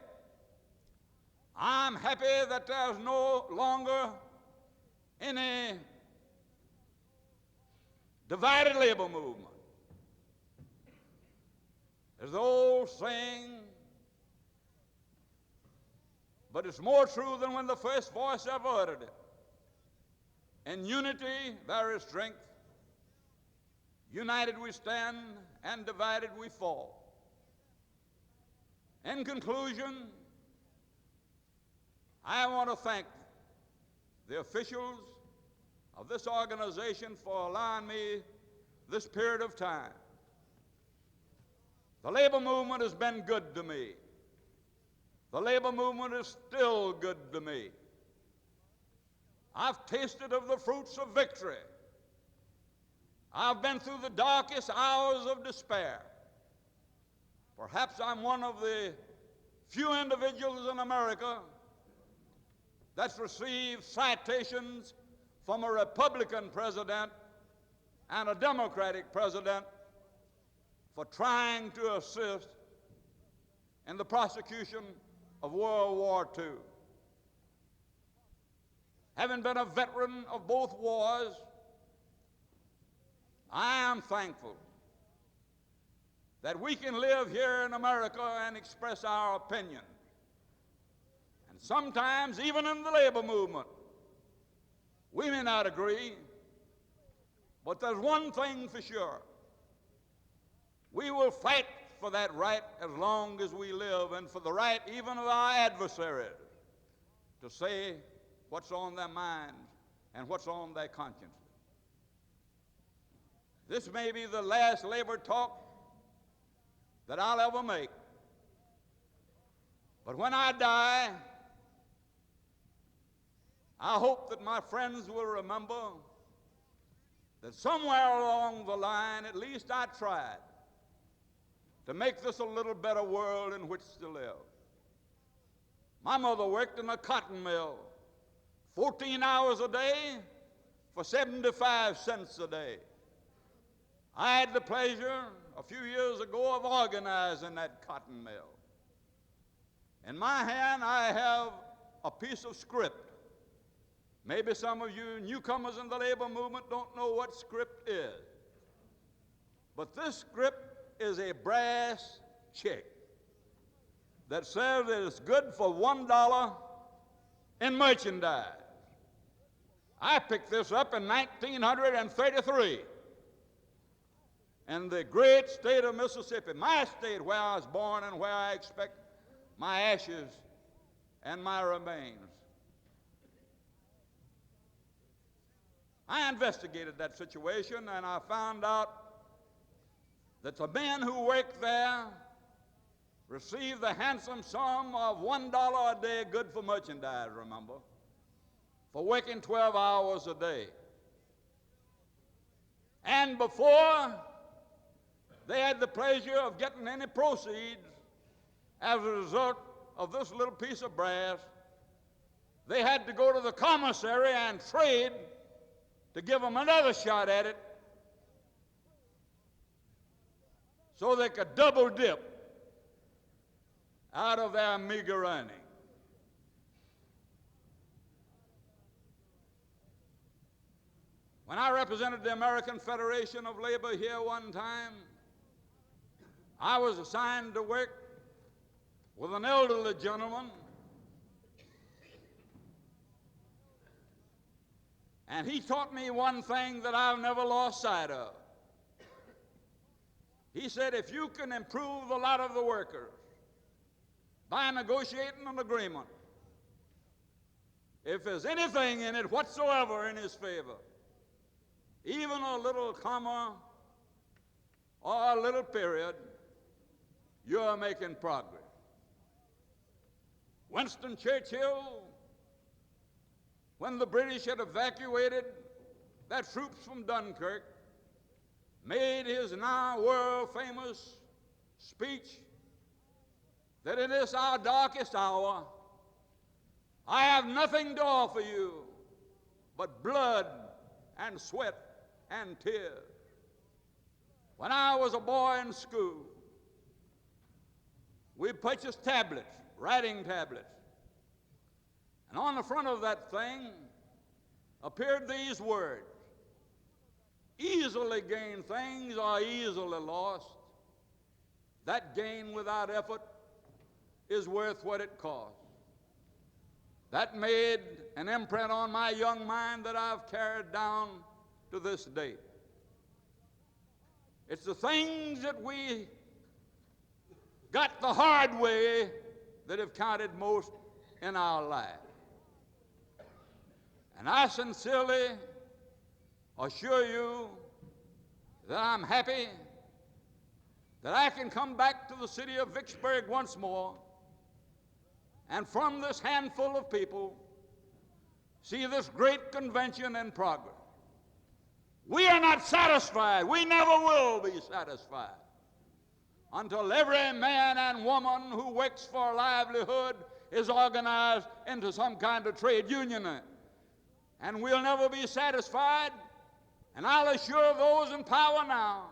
I'm happy that there's no longer any divided labor movement. There's the old saying, but it's more true than when the first voice ever uttered it. In unity there is strength. United we stand, and divided we fall. In conclusion, I want to thank the officials of this organization for allowing me this period of time. The labor movement has been good to me. The labor movement is still good to me. I've tasted of the fruits of victory. I've been through the darkest hours of despair. Perhaps I'm one of the few individuals in America that's received citations from a Republican president and a Democratic president for trying to assist in the prosecution of World War II. Having been a veteran of both wars, I am thankful that we can live here in America and express our opinion. And sometimes, even in the labor movement, we may not agree, but there's one thing for sure. We will fight for that right as long as we live, and for the right even of our adversaries to say what's on their minds and what's on their consciences. This may be the last labor talk that I'll ever make. But when I die, I hope that my friends will remember that somewhere along the line, at least I tried to make this a little better world in which to live. My mother worked in a cotton mill 14 hours a day for 75 cents a day. I had the pleasure a few years ago of organizing that cotton mill. In my hand, I have a piece of script. Maybe some of you newcomers in the labor movement don't know what script is. But this script is a brass check that says that it's good for $1 in merchandise. I picked this up in 1933 in the great state of Mississippi, my state where I was born and where I expect my ashes and my remains. I investigated that situation, and I found out that the men who worked there received the handsome sum of $1 a day, good for merchandise, remember, for working 12 hours a day. And before they had the pleasure of getting any proceeds as a result of this little piece of brass, they had to go to the commissary and trade to give them another shot at it so they could double dip out of their meager earnings. When I represented the American Federation of Labor here one time, I was assigned to work with an elderly gentleman, and he taught me one thing that I've never lost sight of. He said, if you can improve the lot of the workers by negotiating an agreement, if there's anything in it whatsoever in his favor, even a little comma or a little period, you're making progress. Winston Churchill, when the British had evacuated their troops from Dunkirk, made his now world-famous speech that in this our darkest hour, I have nothing to offer you but blood and sweat and tears. When I was a boy in school, we purchased tablets, writing tablets, and on the front of that thing appeared these words: easily gained things are easily lost. That gain without effort is worth what it costs. That made an imprint on my young mind that I've carried down to this day. It's the things that we got the hard way that have counted most in our lives. And I sincerely assure you that I'm happy that I can come back to the city of Vicksburg once more and from this handful of people see this great convention in progress. We are not satisfied. We never will be satisfied until every man and woman who works for a livelihood is organized into some kind of trade union. And we'll never be satisfied, and I'll assure those in power now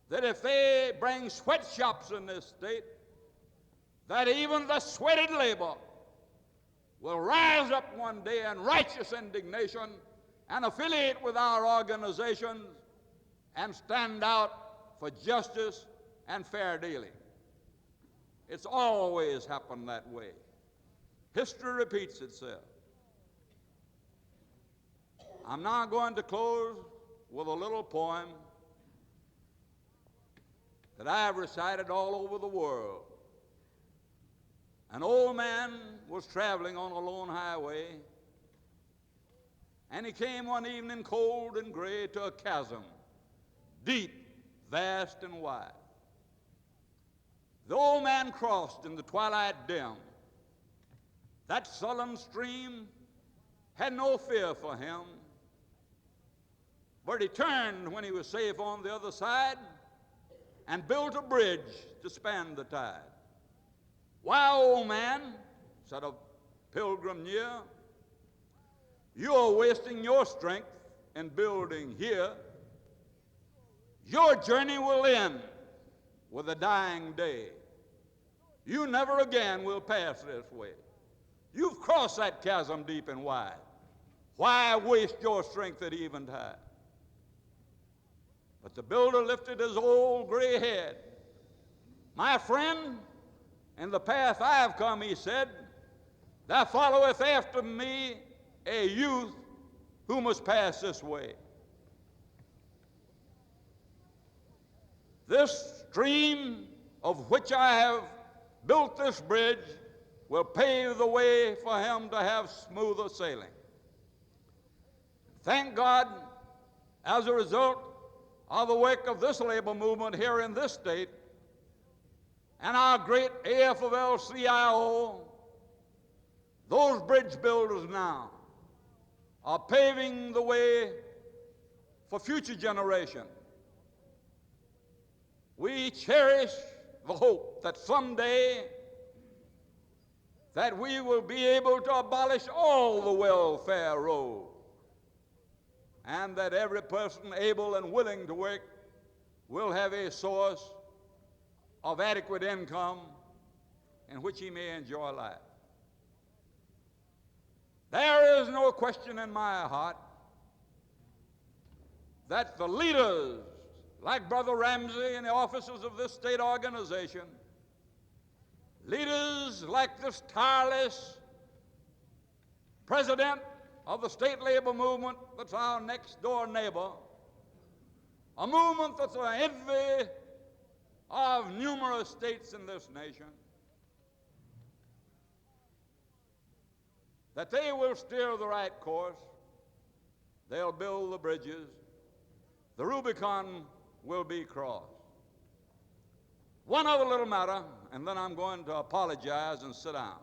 that if they bring sweatshops in this state, that even the sweated labor will rise up one day in righteous indignation and affiliate with our organizations and stand out for justice and fair dealing. It's always happened that way. History repeats itself. I'm now going to close with a little poem that I have recited all over the world. An old man was traveling on a lone highway, and he came one evening cold and gray to a chasm, deep, vast, and wide. The old man crossed in the twilight dim. That sullen stream had no fear for him, but he turned when he was safe on the other side and built a bridge to span the tide. "Why, old man," said a pilgrim near, "you are wasting your strength in building here. Your journey will end with the dying day. You never again will pass this way. You've crossed that chasm deep and wide. Why waste your strength at eventide?" But the builder lifted his old gray head. "My friend, in the path I have come," he said, "there followeth after me a youth who must pass this way. This stream of which I have built this bridge will pave the way for him to have smoother sailing." Thank God, as a result of the work of this labor movement here in this state and our great AFL-CIO, those bridge builders now are paving the way for future generations. We cherish the hope that someday that we will be able to abolish all the welfare rolls, and that every person able and willing to work will have a source of adequate income in which he may enjoy life. There is no question in my heart that the leaders, like Brother Ramsey and the officers of this state organization, leaders like this tireless president of the state labor movement that's our next door neighbor, a movement that's the envy of numerous states in this nation, that they will steer the right course. They'll build the bridges. The Rubicon will be crossed. One other little matter, and then I'm going to apologize and sit down.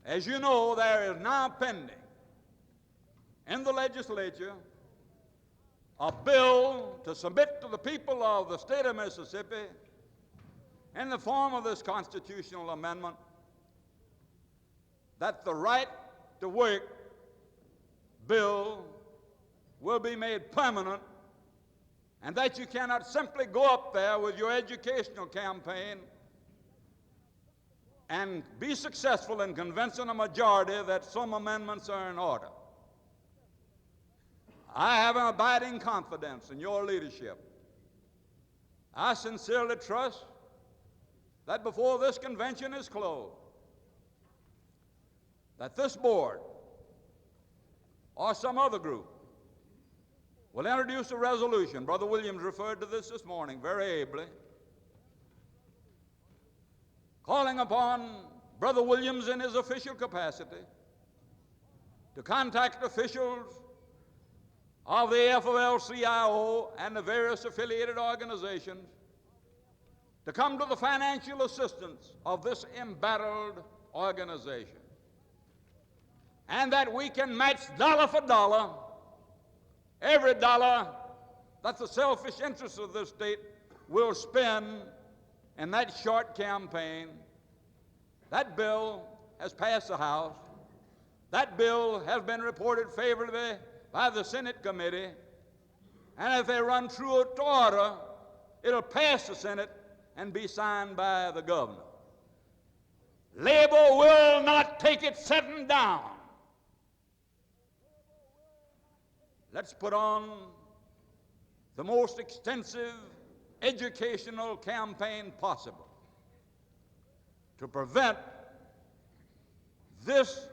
As you know, there is now pending in the legislature a bill to submit to the people of the state of Mississippi in the form of this constitutional amendment that the right to work bill will be made permanent, and that you cannot simply go up there with your educational campaign and be successful in convincing a majority that some amendments are in order. I have an abiding confidence in your leadership. I sincerely trust that before this convention is closed, that this board or some other group will introduce a resolution. Brother Williams referred to this morning very ably, calling upon Brother Williams in his official capacity to contact officials of the AFL-CIO and the various affiliated organizations to come to the financial assistance of this embattled organization, and that we can match dollar for dollar every dollar that the selfish interests of this state will spend in that short campaign. That bill has passed the House. That bill has been reported favorably by the Senate committee, and if they run true to order, it'll pass the Senate and be signed by the governor. Labor will not take it sitting down. Let's put on the most extensive educational campaign possible to prevent this,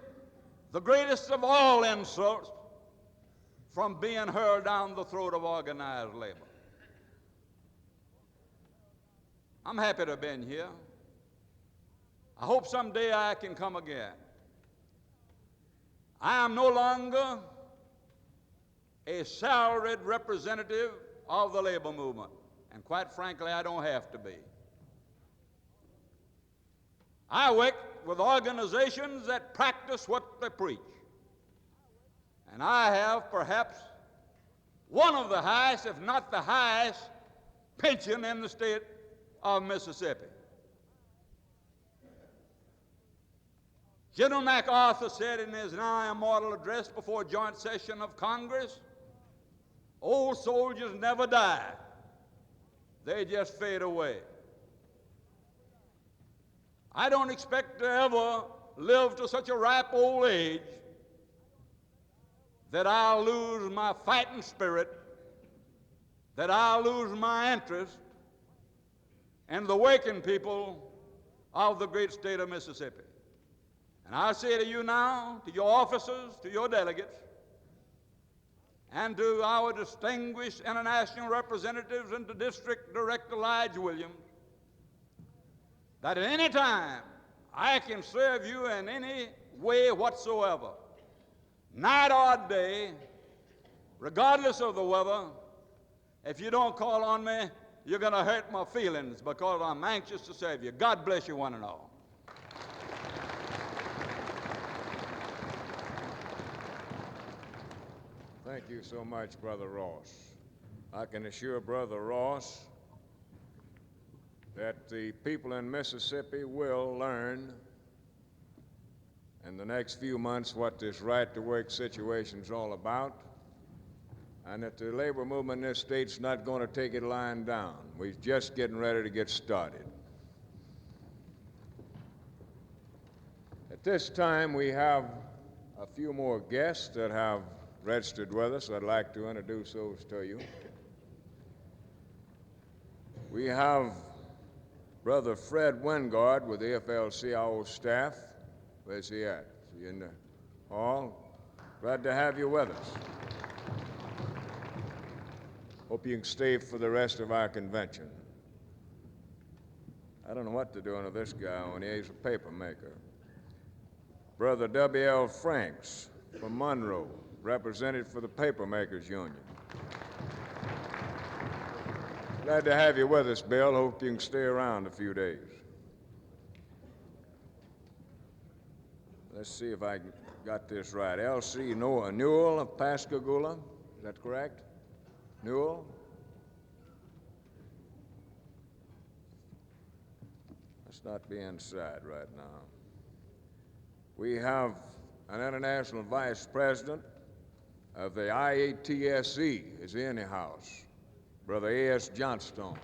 the greatest of all insults, from being hurled down the throat of organized labor. I'm happy to have been here. I hope someday I can come again. I am no longer a salaried representative of the labor movement, and quite frankly, I don't have to be. I work with organizations that practice what they preach, and I have perhaps one of the highest, if not the highest, pension in the state of Mississippi. General MacArthur said in his now immortal address before a joint session of Congress, "Old soldiers never die. They just fade away." I don't expect to ever live to such a ripe old age that I'll lose my fighting spirit, that I'll lose my interest in the working people of the great state of Mississippi. And I say to you now, to your officers, to your delegates, and to our distinguished international representatives and to District Director Elijah Williams, that at any time I can serve you in any way whatsoever, night or day, regardless of the weather. If you don't call on me, you're going to hurt my feelings because I'm anxious to serve you. God bless you one and all. Thank you so much, Brother Ross. I can assure Brother Ross that the people in Mississippi will learn in the next few months what this right-to-work situation is all about, and that the labor movement in this state's not going to take it lying down. We're just getting ready to get started. At this time, we have a few more guests that have registered with us. I'd like to introduce those to you. We have Brother Fred Wingard with the AFL-CIO staff. Where's he at? Is he in the hall? Glad to have you with us. Hope you can stay for the rest of our convention. I don't know what they're doing with this guy on here. He's a paper maker. Brother W.L. Franks from Monroe, representative for the Paper Makers Union. Glad to have you with us, Bill. Hope you can stay around a few days. Let's see if I got this right. L.C. Newell of Pascagoula, is that correct? Newell? Let's not be inside right now. We have an international vice president of the IATSE. Is he in the house? Brother A.S. Johnstone.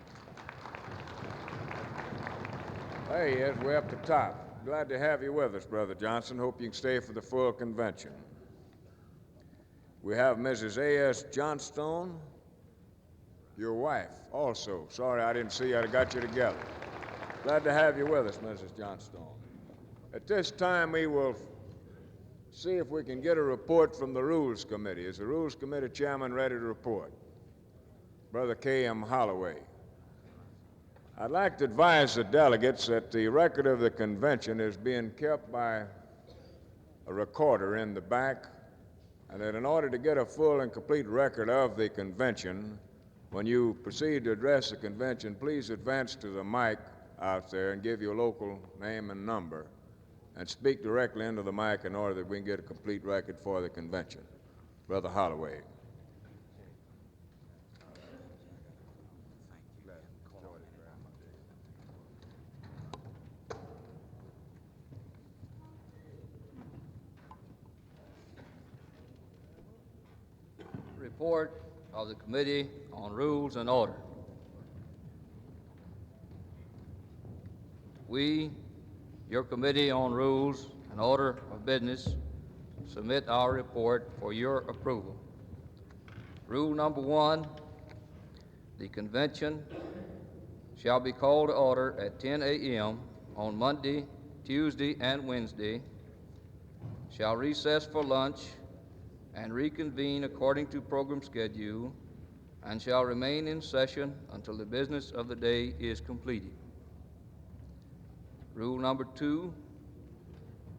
There he is, way up the top. Glad to have you with us, Brother Johnson. Hope you can stay for the full convention. We have Mrs. A.S. Johnstone, your wife, also. Sorry I didn't see you. I got you together. Glad to have you with us, Mrs. Johnstone. At this time, we will see if we can get a report from the Rules Committee. Is the Rules Committee chairman ready to report? Brother K.M. Holloway. I'd like to advise the delegates that the record of the convention is being kept by a recorder in the back, and that in order to get a full and complete record of the convention, when you proceed to address the convention, please advance to the mic out there and give your local name and number, and speak directly into the mic in order that we can get a complete record for the convention. Brother Holloway. Report of the Committee on Rules and Order. We, your Committee on Rules and Order of Business, submit our report for your approval. Rule number 1, the convention shall be called to order at 10 a.m. on Monday, Tuesday, and Wednesday, shall recess for lunch and reconvene according to program schedule, and shall remain in session until the business of the day is completed. Rule number 2,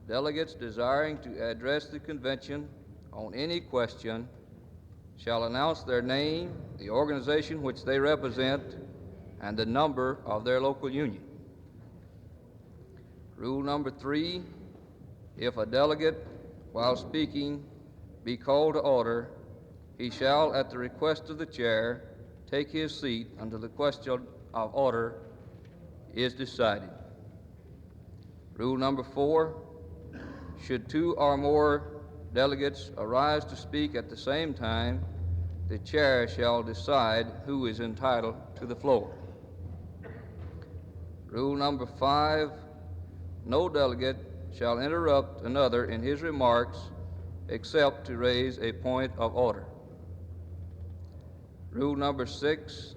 delegates desiring to address the convention on any question shall announce their name, the organization which they represent, and the number of their local union. Rule number 3, if a delegate, while speaking, be called to order, he shall, at the request of the chair, take his seat until the question of order is decided. Rule number 4, should 2 or more delegates arise to speak at the same time, the chair shall decide who is entitled to the floor. Rule number 5, no delegate shall interrupt another in his remarks except to raise a point of order. Rule number 6,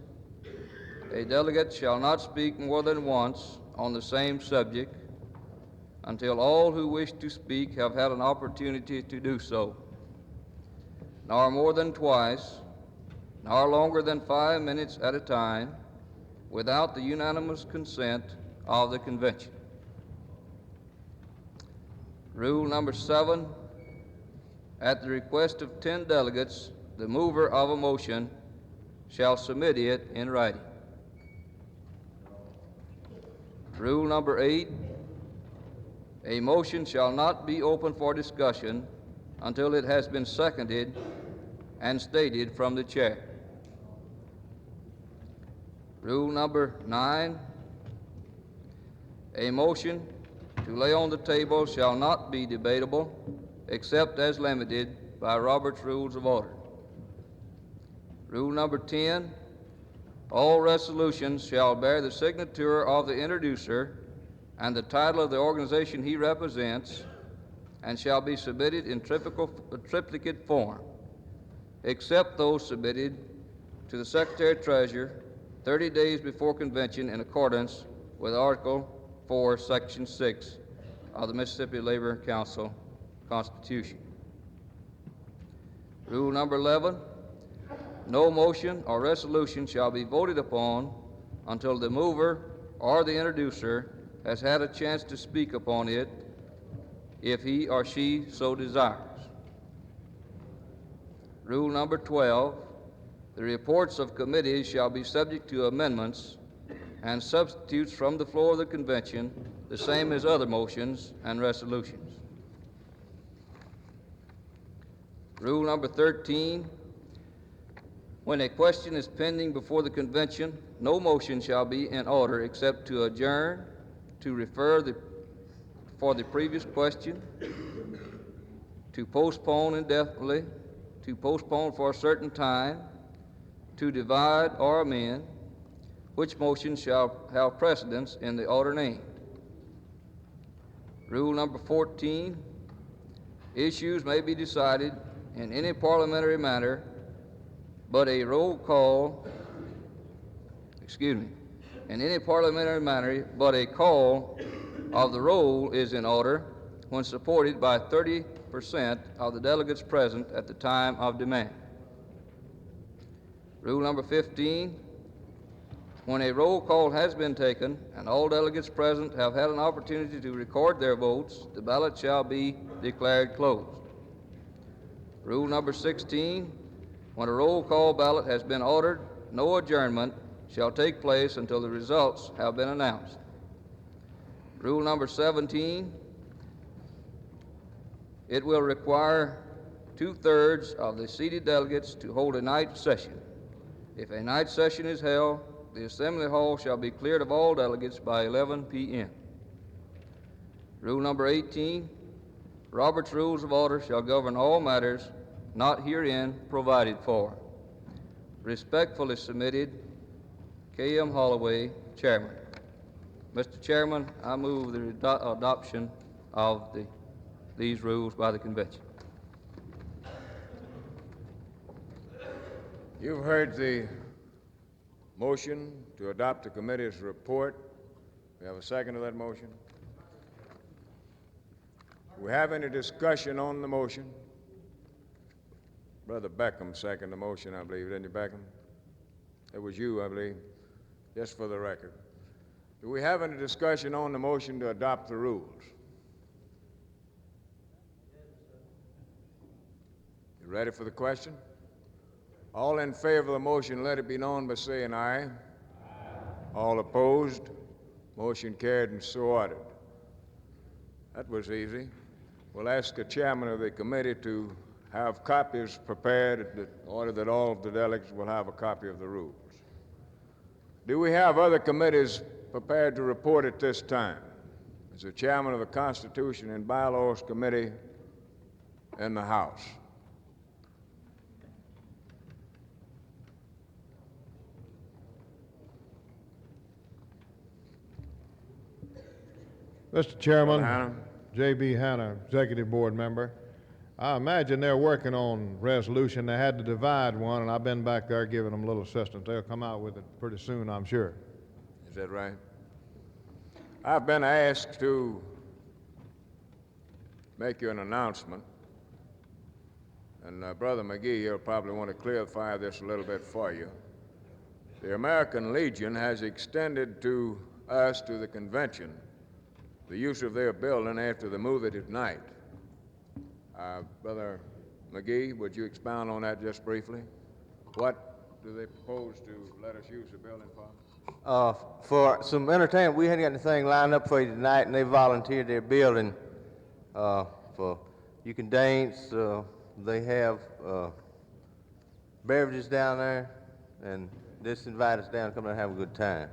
a delegate shall not speak more than once on the same subject until all who wish to speak have had an opportunity to do so, nor more than twice, nor longer than 5 minutes at a time, without the unanimous consent of the convention. Rule number 7, at the request of 10 delegates, the mover of a motion shall submit it in writing. Rule number 8, a motion shall not be open for discussion until it has been seconded and stated from the chair. Rule number 9, a motion to lay on the table shall not be debatable except as limited by Robert's Rules of Order. Rule number 10, all resolutions shall bear the signature of the introducer and the title of the organization he represents, and shall be submitted in triplicate form, except those submitted to the Secretary-Treasurer 30 days before convention in accordance with Article 4, Section 6 of the Mississippi Labor Council Constitution. Rule number 11, no motion or resolution shall be voted upon until the mover or the introducer has had a chance to speak upon it, if he or she so desires. Rule number 12, the reports of committees shall be subject to amendments and substitutes from the floor of the convention, the same as other motions and resolutions. Rule number 13, when a question is pending before the convention, no motion shall be in order except to adjourn, to refer for the previous question, to postpone indefinitely, to postpone for a certain time, to divide or amend, which motion shall have precedence in the order named. Rule number 14, issues may be decided in any parliamentary matter, but a roll call, in any parliamentary matter, but a call of the roll is in order when supported by 30% of the delegates present at the time of demand. Rule number 15, When a roll call has been taken and all delegates present have had an opportunity to record their votes, the ballot shall be declared closed. Rule number 16, when a roll call ballot has been ordered, no adjournment shall take place until the results have been announced. Rule number 17, it will require 2/3 of the seated delegates to hold a night session. If a night session is held, the Assembly Hall shall be cleared of all delegates by 11 p.m. Rule number 18, Robert's Rules of Order shall govern all matters not herein provided for. Respectfully submitted, K.M. Holloway, Chairman. Mr. Chairman, I move the adoption of these rules by the convention. You've heard the motion to adopt the committee's report. We have a second to that motion. Do we have any discussion on the motion? Brother Beckham seconded the motion, I believe. Didn't you, Beckham? It was you, I believe, just for the record. Do we have any discussion on the motion to adopt the rules? You ready for the question? All in favor of the motion, let it be known by saying aye. Aye. All opposed? Motion carried and so ordered. That was easy. We'll ask the chairman of the committee to have copies prepared in order that all of the delegates will have a copy of the rules. Do we have other committees prepared to report at this time? As the chairman of the Constitution and Bylaws Committee in the House. Mr. Chairman, Hanna. J.B. Hanna, Executive Board Member. I imagine they're working on resolution. They had to divide one, and I've been back there giving them a little assistance. They'll come out with it pretty soon, I'm sure. Is that right? I've been asked to make you an announcement, and Brother McGee, you'll probably want to clarify this a little bit for you. The American Legion has extended to us, to the convention, the use of their building after the movie tonight. Brother McGee, would you expound on that just briefly? What do they propose to let us use the building for? For some entertainment, we hadn't got anything lined up for you tonight, and they volunteered their building for you can dance. They have beverages down there, and just invite us down to come and have a good time.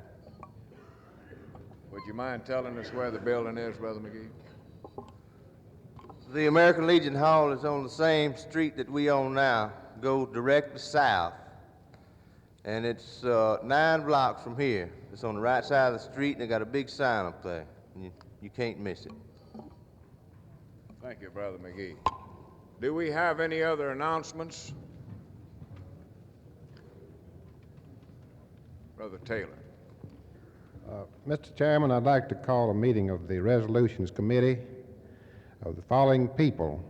Would you mind telling us where the building is, Brother McGee? The American Legion Hall is on the same street that we own now. Go directly south. And it's 9 blocks from here. It's on the right side of the street, and they got a big sign up there. And you can't miss it. Thank you, Brother McGee. Do we have any other announcements? Brother Taylor. Mr. Chairman, I'd like to call a meeting of the Resolutions Committee of the following people: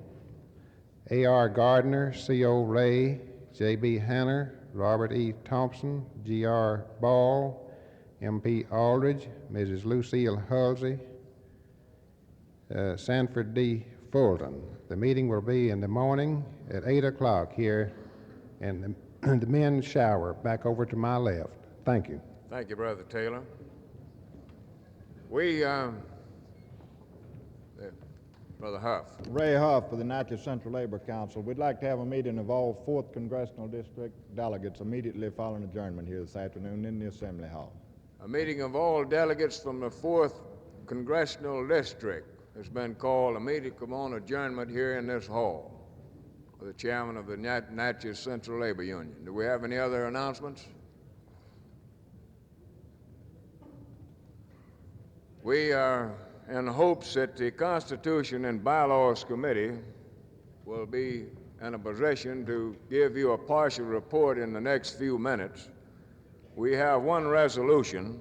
A.R. Gardner, C.O. Ray, J.B. Hanner, Robert E. Thompson, G.R. Ball, M.P. Aldridge, Mrs. Lucille Halsey, Sanford D. Fulton. The meeting will be in the morning at 8 o'clock here in the men's shower back over to my left. Thank you. Thank you, Brother Taylor. Brother Huff. Ray Huff for the Natchez Central Labor Council. We'd like to have a meeting of all 4th Congressional District delegates immediately following adjournment here this afternoon in the Assembly Hall. A meeting of all delegates from the 4th Congressional District has been called immediately upon adjournment here in this hall for the chairman of the Natchez Central Labor Union. Do we have any other announcements? We are in hopes that the Constitution and Bylaws Committee will be in a position to give you a partial report in the next few minutes. We have one resolution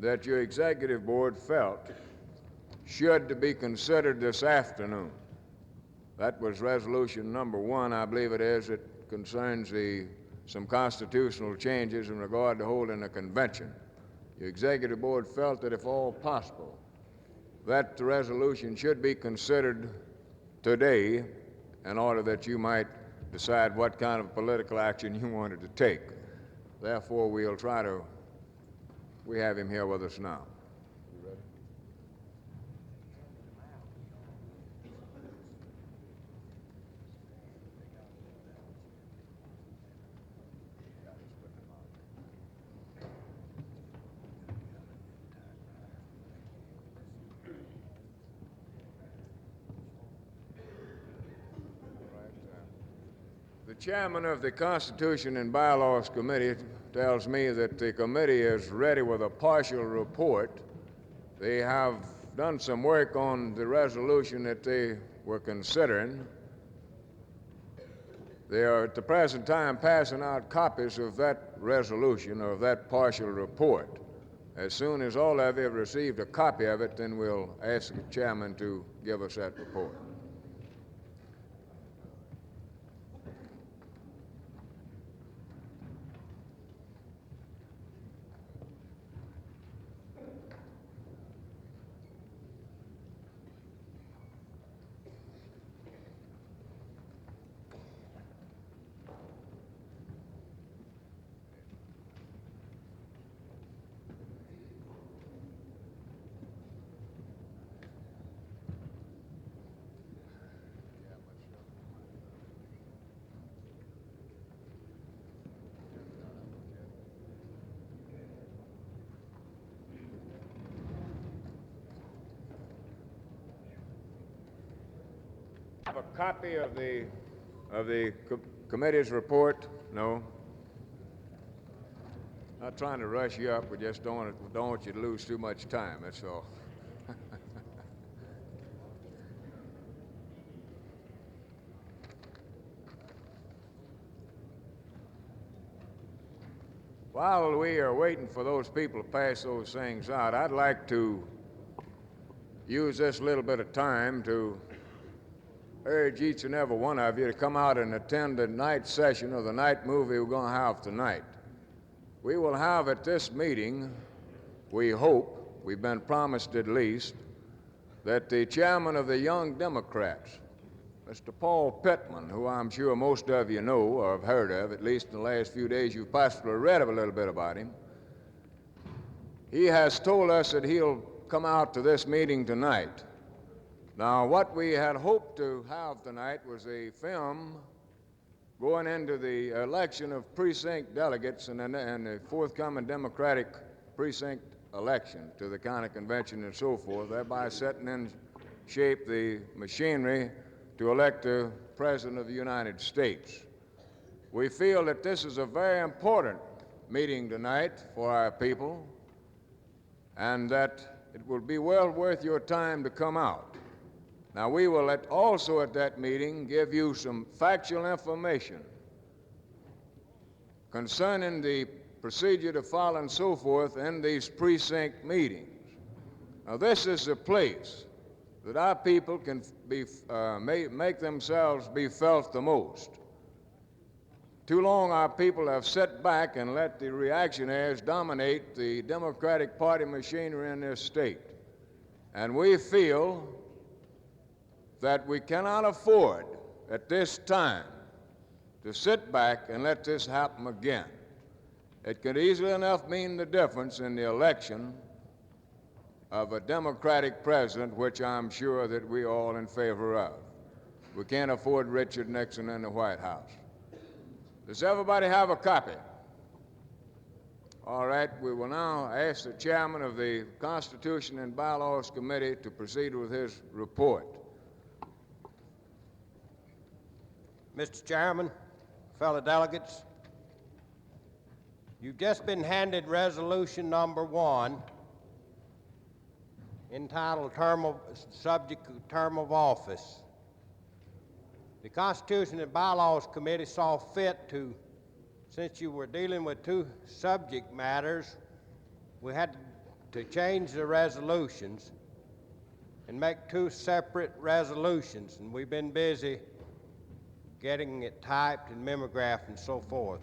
that your executive board felt should be considered this afternoon. That was resolution number 1, I believe it is. It concerns the some constitutional changes in regard to holding a convention. The executive board felt that if all possible, that the resolution should be considered today in order that you might decide what kind of political action you wanted to take. Therefore, we have him here with us now. The chairman of the Constitution and Bylaws Committee tells me that the committee is ready with a partial report. They have done some work on the resolution that they were considering. They are at the present time passing out copies of that resolution or of that partial report. As soon as all of you have received a copy of it, then we'll ask the chairman to give us that report. Have a copy of the committee's report? No? Not trying to rush you up. We just don't want you to lose too much time. That's all. While we are waiting for those people to pass those things out, I'd like to use this little bit of time to urge each and every one of you to come out and attend the night session of the night movie we're going to have tonight. We will have at this meeting, we hope, we've been promised at least, that the chairman of the Young Democrats, Mr. Paul Pittman, who I'm sure most of you know or have heard of, at least in the last few days you've possibly read a little bit about him, he has told us that he'll come out to this meeting tonight. Now, what we had hoped to have tonight was a film going into the election of precinct delegates and the forthcoming Democratic precinct election to the county convention and so forth, thereby setting in shape the machinery to elect the President of the United States. We feel that this is a very important meeting tonight for our people and that it will be well worth your time to come out. Now, we will also at that meeting give you some factual information concerning the procedure to follow and so forth in these precinct meetings. Now, this is a place that our people can make themselves be felt the most. Too long our people have sat back and let the reactionaries dominate the Democratic Party machinery in this state. And we feel that we cannot afford at this time to sit back and let this happen again. It could easily enough mean the difference in the election of a Democratic president, which I'm sure that we're all in favor of. We can't afford Richard Nixon in the White House. Does everybody have a copy? All right, we will now ask the chairman of the Constitution and Bylaws Committee to proceed with his report. Mr. Chairman, fellow delegates, you've just been handed resolution number 1 entitled Subject Term of Office. The Constitution and Bylaws Committee saw fit to, since you were dealing with two subject matters, we had to change the resolutions and make two separate resolutions, and we've been busy getting it typed and mimeographed and so forth.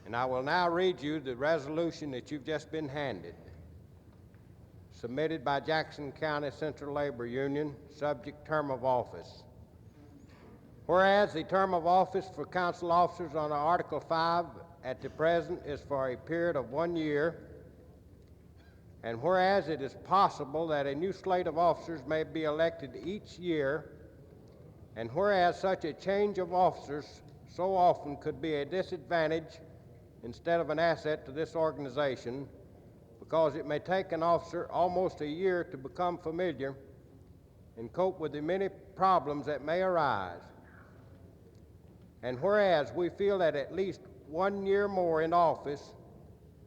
And I will now read you the resolution that you've just been handed, submitted by Jackson County Central Labor Union, subject term of office. Whereas the term of office for council officers under Article 5 at the present is for a period of 1 year, and whereas it is possible that a new slate of officers may be elected each year, and whereas such a change of officers so often could be a disadvantage instead of an asset to this organization, because it may take an officer almost a year to become familiar and cope with the many problems that may arise. And whereas we feel that at least 1 year more in office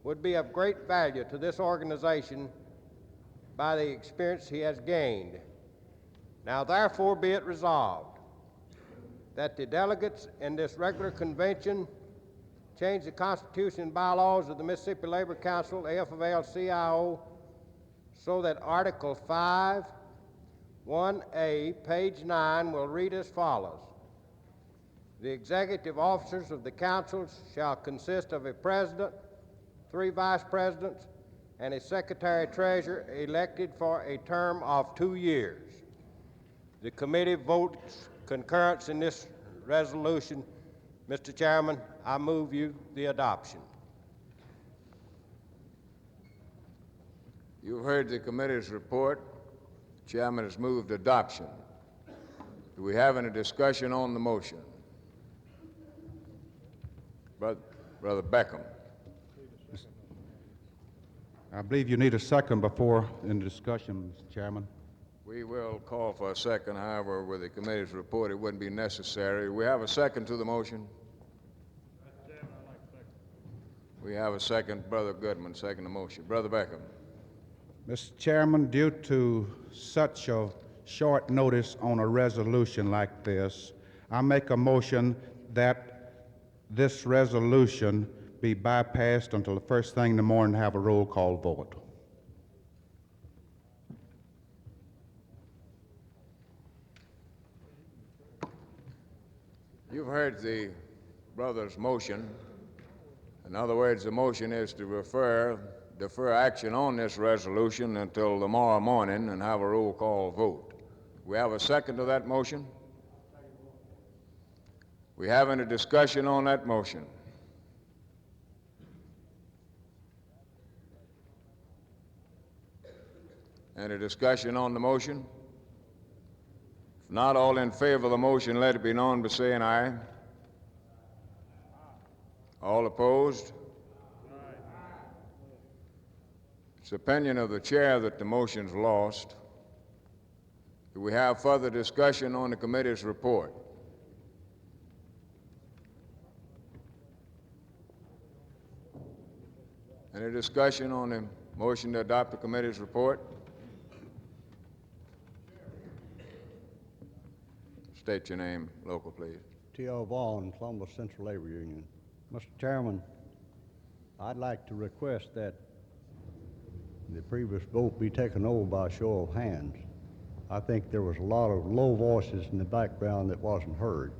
would be of great value to this organization by the experience he has gained. Now therefore be it resolved that the delegates in this regular convention change the Constitution and bylaws of the Mississippi Labor Council, AFL-CIO, so that Article 5, 1A, page 9 will read as follows. The executive officers of the councils shall consist of a president, 3 vice presidents, and a secretary-treasurer elected for a term of 2 years. The committee votes concurrence in this resolution. Mr. Chairman, I move you the adoption. You've heard the committee's report. The chairman has moved adoption. Do we have any discussion on the motion? Brother Beckham. I believe you need a second before in the discussion, Mr. Chairman. We will call for a second. However, with the committee's report, it wouldn't be necessary. We have a second to the motion. We have a second. Brother Goodman, second the motion. Brother Beckham. Mr. Chairman, due to such a short notice on a resolution like this, I make a motion that this resolution be bypassed until the first thing in the morning to have a roll call vote. You've heard the brother's motion. In other words, the motion is to defer action on this resolution until tomorrow morning and have a roll call vote. We have a second to that motion? We have any discussion on that motion? Any discussion on the motion? If not, all in favor of the motion, let it be known by saying aye. All opposed? It's the opinion of the chair that the motion's lost. Do we have further discussion on the committee's report? Any discussion on the motion to adopt the committee's report? State your name, local, please. T.O. Vaughn, Columbus Central Labor Union. Mr. Chairman, I'd like to request that the previous vote be taken over by a show of hands. I think there was a lot of low voices in the background that wasn't heard.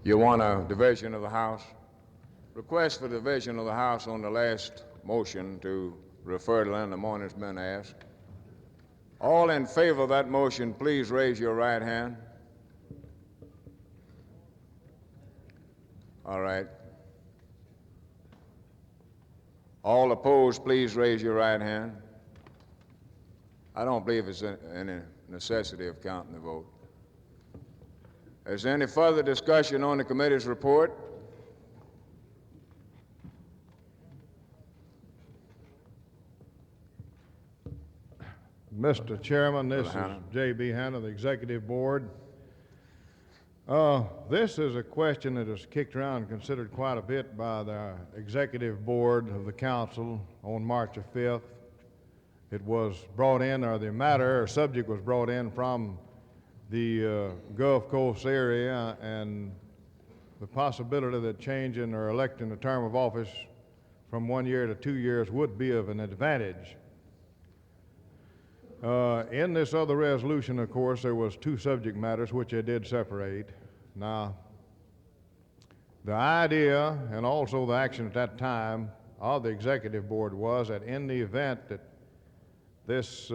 You want a division of the House? Request for division of the House on the last motion to refer to in the morning's been asked. All in favor of that motion, please raise your right hand. All right. All opposed, please raise your right hand. I don't believe there's any necessity of counting the vote. Is there any further discussion on the committee's report? Mr. Chairman, this is J.B. Hanna, the Executive Board. This is a question that is kicked around and considered quite a bit by the Executive Board of the Council on March the 5th. It was brought in, or the matter or subject was brought in from the Gulf Coast area, and the possibility that changing or electing a term of office from 1 year to 2 years would be of an advantage. In this other resolution, of course, there was 2 subject matters which I did separate. Now, The idea and also the action at that time of the executive board was that in the event that this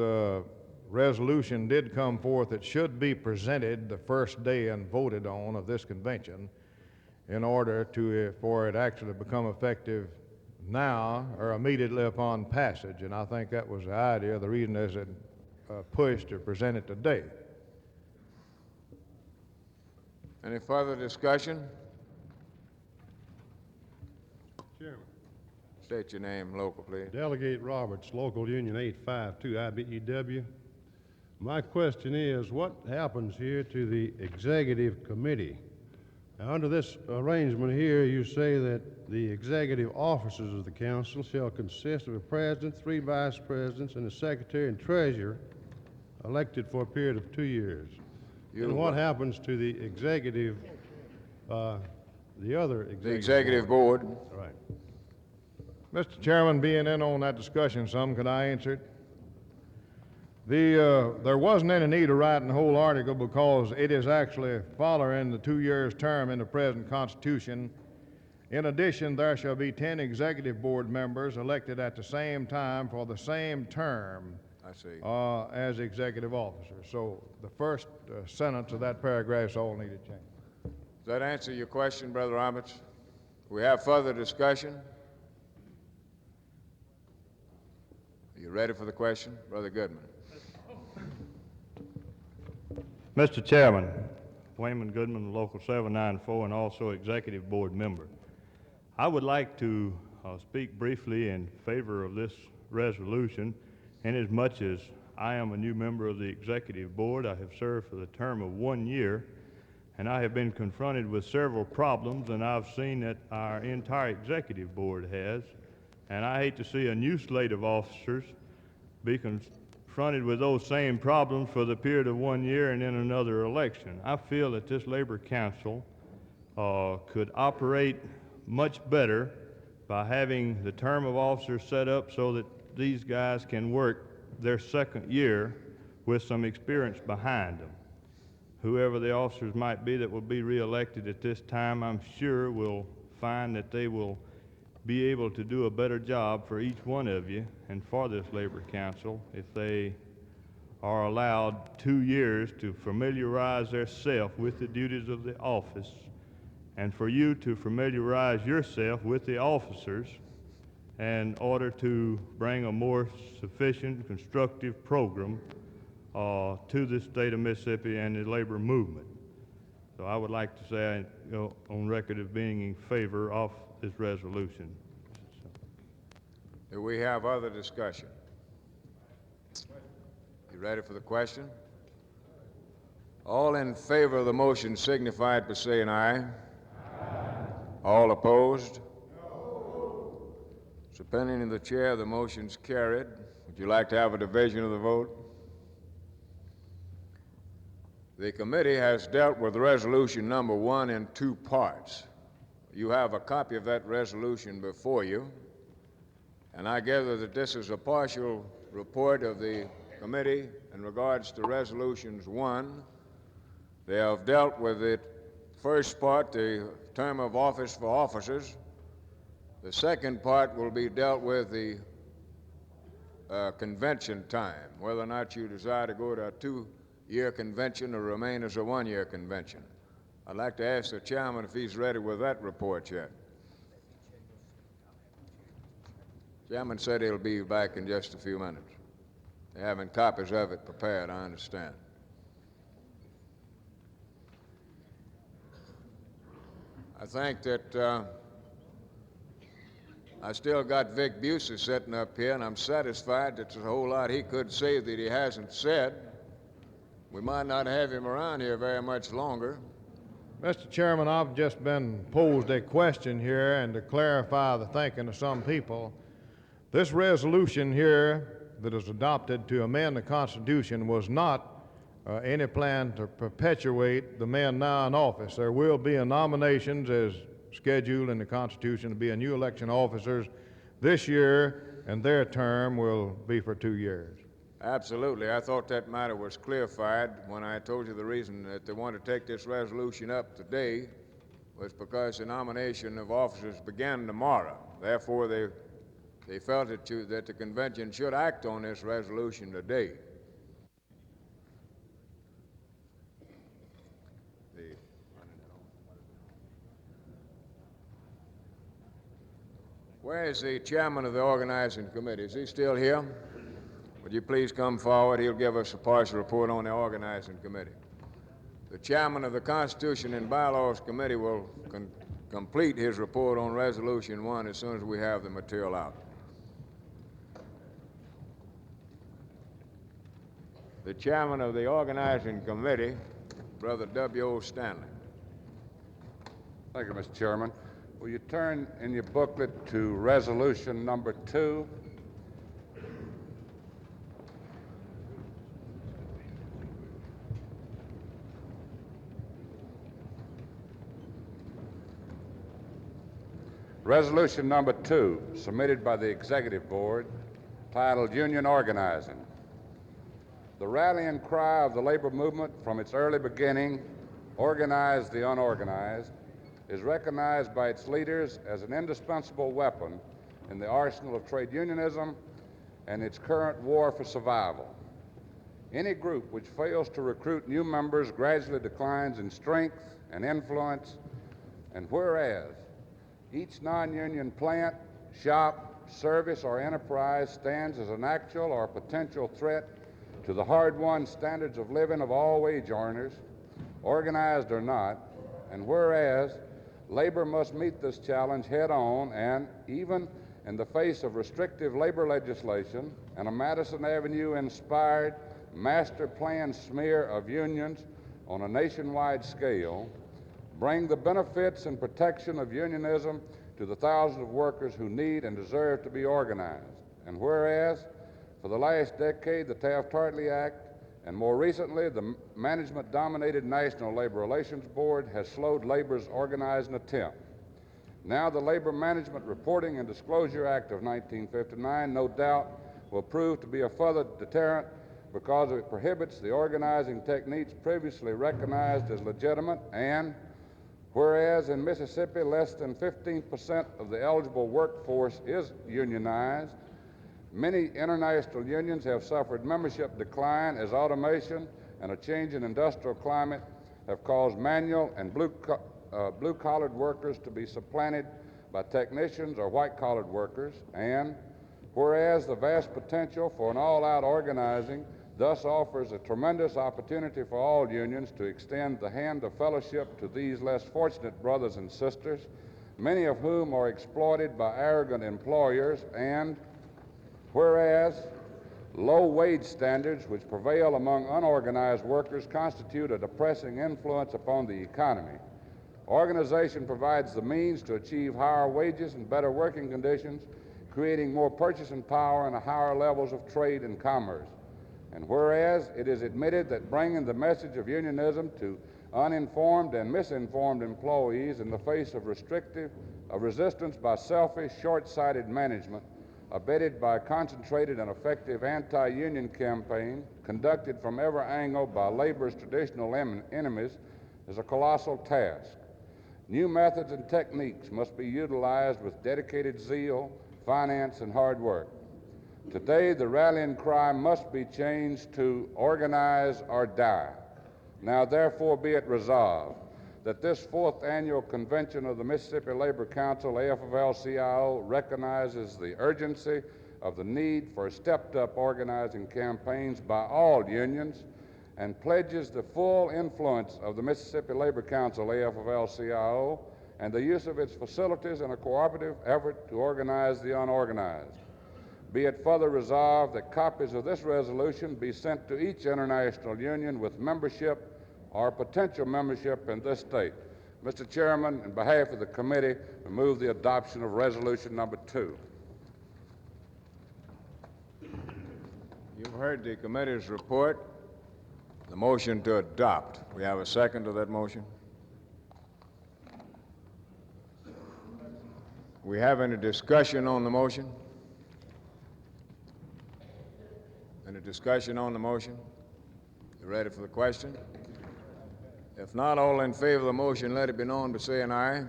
resolution did come forth, it should be presented the first day and voted on of this convention in order for it actually become effective now or immediately upon passage. And I think that was the idea. The reason is it pushed to present it today. Any further discussion? Chairman. State your name, local, please. Delegate Roberts, local union 852 IBEW. My question is, what happens here to the executive committee? Now, under this arrangement here, you say that the executive officers of the council shall consist of a president, 3 vice presidents, and a secretary and treasurer elected for a period of 2 years. And what happens to the executive, the other executive? The executive board. Right. Mr. Chairman, being in on that discussion some, could I answer it? There wasn't any need of writing the whole article because it is actually following the 2 years term in the present Constitution. In addition, there shall be 10 executive board members elected at the same time for the same term as executive officers. So the first sentence of that paragraph is all needed change. Does that answer your question, Brother Roberts? We have further discussion? Are you ready for the question? Brother Goodman. Mr. Chairman, Wayman Goodman, Local 794, and also Executive Board member. I would like to speak briefly in favor of this resolution, inasmuch as I am a new member of the Executive Board. I have served for the term of 1 year, and I have been confronted with several problems, and I've seen that our entire Executive Board has, and I hate to see a new slate of officers be confronted with those same problems for the period of 1 year and then another election. I feel that this Labor Council could operate much better by having the term of officers set up so that these guys can work their second year with some experience behind them. Whoever the officers might be that will be reelected at this time, I'm sure will find that they will be able to do a better job for each one of you and for this Labor Council if they are allowed 2 years to familiarize themselves with the duties of the office and for you to familiarize yourself with the officers in order to bring a more sufficient, constructive program to the state of Mississippi and the labor movement. So I would like to say I go on record of being in favor of this resolution. Do we have other discussion? You ready for the question? All in favor of the motion signify it by saying aye. Aye. All opposed? No. It's the opinion of the chair, the motion's carried. Would you like to have a division of the vote? The committee has dealt with resolution number 1 in 2 parts. You have a copy of that resolution before you, and I gather that this is a partial report of the committee in regards to resolutions 1. They have dealt with the first part, the term of office for officers. The second part will be dealt with the convention time, whether or not you desire to go to a 2-year convention or remain as a 1-year convention. I'd like to ask the chairman if he's ready with that report yet. Chairman said he'll be back in just a few minutes. They're having copies of it prepared, I understand. I think that I still got Vic Bussey sitting up here, and I'm satisfied that there's a whole lot he could say that he hasn't said. We might not have him around here very much longer. Mr. Chairman, I've just been posed a question here, and to clarify the thinking of some people, this resolution here that is adopted to amend the Constitution was not any plan to perpetuate the men now in office. There will be a nominations as scheduled in the Constitution to be a new election of officers this year, and their term will be for 2 years. Absolutely. I thought that matter was clarified when I told you the reason that they want to take this resolution up today was because the nomination of officers began tomorrow. Therefore, they felt that the convention should act on this resolution today. Where is the chairman of the organizing committee? Is he still here? Would you please come forward? He'll give us a partial report on the organizing committee. The chairman of the Constitution and Bylaws Committee will complete his report on Resolution 1 as soon as we have the material out. The chairman of the organizing committee, Brother W.O. Stanley. Thank you, Mr. Chairman. Will you turn in your booklet to Resolution number 2? Resolution number 2, submitted by the Executive Board, titled Union Organizing. The rallying cry of the labor movement from its early beginning, organize the unorganized, is recognized by its leaders as an indispensable weapon in the arsenal of trade unionism and its current war for survival. Any group which fails to recruit new members gradually declines in strength and influence, and whereas each non-union plant, shop, service, or enterprise stands as an actual or potential threat to the hard-won standards of living of all wage earners, organized or not, and whereas labor must meet this challenge head-on and, even in the face of restrictive labor legislation and a Madison Avenue-inspired master plan smear of unions on a nationwide scale, bring the benefits and protection of unionism to the thousands of workers who need and deserve to be organized. And whereas, for the last decade, the Taft-Hartley Act, and more recently, the management-dominated National Labor Relations Board has slowed labor's organizing attempt. Now the Labor Management Reporting and Disclosure Act of 1959, no doubt, will prove to be a further deterrent because it prohibits the organizing techniques previously recognized as legitimate, and whereas in Mississippi less than 15% of the eligible workforce is unionized, many international unions have suffered membership decline as automation and a change in industrial climate have caused manual and blue-collared workers to be supplanted by technicians or white-collared workers, and whereas the vast potential for an all-out organizing thus offers a tremendous opportunity for all unions to extend the hand of fellowship to these less fortunate brothers and sisters, many of whom are exploited by arrogant employers, and whereas low wage standards which prevail among unorganized workers constitute a depressing influence upon the economy. Organization provides the means to achieve higher wages and better working conditions, creating more purchasing power and higher levels of trade and commerce. And whereas it is admitted that bringing the message of unionism to uninformed and misinformed employees in the face of resistance by selfish, short-sighted management, abetted by a concentrated and effective anti-union campaign conducted from every angle by labor's traditional enemies, is a colossal task. New methods and techniques must be utilized with dedicated zeal, finance, and hard work. Today, the rallying cry must be changed to organize or die. Now, therefore, be it resolved that this 4th annual convention of the Mississippi Labor Council, AFL-CIO, recognizes the urgency of the need for stepped-up organizing campaigns by all unions and pledges the full influence of the Mississippi Labor Council, AFL-CIO, and the use of its facilities in a cooperative effort to organize the unorganized. Be it further resolved that copies of this resolution be sent to each international union with membership or potential membership in this state. Mr. Chairman, on behalf of the committee, I move the adoption of resolution number 2. You've heard the committee's report. The motion to adopt. We have a second to that motion? We have any discussion on the motion? Any discussion on the motion? You ready for the question? If not, all in favor of the motion, let it be known by saying aye.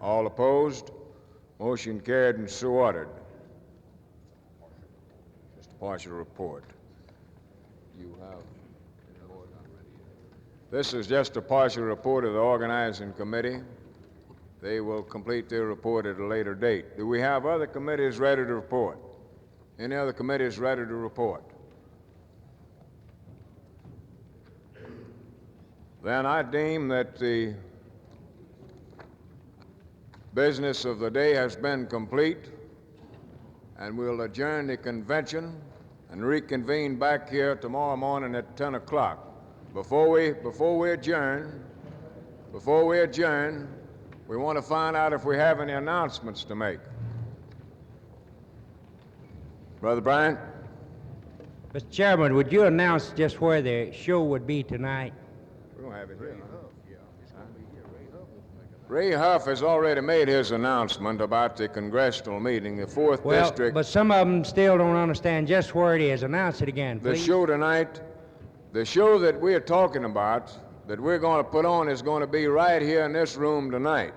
All opposed? Motion carried and so ordered. Just a partial report. You have... This is just a partial report of the organizing committee. They will complete their report at a later date. Do we have other committees ready to report? Any other committees ready to report? Then I deem that the business of the day has been complete, and we'll adjourn the convention and reconvene back here tomorrow morning at 10 o'clock. Before we adjourn, we want to find out if we have any announcements to make. Brother Bryant? Mr. Chairman, would you announce just where the show would be tonight? We don't have it here. Ray Huff has already made his announcement about the congressional meeting, the 4th District. But some of them still don't understand just where it is. Announce it again, please. The show tonight, the show that we're talking about, that we're going to put on, is going to be right here in this room tonight.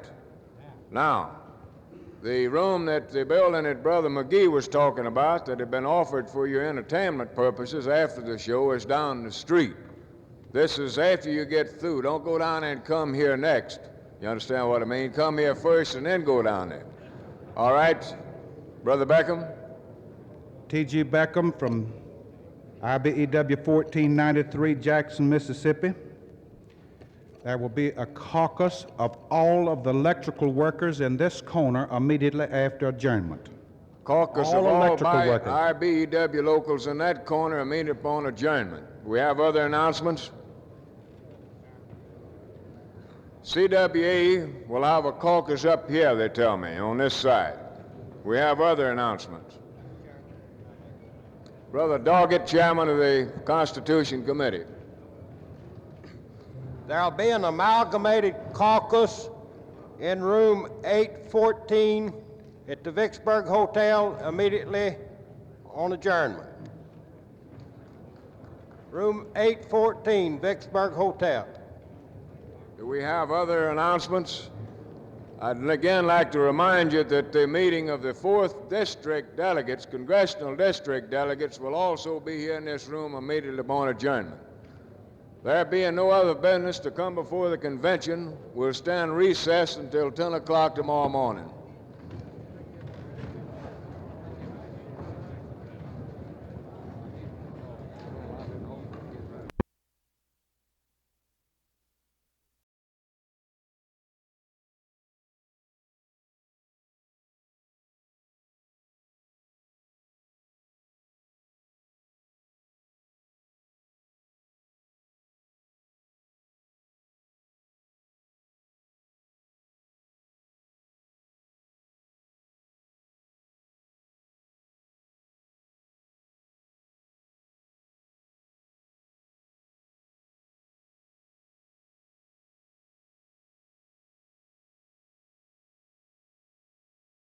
Now, the building that Brother McGee was talking about that had been offered for your entertainment purposes after the show is down the street. This is after you get through. Don't go down there and come here next. You understand what I mean? Come here first and then go down there. All right, Brother Beckham? T.G. Beckham from IBEW 1493, Jackson, Mississippi. There will be a caucus of all of the electrical workers in this corner immediately after adjournment. Caucus of all IBEW locals in that corner immediately upon adjournment. Do we have other announcements? CWA will have a caucus up here, they tell me, on this side. We have other announcements. Brother Doggett, chairman of the Constitution Committee. There'll be an amalgamated caucus in room 814 at the Vicksburg Hotel immediately on adjournment. Room 814, Vicksburg Hotel. Do we have other announcements? I'd again like to remind you that the meeting of the 4th District delegates, Congressional District delegates, will also be here in this room immediately upon adjournment. There being no other business to come before the convention, we'll stand recessed until 10 o'clock tomorrow morning.